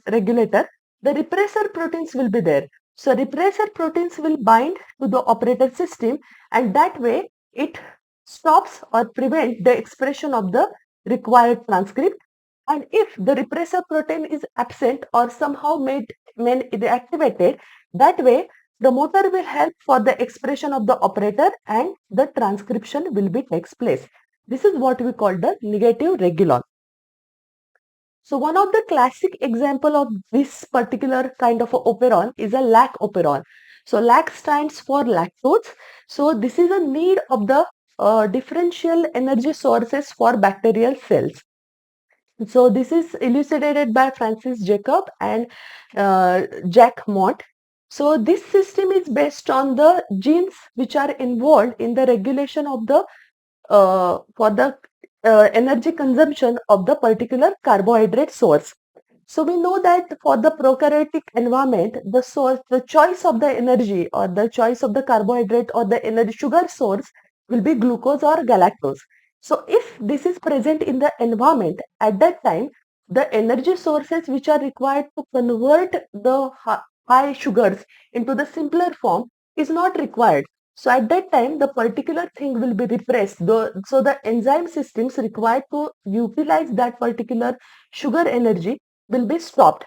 regulator, the repressor proteins will be there. So repressor proteins will bind to the operator system and that way it stops or prevent the expression of the required transcript. And if the repressor protein is absent or somehow made deactivated, that way the motor will help for the expression of the operator and the transcription will be takes place. This is what we call the negative regulon. So one of the classic example of this particular kind of a operon is a lac operon. So lac stands for lactose. So this is a need of the differential energy sources for bacterial cells. So this is elucidated by Francis Jacob and Jack Mott. So this system is based on the genes which are involved in the regulation of the for the energy consumption of the particular carbohydrate source. So we know that for the prokaryotic environment, the choice of the energy or the choice of the carbohydrate or the energy sugar source will be glucose or galactose. So if this is present in the environment, at that time, the energy sources which are required to convert the high sugars into the simpler form is not required. So at that time, the particular thing will be repressed. So the enzyme systems required to utilize that particular sugar energy will be stopped.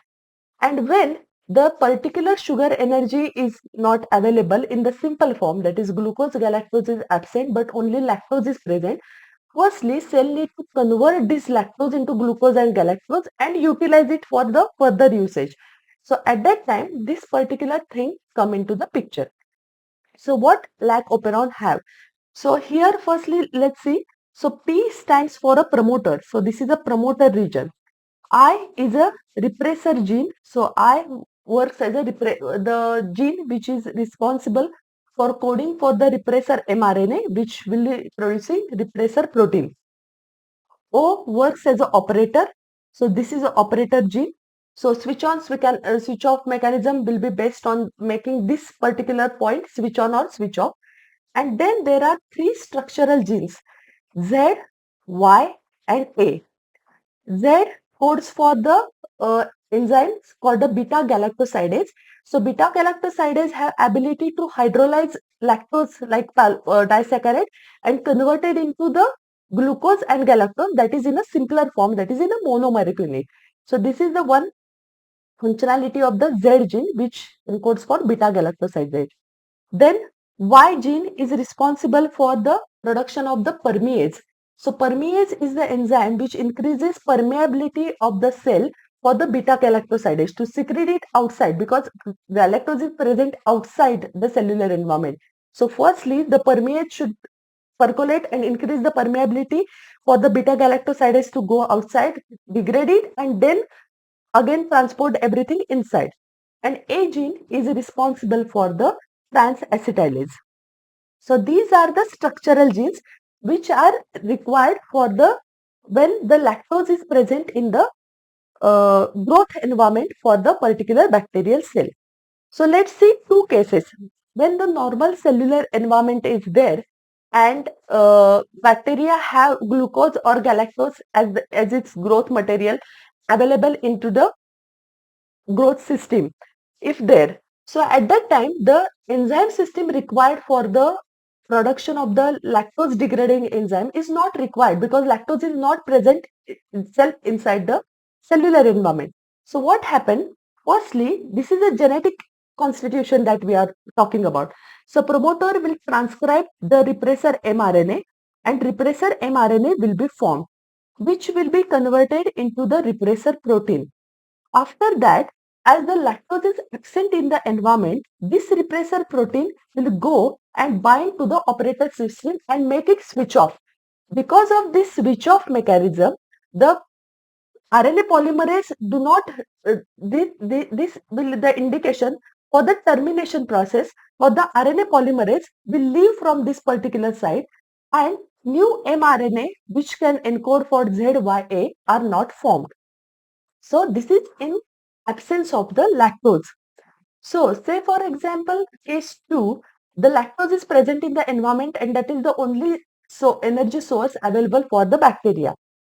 And when the particular sugar energy is not available in the simple form, that is glucose, galactose is absent, but only lactose is present. Firstly, cell need to convert this lactose into glucose and galactose and utilize it for the further usage. So at that time, this particular thing come into the picture. So what lac operon have? So here firstly let's see. So P stands for a promoter. So this is a promoter region. I is a repressor gene. So I works as the gene which is responsible for coding for the repressor mRNA which will be producing repressor protein. O works as an operator. So this is an operator gene. So switch on, switch off mechanism will be based on making this particular point switch on or switch off. And then there are three structural genes Z, Y and A. Z codes for the enzymes called the beta galactosidase. So beta galactosidase have ability to hydrolyze lactose like disaccharide and convert it into the glucose and galactose that is in a simpler form, that is in a monomeric unit. So this is the one functionality of the Z gene which encodes for beta galactosidase. Then Y gene is responsible for the production of the permease. So permease is the enzyme which increases permeability of the cell for the beta galactosidase to secrete it outside because galactose is present outside the cellular environment. So firstly, the permease should percolate and increase the permeability for the beta galactosidase to go outside, degrade it and then again transport everything inside. And A gene is responsible for the trans-acetylase. So these are the structural genes which are required for the when the lactose is present in the growth environment for the particular bacterial cell. So let's see two cases. When the normal cellular environment is there and bacteria have glucose or galactose as its growth material available into the growth system, if there. So at that time, the enzyme system required for the production of the lactose degrading enzyme is not required because lactose is not present itself inside the cellular environment. So what happened? Firstly, this is a genetic constitution that we are talking about. So promoter will transcribe the repressor mRNA and repressor mRNA will be formed, which will be converted into the repressor protein. After that, as the lactose is absent in the environment, this repressor protein will go and bind to the operator system and make it switch off. Because of this switch off mechanism, the RNA polymerase do not, this will the indication for the termination process for the RNA polymerase will leave from this particular site and new mRNA which can encode for ZYA are not formed. So this is in absence of the lactose. So say for example case 2, the lactose is present in the environment and that is the only energy source available for the bacteria.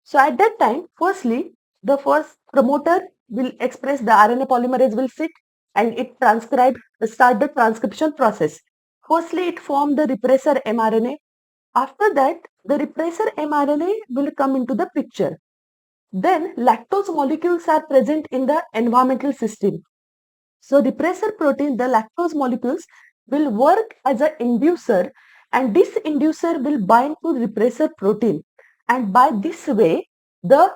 So at that time, firstly, the first promoter will express the RNA polymerase will sit and it start the transcription process. Firstly, it form the repressor mRNA. After that, the repressor mRNA will come into the picture. Then lactose molecules are present in the environmental system. So repressor protein, the lactose molecules will work as an inducer and this inducer will bind to repressor protein and by this way the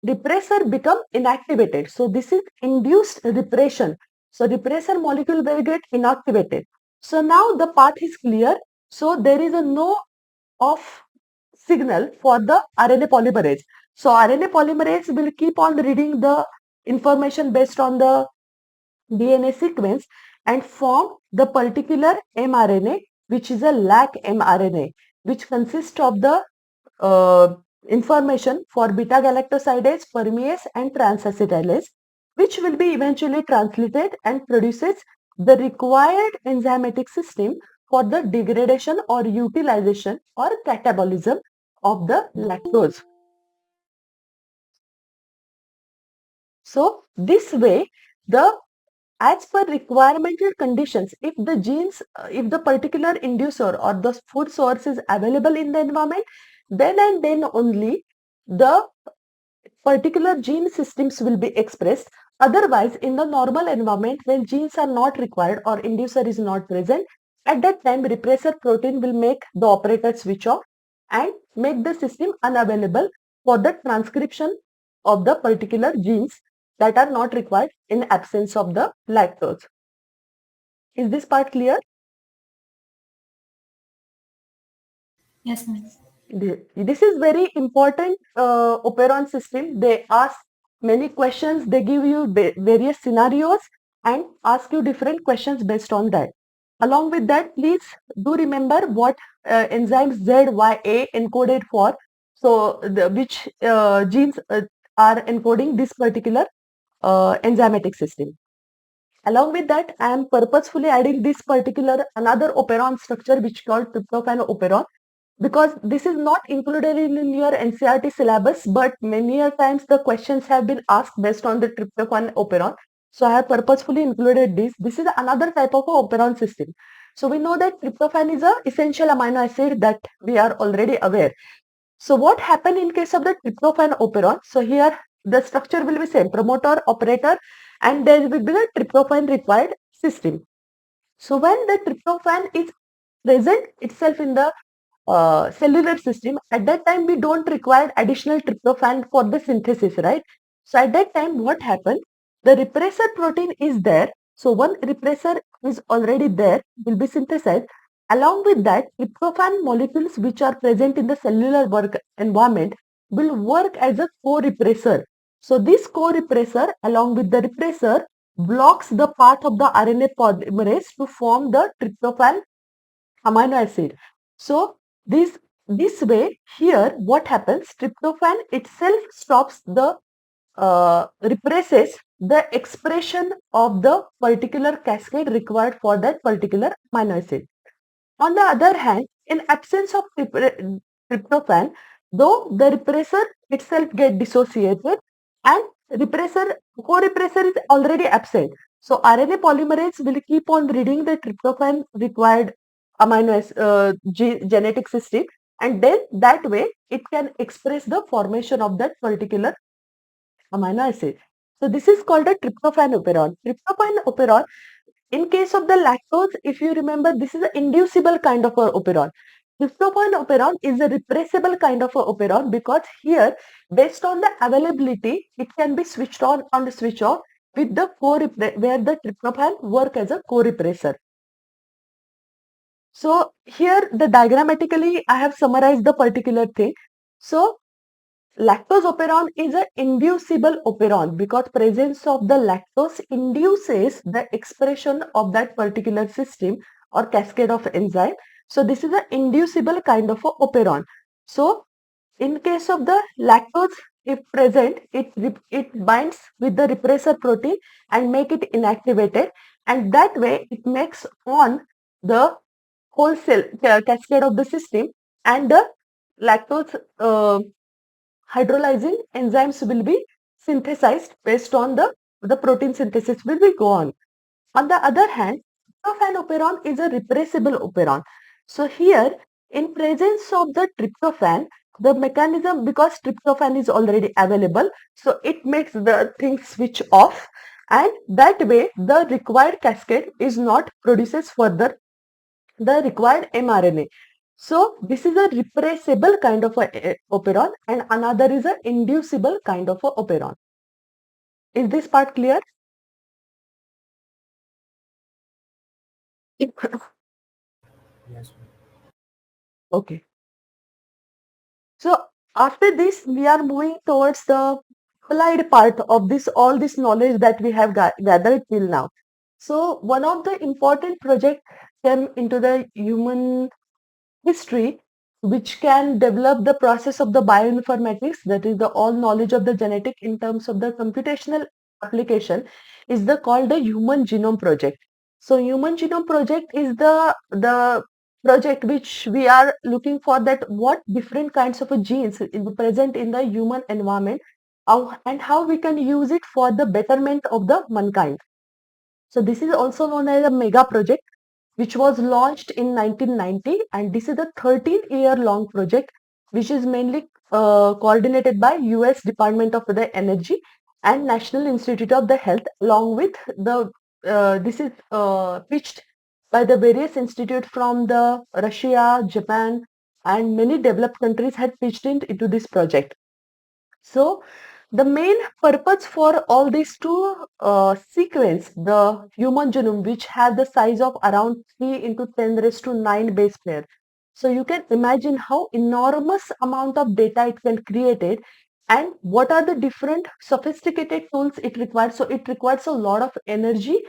repressor become inactivated. So this is induced repression. So repressor molecule will get inactivated. So now the path is clear. So there is a no off signal for the RNA polymerase. So RNA polymerase will keep on reading the information based on the DNA sequence and form the particular mRNA which is a lac mRNA which consists of the information for beta galactosidase, permease and transacetylase which will be eventually translated and produces the required enzymatic system for the degradation or utilization or catabolism of the lactose. So this way the as per requiremental conditions, if the genes, if the particular inducer or the food source is available in the environment, then and then only the particular gene systems will be expressed. Otherwise, in the normal environment, when genes are not required or inducer is not present, at that time, repressor protein will make the operator switch off and make the system unavailable for the transcription of the particular genes that are not required in absence of the lactose. Is this part clear? Yes, ma'am. This is very important operon system. They ask many questions. They give you various scenarios and ask you different questions based on that. Along with that, please do remember what enzymes ZYA encoded for. So, which genes are encoding this particular enzymatic system. Along with that, I am purposefully adding this particular another operon structure which called tryptophan operon because this is not included in your NCERT syllabus, but many a times the questions have been asked based on the tryptophan operon. So I have purposefully included this. This is another type of a operon system. So we know that tryptophan is a essential amino acid that we are already aware. So what happened in case of the tryptophan operon? So here the structure will be same, promoter, operator, and there will be the tryptophan required system. So when the tryptophan is present itself in the cellular system, at that time we don't require additional tryptophan for the synthesis, right? So at that time what happened? The repressor protein is there. So one repressor is already there, will be synthesized. Along with that, tryptophan molecules which are present in the cellular environment will work as a co-repressor. So this co-repressor along with the repressor blocks the path of the RNA polymerase to form the tryptophan amino acid. So this way here what happens, tryptophan itself stops the represses the expression of the particular cascade required for that particular amino acid. On the other hand, in absence of tryptophan, though the repressor itself get dissociated and co-repressor is already absent. So RNA polymerase will keep on reading the tryptophan required genetic system, and then that way it can express the formation of that particular amino acid. So this is called a tryptophan operon. Tryptophan operon, in case of the lactose, if you remember, this is an inducible kind of a operon. Tryptophan operon is a repressible kind of a operon because here, based on the availability, it can be switched on and switch off with the where the tryptophan work as a co-repressor. So here the diagrammatically I have summarized the particular thing. So lactose operon is an inducible operon because presence of the lactose induces the expression of that particular system or cascade of enzyme. So this is an inducible kind of a operon. So in case of the lactose, if present, it binds with the repressor protein and make it inactivated, and that way it makes on the whole cell cascade of the system, and the lactose hydrolyzing enzymes will be synthesized based on the protein synthesis will be go on. On the other hand, tryptophan operon is a repressible operon. So here, in presence of the tryptophan, the mechanism, because tryptophan is already available, so it makes the thing switch off, and that way the required cascade is not produces further the required mRNA. So this is a repressible kind of a operon, and another is a inducible kind of a operon. Is this part clear? Yes. Okay. So after this, we are moving towards the applied part of this, all this knowledge that we have gathered till now. So one of the important project came into the human history, which can develop the process of the bioinformatics, that is the all knowledge of the genetic in terms of the computational application, is the called the Human Genome Project. So Human Genome Project is the project which we are looking for, that what different kinds of genes is present in the human environment, and how we can use it for the betterment of the mankind. So this is also known as a mega project, which was launched in 1990, and this is a 13-year long project which is mainly coordinated by US Department of the Energy and National Institute of the Health, along with the this is pitched by the various institutes from the Russia, Japan, and many developed countries had pitched into this project. So the main purpose for all these to sequence the human genome, which have the size of around 3 into 10 raised to 9 base pair. So you can imagine how enormous amount of data it can create it, and what are the different sophisticated tools it requires. So it requires a lot of energy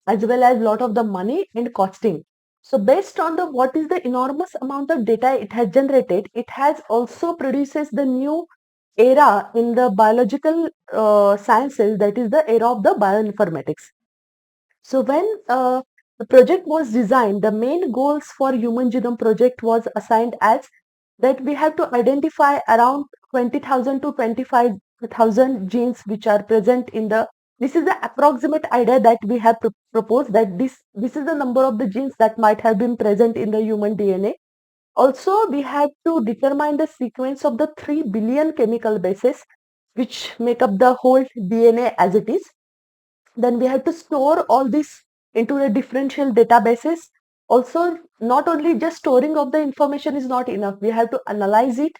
as well as lot of the money and costing. So based on the what is the enormous amount of data it has generated, it has also produces the new era in the biological sciences, that is the era of the bioinformatics. So when the project was designed, the main goals for Human Genome Project was assigned as that we have to identify around 20,000 to 25,000 genes which are present in the, this is the approximate idea that we have proposed, that this is the number of the genes that might have been present in the human DNA. Also, we have to determine the sequence of the 3 billion chemical bases which make up the whole DNA as it is. Then we have to store all this into the differential databases. Also, not only just storing of the information is not enough, we have to analyze it.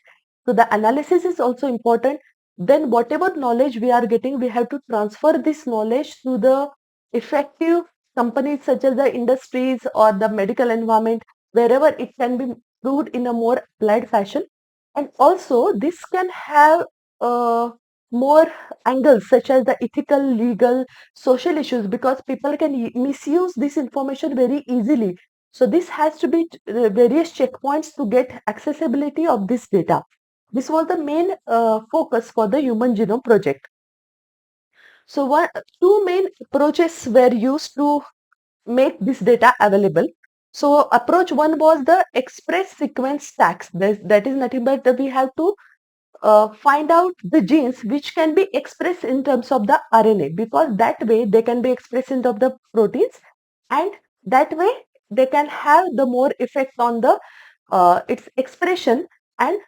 So the analysis is also important. Then whatever knowledge we are getting, we have to transfer this knowledge to the effective companies such as the industries or the medical environment, wherever it can be proved in a more applied fashion. And also this can have more angles such as the ethical, legal, social issues, because people can misuse this information very easily. So this has to be various checkpoints to get accessibility of this data. This was the main focus for the Human Genome Project. So two main approaches were used to make this data available. So approach one was the express sequence stacks. That is nothing but we have to find out the genes which can be expressed in terms of the RNA, because that way they can be expressed in terms of the proteins, and that way they can have the more effect on the its expression, and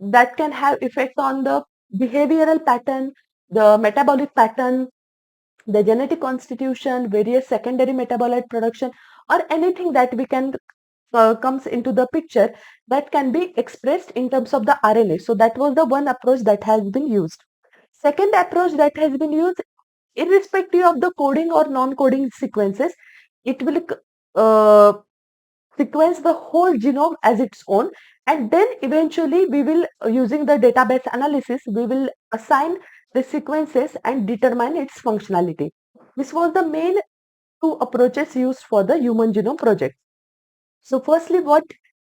that can have effect on the behavioral pattern, the metabolic pattern, the genetic constitution, various secondary metabolite production, or anything that we can comes into the picture that can be expressed in terms of the RNA. So that was the one approach that has been used. Second approach that has been used, irrespective of the coding or non-coding sequences, it will sequence the whole genome as its own, and then eventually we will, using the database analysis, we will assign the sequences and determine its functionality. This was the main two approaches used for the human genome project. So firstly, what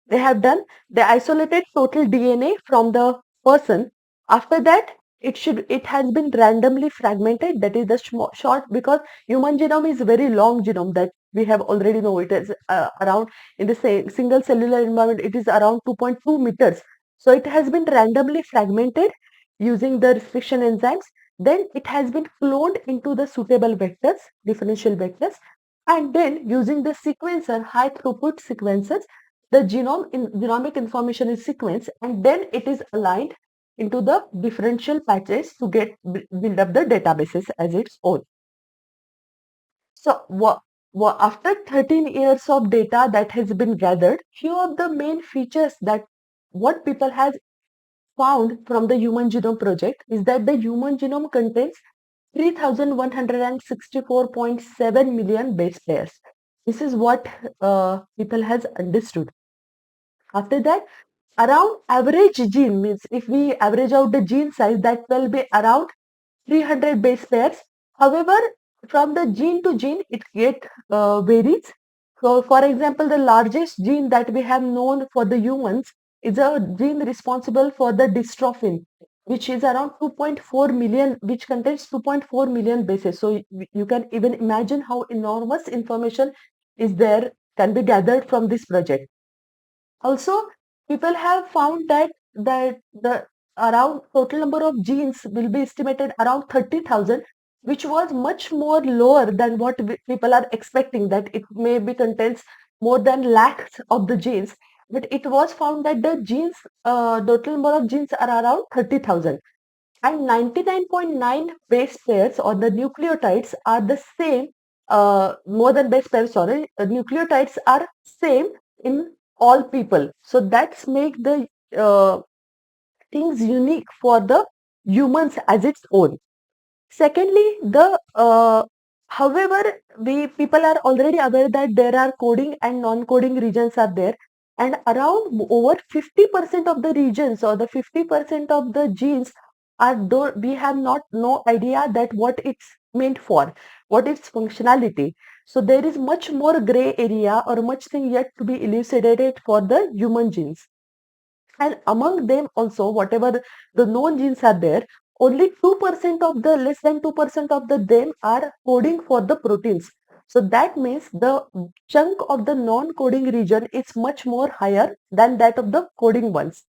they have done, they isolated total DNA from the person. After that, it has been randomly fragmented. That is the short, because human genome is very long genome that we have already know. It is around, in the single cellular environment, it is around 2.2 meters. So it has been randomly fragmented using the restriction enzymes. Then it has been cloned into the suitable vectors, differential vectors, and then using the sequencer, high throughput sequencers, the genomic information is sequenced, and then it is aligned into the differential patches to build up the databases as its own. So after 13 years of data that has been gathered, few of the main features that what people has found from the Human Genome Project is that the human genome contains 3,164.7 million base pairs. This is what people has understood. After that, around average gene, means if we average out the gene size, that will be around 300 base pairs. However, from the gene to gene, it varies. So, for example, the largest gene that we have known for the humans is a gene responsible for the dystrophin, which is around 2.4 million, which contains 2.4 million bases. So, you can even imagine how enormous information is there, can be gathered from this project. Also, people have found that the around total number of genes will be estimated around 30,000, which was much more lower than what people are expecting, that it may be contains more than lakhs of the genes. But it was found that the genes, total number of genes are around 30,000, and 99.9 base pairs or the nucleotides are the same, more than base pairs, sorry, nucleotides are same in all people. So that's make the things unique for the humans as its own. Secondly, however, we people are already aware that there are coding and non-coding regions are there, and around over 50% of the regions or the 50% of the genes are, though we have not no idea that what it's meant for, what its functionality. So there is much more gray area or much thing yet to be elucidated for the human genes. And among them also, whatever the known genes are there, only 2% of the, less than 2% of the them are coding for the proteins. So that means the chunk of the non-coding region is much more higher than that of the coding ones.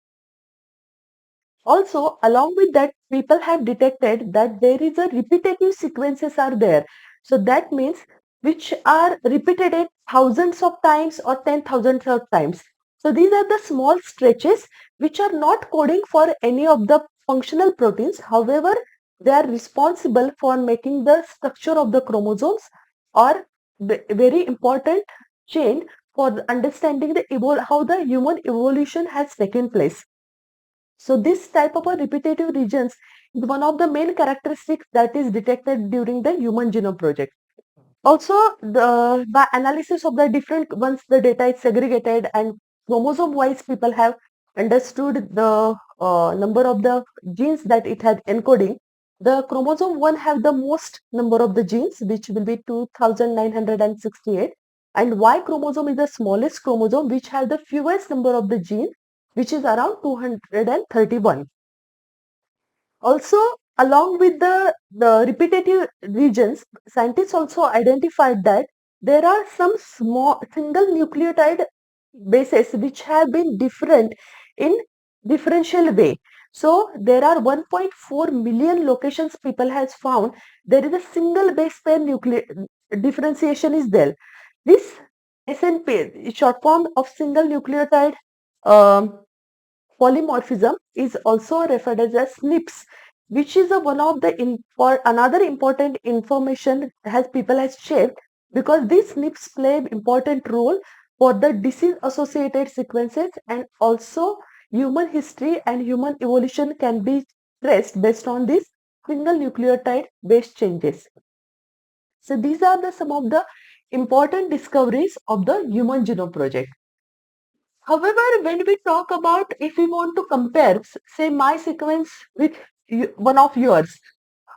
Also, along with that, people have detected that there is a repetitive sequences are there. So that means which are repeated thousands of times or 10,000 of times. So these are the small stretches which are not coding for any of the functional proteins. However, they are responsible for making the structure of the chromosomes, or very important chain for understanding the how the human evolution has taken place. So this type of a repetitive regions is one of the main characteristics that is detected during the Human Genome Project. Also, by analysis of the different, once the data is segregated and chromosome wise, people have understood the number of the genes that it had encoding. The chromosome 1 have the most number of the genes, which will be 2,968, and Y chromosome is the smallest chromosome, which have the fewest number of the gene, which is around 231. Also, along with the repetitive regions, scientists also identified that there are some small single nucleotide bases which have been different in differential way. So there are 1.4 million locations people has found there is a single base pair differentiation is there. This SNP is short form of single nucleotide um, polymorphism is also referred as SNPs, which is one of the for another important information has people has shaped because these SNPs play important role for the disease associated sequences, and also human history and human evolution can be traced based on these single nucleotide base changes. So these are the some of the important discoveries of the Human Genome Project. However, when we talk about if we want to compare, say my sequence with one of yours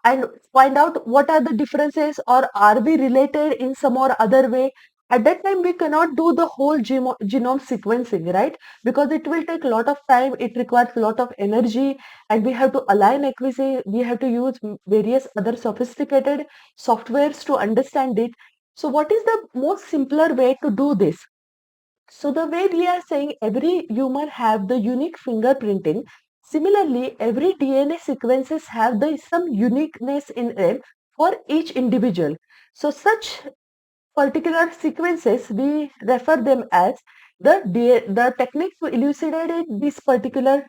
and find out what are the differences or are we related in some or other way, at that time we cannot do the whole genome sequencing, right? Because it will take a lot of time, it requires a lot of energy, and we have to align accuracy, we have to use various other sophisticated softwares to understand it. So what is the most simpler way to do this? So the way we are saying every human have the unique fingerprinting, similarly every DNA sequences have the some uniqueness in it for each individual. So such particular sequences we refer them as the technique to elucidate this particular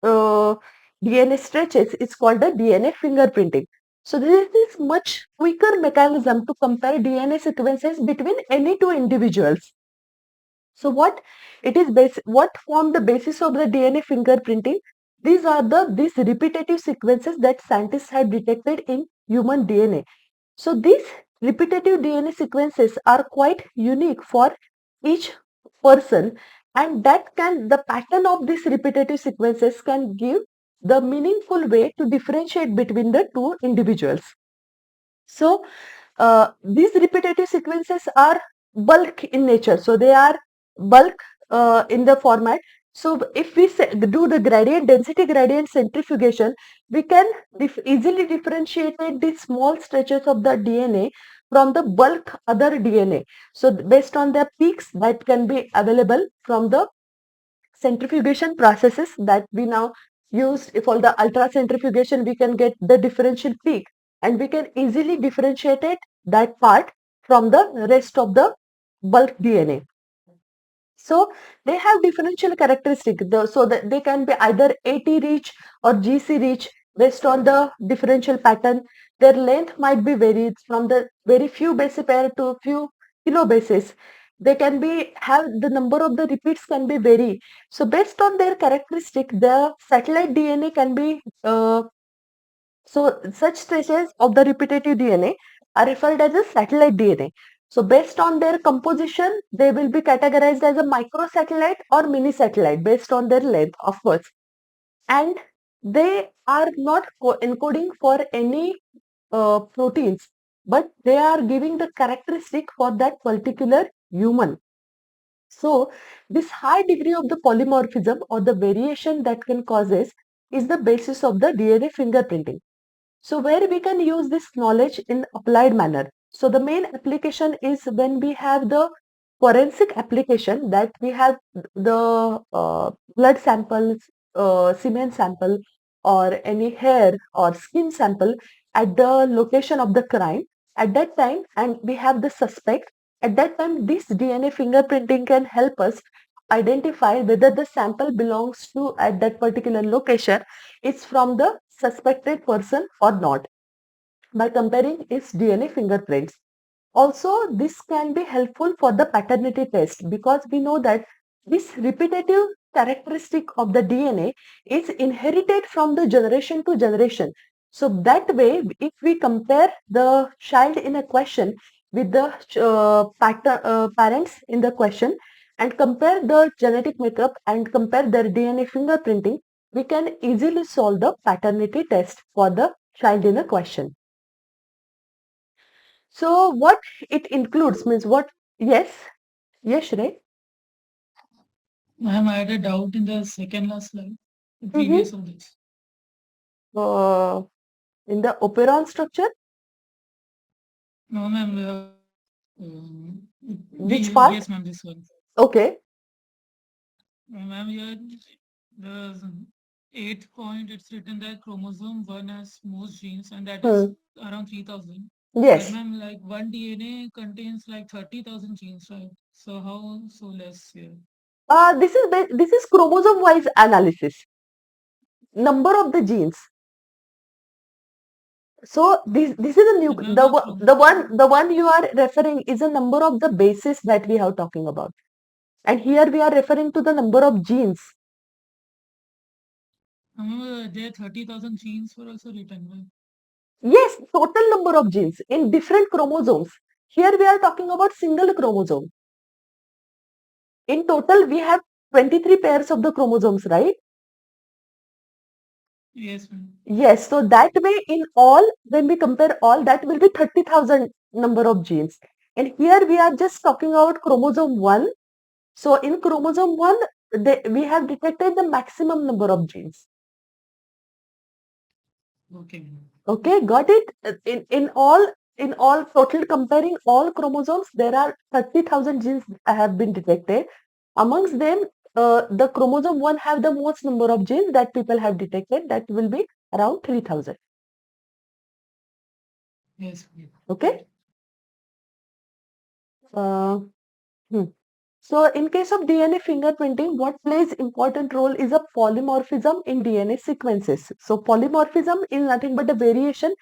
uh, DNA stretches is called the DNA fingerprinting. So this is much quicker mechanism to compare DNA sequences between any two individuals. So what it is what form the basis of the DNA fingerprinting? These are these repetitive sequences that scientists have detected in human DNA. So these repetitive DNA sequences are quite unique for each person, and the pattern of these repetitive sequences can give the meaningful way to differentiate between the two individuals. So these repetitive sequences are bulk in nature. So they are bulk in the format. So if we do the density gradient centrifugation, we can easily differentiate the small stretches of the DNA from the bulk other DNA. So based on the peaks that can be available from the centrifugation processes that we now use for the ultracentrifugation, we can get the differential peak and we can easily differentiate that part from the rest of the bulk DNA. So they have differential characteristic, so that they can be either AT reach or GC reach based on the differential pattern. Their length might be varied from the very few base pair to few kilobases. They can be have the number of the repeats can be vary. So based on their characteristic, the satellite DNA can be so such stretches of the repetitive DNA are referred as a satellite DNA. So based on their composition, they will be categorized as a microsatellite or mini satellite based on their length, of course. And they are not encoding for any proteins, but they are giving the characteristic for that particular human. So this high degree of the polymorphism or the variation that can causes is the basis of the DNA fingerprinting. So where we can use this knowledge in applied manner. So the main application is when we have the forensic application, that we have the blood samples, semen sample or any hair or skin sample at the location of the crime at that time, and we have the suspect. At that time, this DNA fingerprinting can help us identify whether the sample belongs to at that particular location is from the suspected person or not by comparing its DNA fingerprints. Also, this can be helpful for the paternity test because we know that this repetitive characteristic of the DNA is inherited from the generation to generation. So that way, if we compare the child in a question with the parents in the question and compare the genetic makeup and compare their DNA fingerprinting, we can easily solve the paternity test for the child in a question. So what it includes means what? Yes, yes, Shrey. Ma'am, I had a doubt in the second last slide, the Mm-hmm. previous of this. In the operon structure, No, ma'am. which part? Yes, ma'am, this one. Okay. Ma'am, here the eighth point, it's written that chromosome 1 has most genes, and that is Hmm. around 3000. Yes. But ma'am, like one DNA contains like 30,000 genes, right? So how so less here? This is chromosome wise analysis. Number of the genes. So this is a new But ma'am, the one you are referring is a number of the bases that we are talking about, and here we are referring to the number of genes. there 30,000 genes were also written, right? Yes, total number of genes in different chromosomes. Here we are talking about single chromosome. In total, we have 23 pairs of the chromosomes, right? Yes, ma'am. Yes, so that way in all, when we compare all, that will be 30,000 number of genes. And here we are just talking about chromosome 1. So in chromosome 1, we have detected the maximum number of genes. Okay, ma'am. Okay, got it? In all total comparing all chromosomes, there are 30,000 genes have been detected. Amongst them, the chromosome 1 have the most number of genes that people have detected. That will be around 3,000. Yes, ma'am. Okay. Uh, hmm. So in case of DNA fingerprinting, what plays important role is a polymorphism in DNA sequences. So polymorphism is nothing but a variation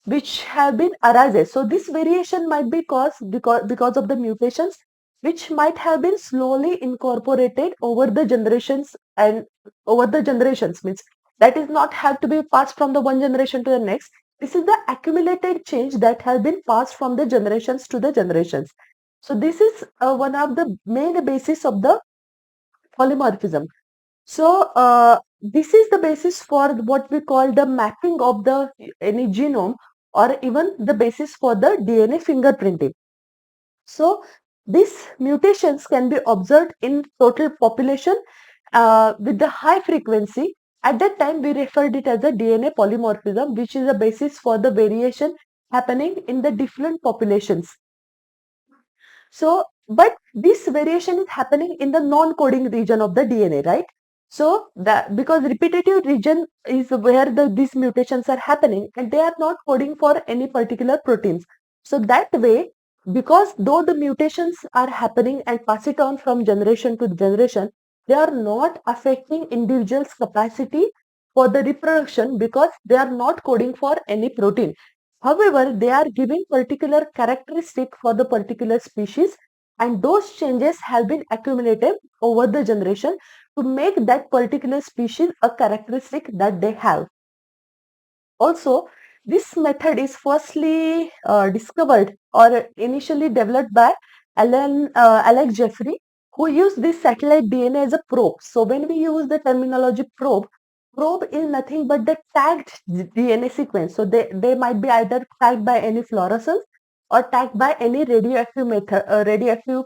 which have been arises. So this variation might be caused because of the mutations which might have been slowly incorporated over the generations, and over the generations means that is not have to be passed from the one generation to the next. This is the accumulated change that has been passed from the generations to the generations. So this is one of the main basis of the polymorphism. So this is the basis for what we call the mapping of the any genome, or even the basis for the DNA fingerprinting. So these mutations can be observed in total population with the high frequency. At that time, we referred it as a DNA polymorphism, which is a basis for the variation happening in the different populations. So, but this variation is happening in the non-coding region of the DNA, right? So that because repetitive region is where these mutations are happening, and they are not coding for any particular proteins. So that way, because though the mutations are happening and pass it on from generation to generation, they are not affecting individual's capacity for the reproduction because they are not coding for any protein. However, they are giving particular characteristic for the particular species, and those changes have been accumulated over the generation to make that particular species a characteristic that they have. Also, this method is firstly discovered or initially developed by Alex Jeffrey, who used this satellite DNA as a probe. So when we use the terminology probe, probe is nothing but the tagged DNA sequence. So they might be either tagged by any fluorescence or tagged by any radioactive method, radioactive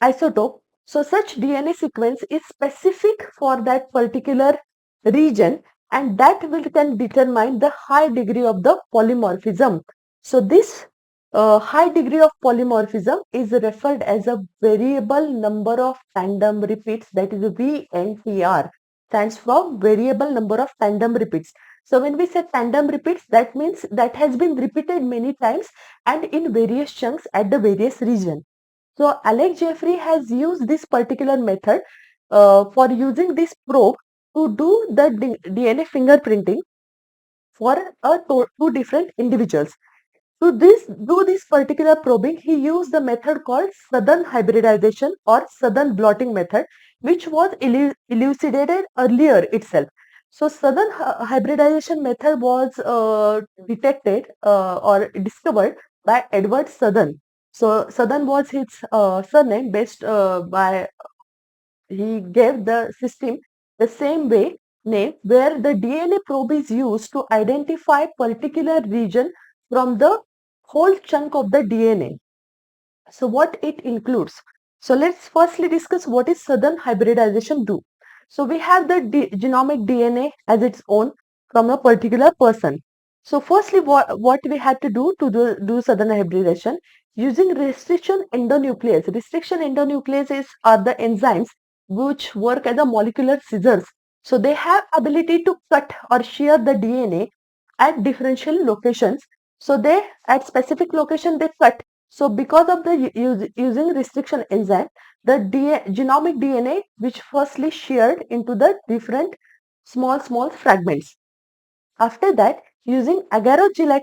isotope. So such DNA sequence is specific for that particular region, and that will can determine the high degree of the polymorphism. So this high degree of polymorphism is referred as a variable number of tandem repeats, that is VNTR, stands for variable number of tandem repeats. So when we say tandem repeats, that means that has been repeated many times and in various chunks at the various region. So Alex Jeffrey has used this particular method for using this probe to do the DNA fingerprinting for two different individuals. To do this particular probing, he used the method called Southern hybridization or Southern blotting method, which was elucidated earlier itself. So Southern hybridization method was detected or discovered by Edward Southern. So Southern was his surname based by he gave the system the same way name where the DNA probe is used to identify particular region from the whole chunk of the DNA. So what it includes? So let's firstly discuss what is Southern hybridization do. So we have the genomic DNA as its own from a particular person. So firstly, what we had to do Southern hybridization using restriction endonuclease. Restriction endonucleases are the enzymes which work as a molecular scissors. So they have ability to cut or shear the DNA at differential locations. So they at specific location they cut. So because of the using restriction enzyme, the genomic DNA which firstly sheared into the different small fragments. After that, using agarogel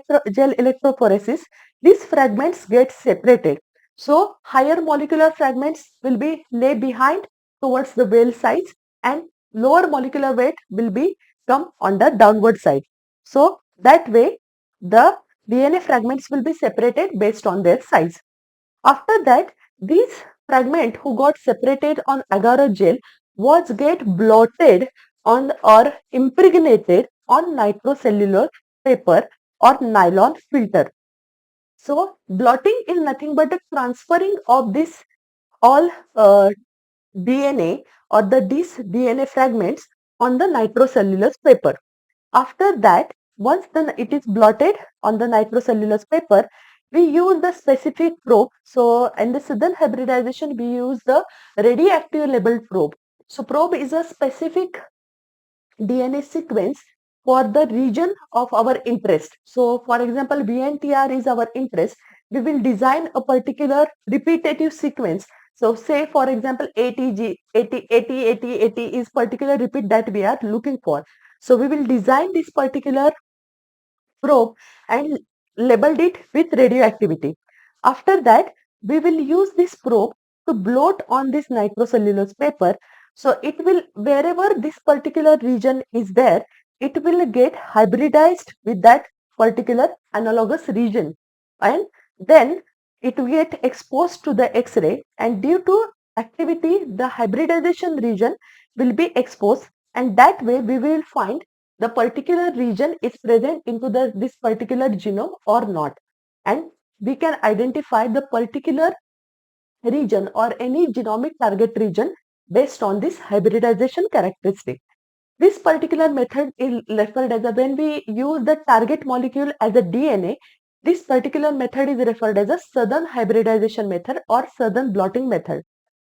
electrophoresis, these fragments get separated. So higher molecular fragments will be lay behind towards the whale sides, and lower molecular weight will be come on the downward side. So that way the DNA fragments will be separated based on their size. After that, these fragment who got separated on agarogel was get blotted on or impregnated on nitrocellular paper or nylon filter. So blotting is nothing but the transferring of this all DNA or these DNA fragments on the nitrocellulose paper. After that, once it is blotted on the nitrocellulose paper, we use the specific probe. So in the southern hybridization, we use the radioactive labeled probe. So probe is a specific DNA sequence for the region of our interest. So for example, VNTR is our interest. We will design a particular repetitive sequence. So say for example, ATG, 80, 80, 80, 80 is particular repeat that we are looking for. So we will design this particular probe and labeled it with radioactivity. After that, we will use this probe to blot on this nitrocellulose paper. So it will, wherever this particular region is there, it will get hybridized with that particular analogous region. And then it will get exposed to the X-ray, and due to activity, the hybridization region will be exposed, and that way we will find the particular region is present into this particular genome or not, and we can identify the particular region or any genomic target region based on this hybridization characteristic. This particular method is referred as when we use the target molecule as a DNA, this particular method is referred as a southern hybridization method or southern blotting method.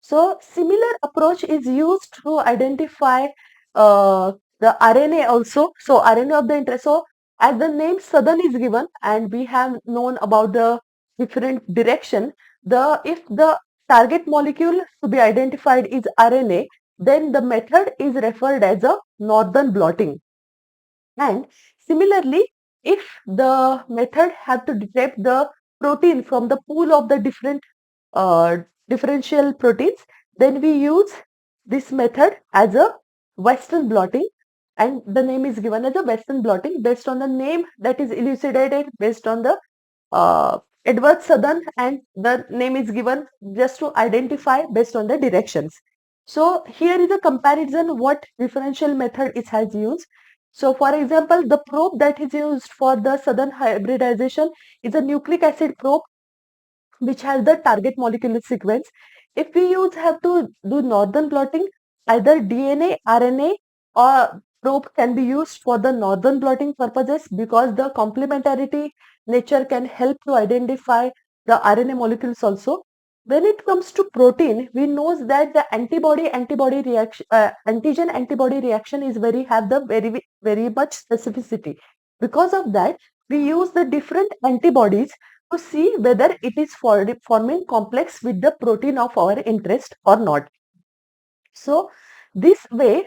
So similar approach is used to identify the RNA also. So RNA of the interest. So as the name southern is given and we have known about the different direction, if the target molecule to be identified is RNA, then the method is referred as a northern blotting. And similarly, if the method have to detect the protein from the pool of the different uh, differential proteins, then we use this method as a Western blotting, and the name is given as a Western blotting based on the name that is elucidated based on the Edward Southern, and the name is given just to identify based on the directions. So here is a comparison what differential method it has used. So for example, the probe that is used for the southern hybridization is a nucleic acid probe which has the target molecular sequence. If we have to do northern blotting, either DNA, RNA or probe can be used for the northern blotting purposes because the complementarity nature can help to identify the RNA molecules also. When it comes to protein, we know that the antibody reaction, antigen antibody reaction is have the very much specificity. Because of that, we use the different antibodies to see whether it is forming complex with the protein of our interest or not. So this way,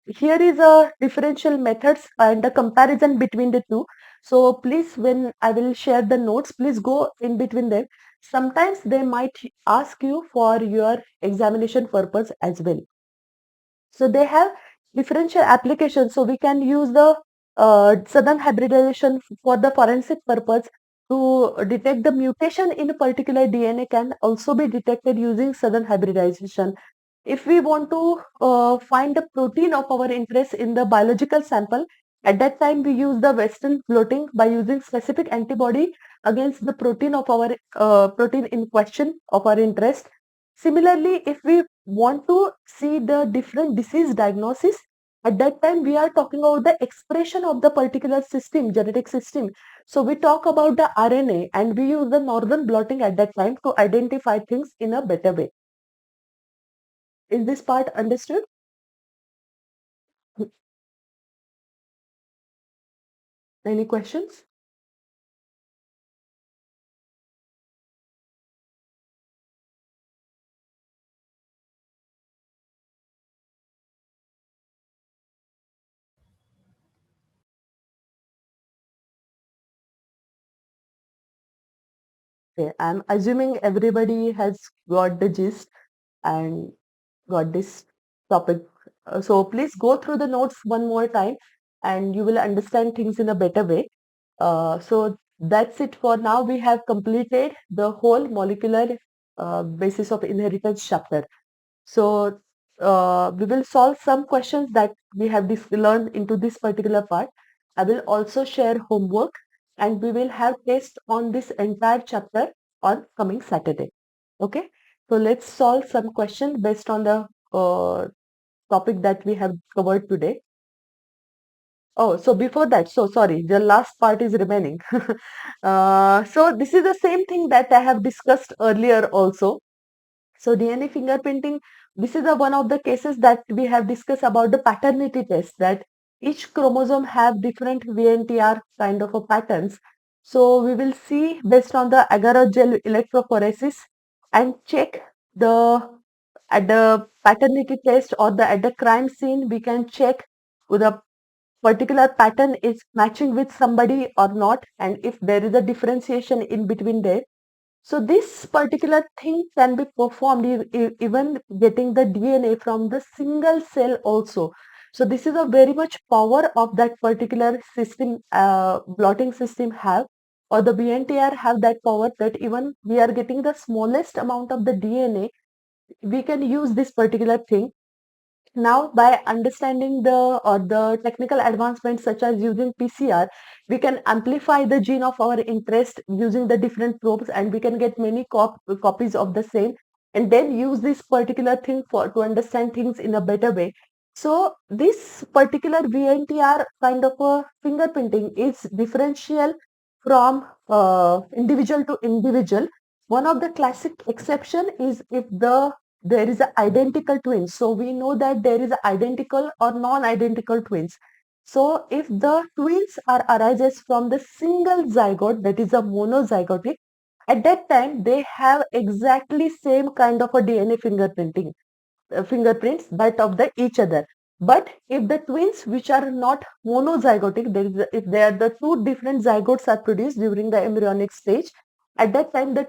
here is a differential methods and the comparison between the two. So please, when I will share the notes, please go in between them. Sometimes they might ask you for your examination purpose as well. So they have differential applications. So we can use the southern hybridization for the forensic purpose to detect the mutation in a particular DNA can also be detected using southern hybridization. If we want to find the protein of our interest in the biological sample, at that time we use the Western blotting by using specific antibody against the protein of our protein in question of our interest. Similarly, if we want to see the different disease diagnosis, at that time we are talking about the expression of the particular system, genetic system. So we talk about the RNA and we use the northern blotting at that time to identify things in a better way. Is this part understood? Any questions? Okay, I'm assuming everybody has got the gist and got this topic. So please go through the notes one more time and you will understand things in a better way. So that's it for now. We have completed the whole molecular basis of inheritance chapter. So we will solve some questions that we have learned into this particular part. I will also share homework and we will have test on this entire chapter on coming Saturday. Okay, so let's solve some questions based on the topic that we have covered today. Oh, so before that, so sorry, the last part is remaining. So this is the same thing that I have discussed earlier also. So DNA fingerprinting, this is one of the cases that we have discussed about the paternity test, that each chromosome have different VNTR kind of a patterns. So we will see based on the agar gel electrophoresis and check the at the paternity test or the at the crime scene we can check with a particular pattern is matching with somebody or not, and if there is a differentiation in between there. So this particular thing can be performed even getting the DNA from the single cell also. So this is a very much power of that particular system, blotting system have, or the BNTR have that power that even we are getting the smallest amount of the DNA, we can use this particular thing. Now, by understanding the technical advancements such as using PCR, we can amplify the gene of our interest using the different probes, and we can get many copies of the same, and then use this particular thing for to understand things in a better way. So this particular VNTR kind of a fingerprinting is differential from individual to individual. One of the classic exception is if there is an identical twins. So we know that there is identical or non-identical twins. So if the twins are arises from the single zygote, that is a monozygotic, at that time they have exactly same kind of a DNA fingerprinting fingerprints that of the each other. But if the twins which are not monozygotic, if they are the two different zygotes are produced during the embryonic stage, at that time the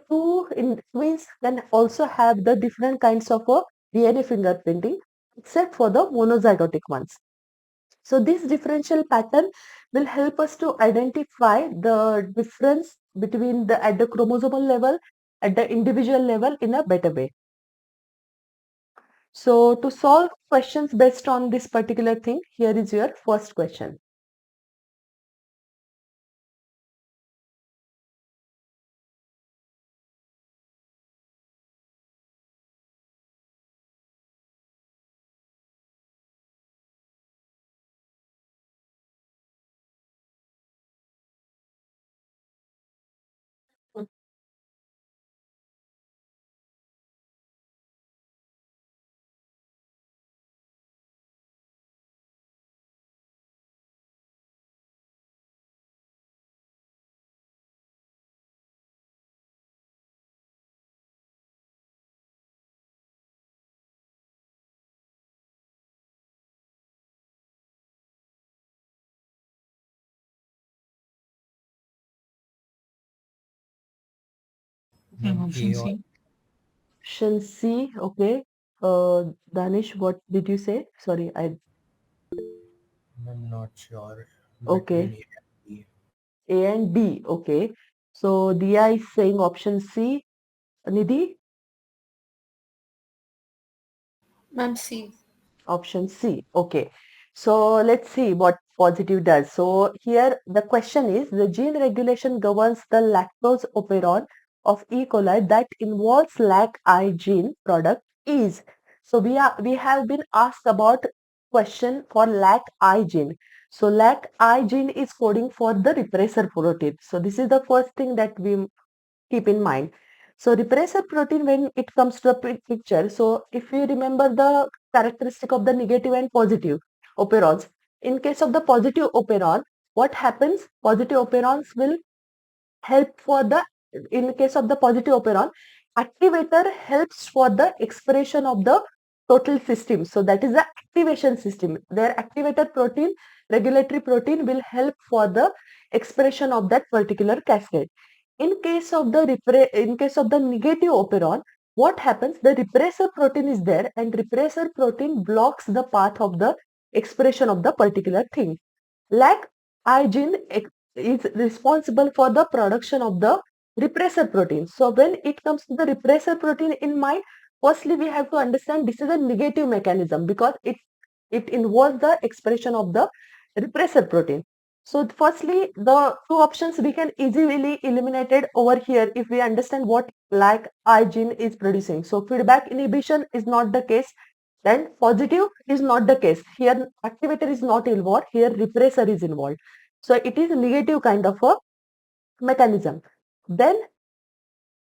twins can also have the different kinds of a DNA fingerprinting except for the monozygotic ones. So this differential pattern will help us to identify the difference between the at the chromosomal level, at the individual level in a better way. So to solve questions based on this particular thing, here is your first question. Option A or C. Option C, okay. Danish, what did you say? Sorry, I'm not sure between okay. A and B. A and D, okay. So Dia is saying option C. Nidhi, Ma'am, C. option C, okay. So let's see what positive does. So here the question is the gene regulation governs the lactose operon of E. coli that involves LAC-I gene product is. So we have been asked about question for LAC-I gene. So LAC-I gene is coding for the repressor protein. So this is the first thing that we keep in mind. So repressor protein, when it comes to the picture, so if you remember the characteristic of the negative and positive operons, in case of the positive operon, what happens? Positive operons will help for the, in case of the positive operon, activator helps for the expression of the total system. So that is the activation system. Their activator protein, regulatory protein will help for the expression of that particular cascade. In case of the negative operon, what happens? The repressor protein is there, and repressor protein blocks the path of the expression of the particular thing. Lac-I gene is responsible for the production of the repressor protein. So when it comes to the repressor protein in mind, firstly we have to understand this is a negative mechanism because it involves the expression of the repressor protein. So firstly, the two options we can easily eliminate it over here if we understand what Lac-I gene is producing. So feedback inhibition is not the case. Then positive is not the case. Here activator is not involved. Here repressor is involved. So it is a negative kind of a mechanism. Then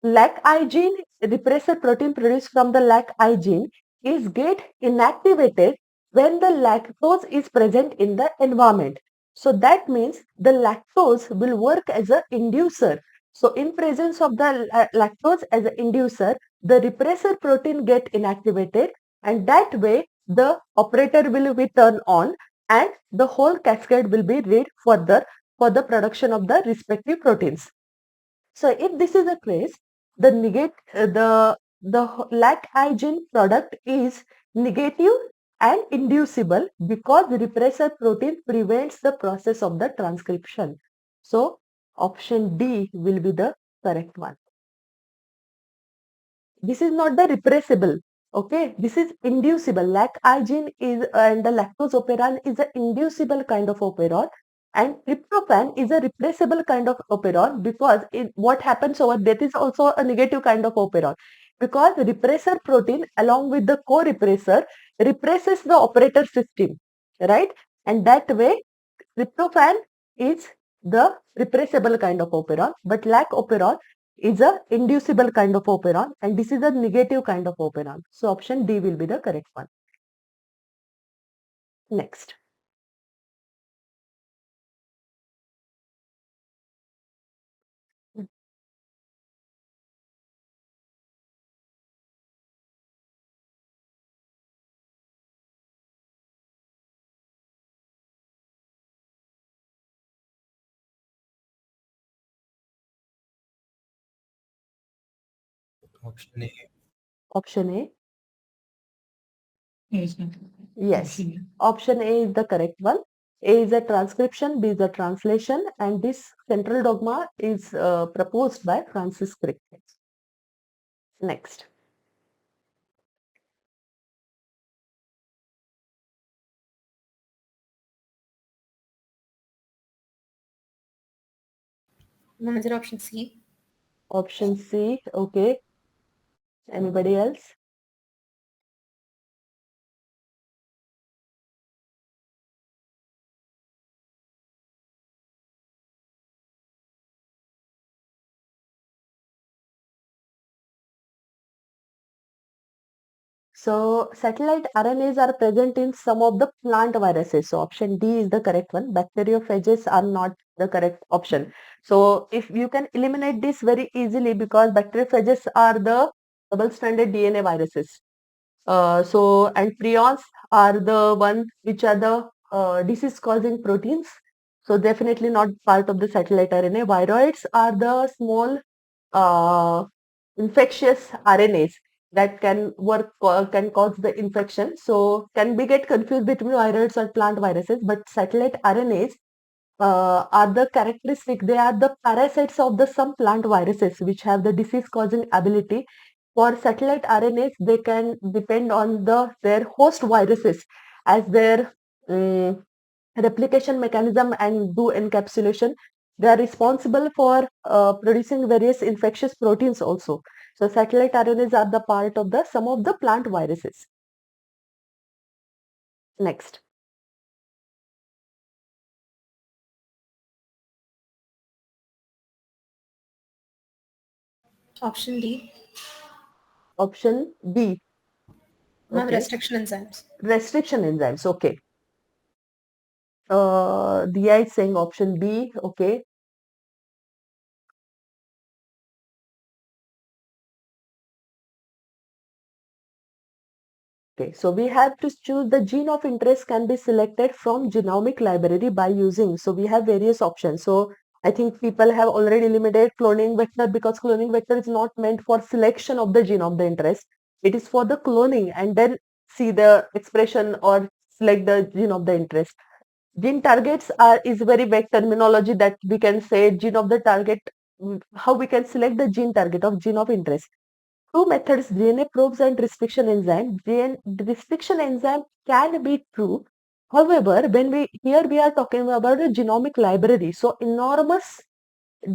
Lac-I gene, repressor protein produced from the Lac-I gene is get inactivated when the lactose is present in the environment. So that means the lactose will work as a inducer. So in presence of the lactose as an inducer, the repressor protein get inactivated, and that way the operator will be turned on and the whole cascade will be read further for the production of the respective proteins. So if this is the case, the Lac-I gene product is negative and inducible because the repressor protein prevents the process of the transcription. So option D will be the correct one. This is not the repressible. Okay, this is inducible. Lac-I gene is and the lactose operon is an inducible kind of operon, and tryptophan is a repressible kind of operon because what happens over that is also a negative kind of operon because the repressor protein along with the co-repressor represses the operator system, right? And that way tryptophan is the repressible kind of operon, but lac operon is a inducible kind of operon, and this is a negative kind of operon. So option D will be the correct one. Next. Option A. Option A. Yes, ma'am. Yes. Option Option A is the correct one. A is a transcription, B is a translation, and this central dogma is proposed by Francis Crick. Next. Ma'am, is it option C? Option C. Okay. Anybody else? So satellite RNAs are present in some of the plant viruses. So option D is the correct one. Bacteriophages are not the correct option. So if you can eliminate this very easily because bacteriophages are the double-stranded DNA viruses. And prions are the one which are the disease-causing proteins. So definitely not part of the satellite RNA. Viroids are the small uh, infectious RNAs that can can cause the infection. So can we get confused between viroids or plant viruses? But satellite RNAs are the characteristic. They are the parasites of the some plant viruses which have the disease-causing ability. For satellite RNAs, they can depend on their host viruses as their replication mechanism and do encapsulation. They are responsible for producing various infectious proteins also. So satellite RNAs are the part of the some of the plant viruses. Next. Option D. Option B. Ma'am, Okay. restriction enzymes. Restriction enzymes. Okay. Dia is saying option B. Okay. Okay, so we have to choose the gene of interest can be selected from genomic library by using. So we have various options. So I think people have already eliminated cloning vector because cloning vector is not meant for selection of the gene of the interest. It is for the cloning and then see the expression or select the gene of the interest. Gene targets is very vague terminology that we can say gene of the target, how we can select the gene target of gene of interest. Two methods, DNA probes and restriction enzyme. Restriction enzyme can be true. However, when we are talking about a genomic library, so enormous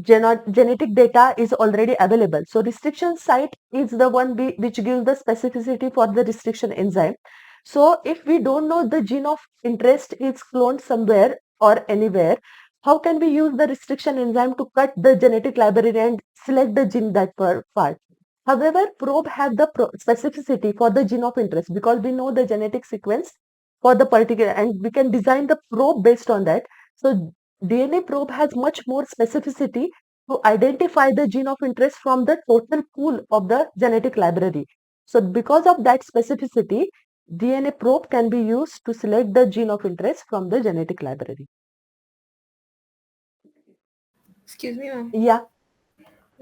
genetic data is already available. So restriction site is the one which gives the specificity for the restriction enzyme. So if we don't know the gene of interest is cloned somewhere or anywhere, how can we use the restriction enzyme to cut the genetic library and select the gene that part? However, probe have the specificity for the gene of interest because we know the genetic sequence for the particular and we can design the probe based on that. So DNA probe has much more specificity to identify the gene of interest from the total pool of the genetic library. So because of that specificity, DNA probe can be used to select the gene of interest from the genetic library. Excuse me, ma'am. Yeah.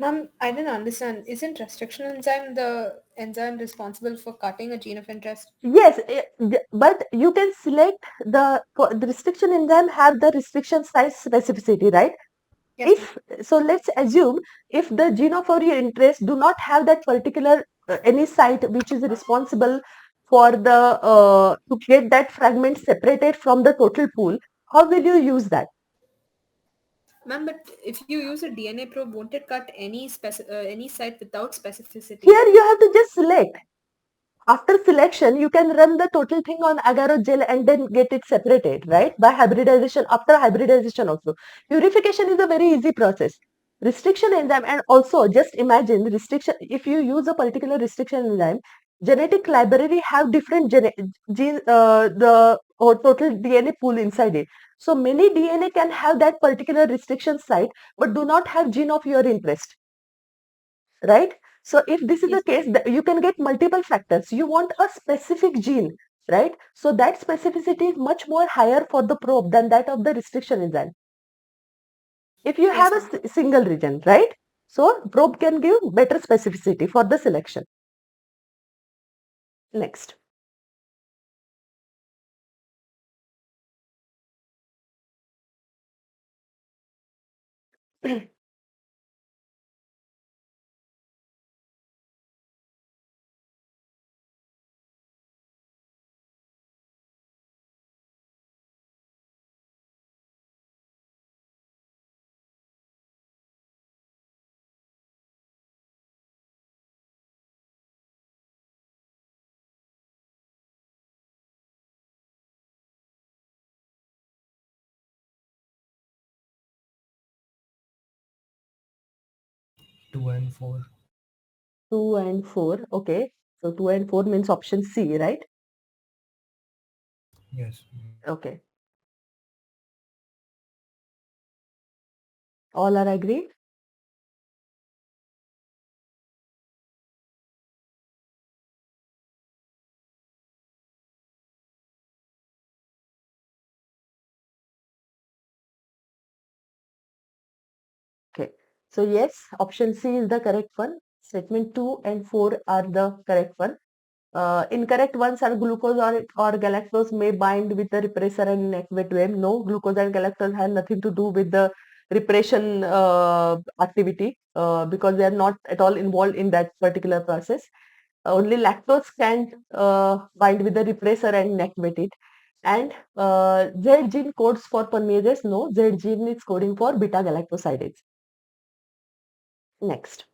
Ma'am, I didn't understand. Isn't restriction enzyme the enzyme responsible for cutting a gene of interest? Yes, but you can select the restriction enzyme have the restriction size specificity, right? Yes, ma'am. If so, let's assume if the gene of your interest do not have that particular any site which is responsible for the to get that fragment separated from the total pool, how will you use that? Ma'am, but if you use a DNA probe, won't it cut any site without specificity? Here you have to just select. After selection, you can run the total thing on agar gel and then get it separated, right? By hybridization, after hybridization also. Purification is a very easy process. Restriction enzyme, and also just imagine restriction, if you use a particular restriction enzyme, genetic library have different the total DNA pool inside it. So many DNA can have that particular restriction site, but do not have gene of your interest, right? So if this is the Yes, case, you can get multiple factors. You want a specific gene, right? So that specificity is much more higher for the probe than that of the restriction enzyme. If you have yes, a ma'am. single region, right? So probe can give better specificity for the selection. Next. Two and four. 2 and 4. Okay. So 2 and 4 means option C, right? Yes. Okay. All are agreed? Okay. So yes, option C is the correct one. Statement 2 and 4 are the correct one. Incorrect ones are glucose or galactose may bind with the repressor and inactivate them. No, glucose and galactose have nothing to do with the repression activity because they are not at all involved in that particular process. Only lactose can bind with the repressor and inactivate it. And Z gene codes for permeases. No, Z gene is coding for beta galactosidase. Next.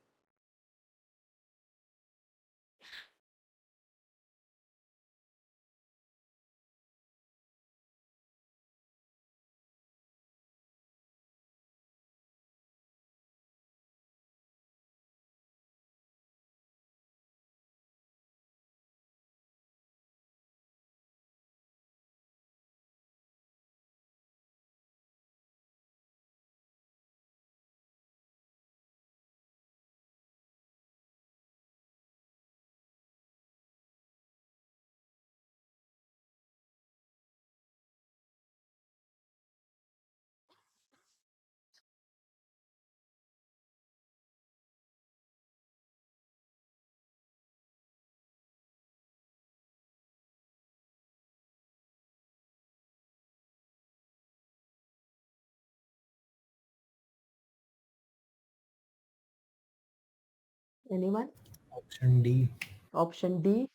Anyone? Option D. Option D,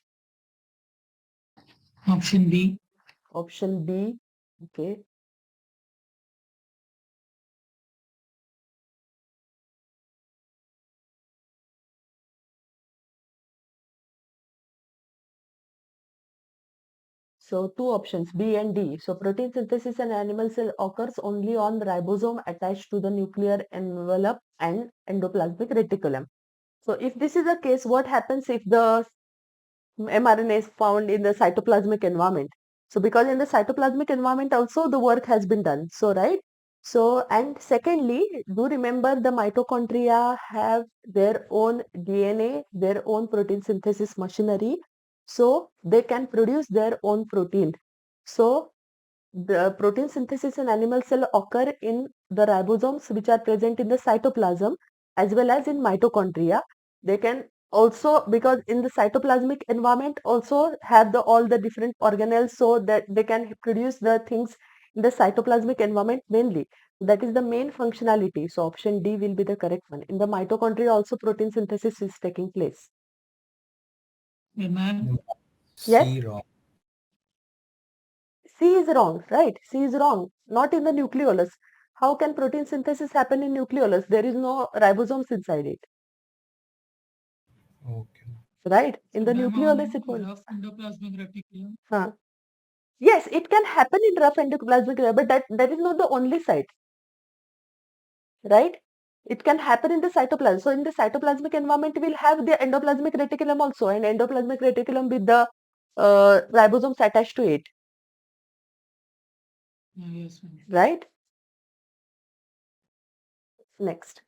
Option B. option B. Okay. So two options, B and D. So protein synthesis in animal cell occurs only on ribosome attached to the nuclear envelope and endoplasmic reticulum. So if this is the case, what happens if the mRNA is found in the cytoplasmic environment? So because in the cytoplasmic environment also the work has been done. So right. So and secondly, do remember the mitochondria have their own DNA, their own protein synthesis machinery. So they can produce their own protein. So the protein synthesis in animal cell occur in the ribosomes which are present in the cytoplasm as well as in mitochondria. They can also, because in the cytoplasmic environment also have the all the different organelles, so that they can produce the things in the cytoplasmic environment mainly. That is the main functionality. So option D will be the correct one. In the mitochondria also protein synthesis is taking place. Yeah, ma'am. Yes? C wrong. C is wrong, right? C is wrong. Not in the nucleolus. How can protein synthesis happen in nucleolus? There is no ribosomes inside it, Okay. right? In So, the ma'am, nucleolus, on it won't. rough endoplasmic reticulum. Huh. Yes, it can happen in rough endoplasmic layer, but that is not the only site, right? It can happen in the cytoplasm. So in the cytoplasmic environment, we'll have the endoplasmic reticulum also, and endoplasmic reticulum with the ribosomes attached to it, Yes, ma'am. right? Next.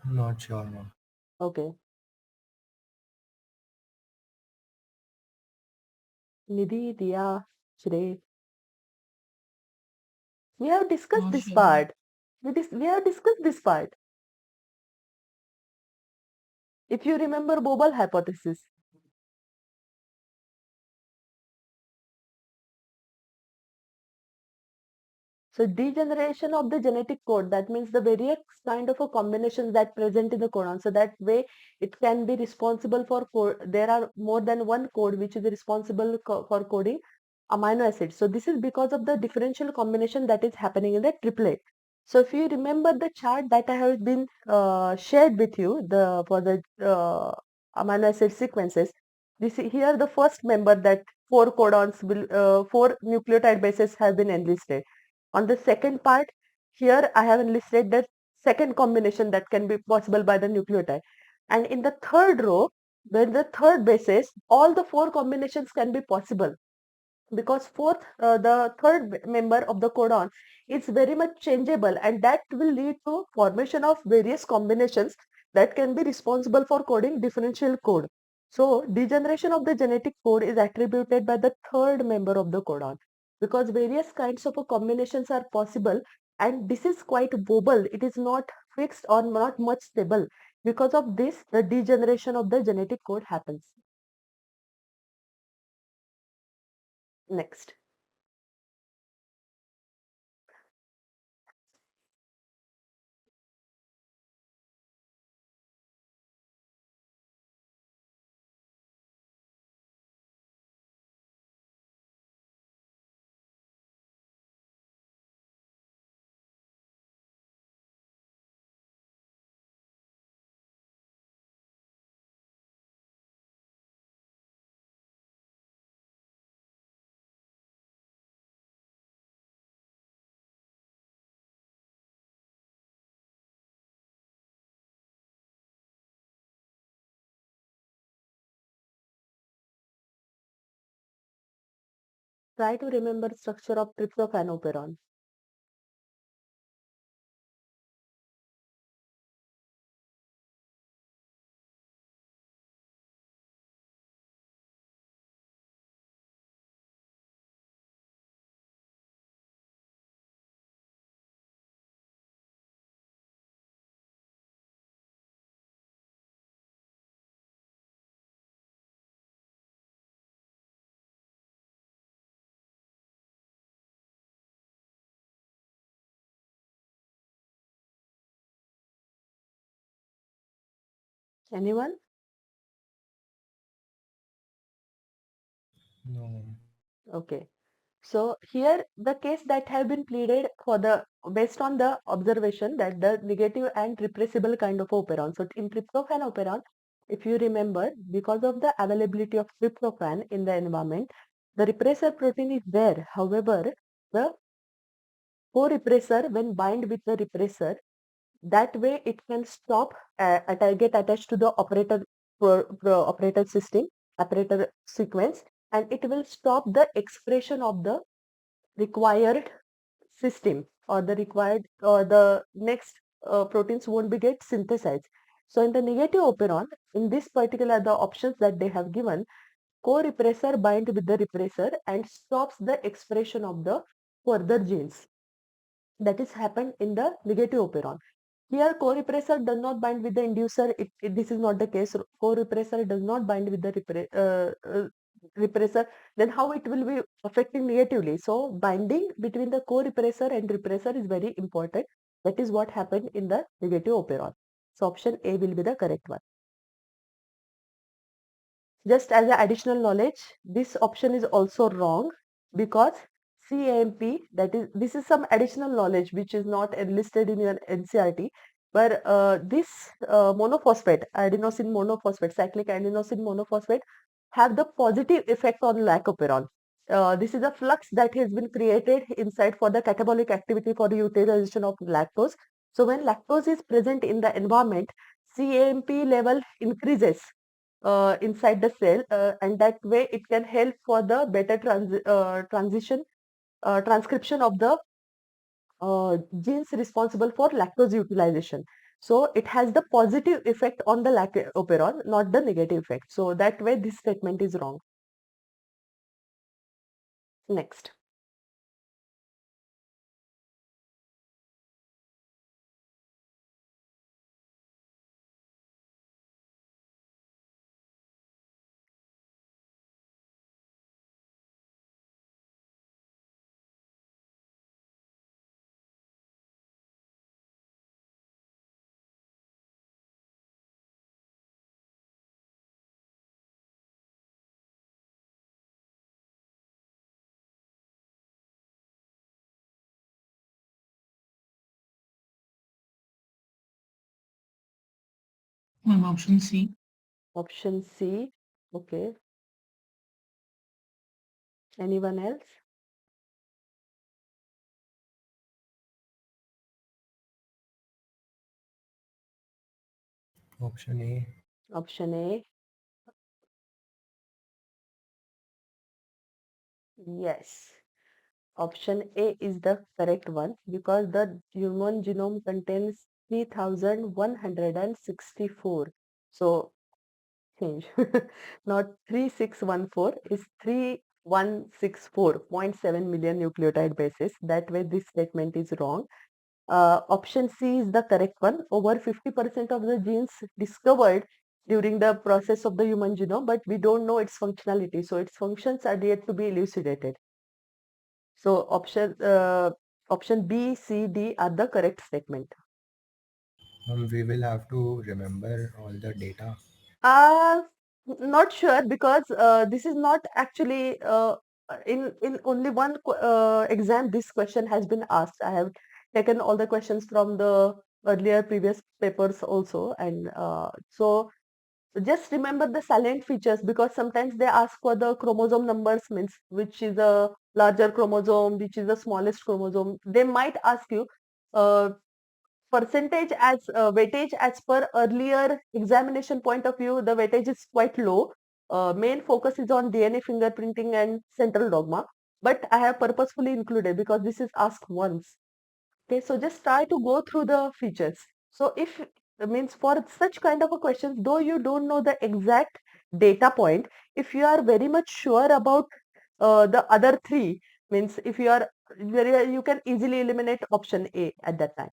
Not sure, ma'am. Okay. Nidhi, Dia, Shrey. We have discussed Not this sure, ma'am. part. We have discussed this part. If you remember Bobel hypothesis. So degeneration of the genetic code, that means the various kind of a combinations that present in the codon. So that way it can be responsible for there are more than one code which is responsible for coding amino acids. So this is because of the differential combination that is happening in the triplet. So if you remember the chart that I have been shared with you, the for the amino acid sequences, this here the first member that four codons will four nucleotide bases have been enlisted. On the second part, here I have enlisted the second combination that can be possible by the nucleotide. And in the third row, when the third basis, all the four combinations can be possible because the third member of the codon is very much changeable, and that will lead to formation of various combinations that can be responsible for coding differential code. So degeneration of the genetic code is attributed by the third member of the codon because various kinds of combinations are possible, and this is quite wobble. It is not fixed or not much stable. Because of this, the degeneration of the genetic code happens. Next. try to remember structure of tryptophan operon. Anyone? No. Okay. So here the case that have been pleaded for the based on the observation that the negative and repressible kind of operon. So in tryptophan operon, if you remember, because of the availability of tryptophan in the environment, the repressor protein is there. However, the co-repressor when bind with the repressor, that way it can stop get attached to the operator system, operator sequence, and it will stop the expression of the required system or the required or the next proteins won't be get synthesized. So in the negative operon, in this particular the options that they have given, co-repressor bind with the repressor and stops the expression of the further genes. That is happened in the negative operon. Here co-repressor does not bind with the inducer. This is not the case. Co-repressor does not bind with the repressor. Then how it will be affecting negatively? So binding between the co-repressor and repressor is very important. That is what happened in the negative operon. So option A will be the correct one. Just as an additional knowledge, this option is also wrong because CAMP, that is, this is some additional knowledge which is not listed in your NCRT, but this monophosphate, adenosine monophosphate, cyclic adenosine monophosphate, have the positive effect on lacoperon. This is a flux that has been created inside for the catabolic activity for the utilization of lactose. So when lactose is present in the environment, CAMP level increases inside the cell, and that way it can help for the better transcription of the genes responsible for lactose utilization. So it has the positive effect on the lacoperon, not the negative effect. So that way this statement is wrong. Next. Option C. Option C. Okay. Anyone else? Option A. Option A. Yes. Option A is the correct one because the human genome contains 3164. So change. Not 3614 is 3164.7 million nucleotide bases. That way this statement is wrong. Option C is the correct one. Over 50% of the genes discovered during the process of the human genome, but we don't know its functionality. So its functions are yet to be elucidated. So option B, C, D are the correct statement. We will have to remember all the data. Uh, Not sure because this is not actually in only one exam this question has been asked. I have taken all the questions from the earlier previous papers also, and so just remember the salient features because sometimes they ask for the chromosome numbers, means which is a larger chromosome, which is the smallest chromosome. They might ask you uh, percentage as weightage as per earlier examination point of view. The weightage is quite low. Main focus is on DNA fingerprinting and central dogma. but I have purposefully included because this is asked once. Okay, so just try to go through the features. So if means for such kind of a questions, though you don't know the exact data point, if you are very much sure about the other three, means if you are very, you can easily eliminate option A at that time.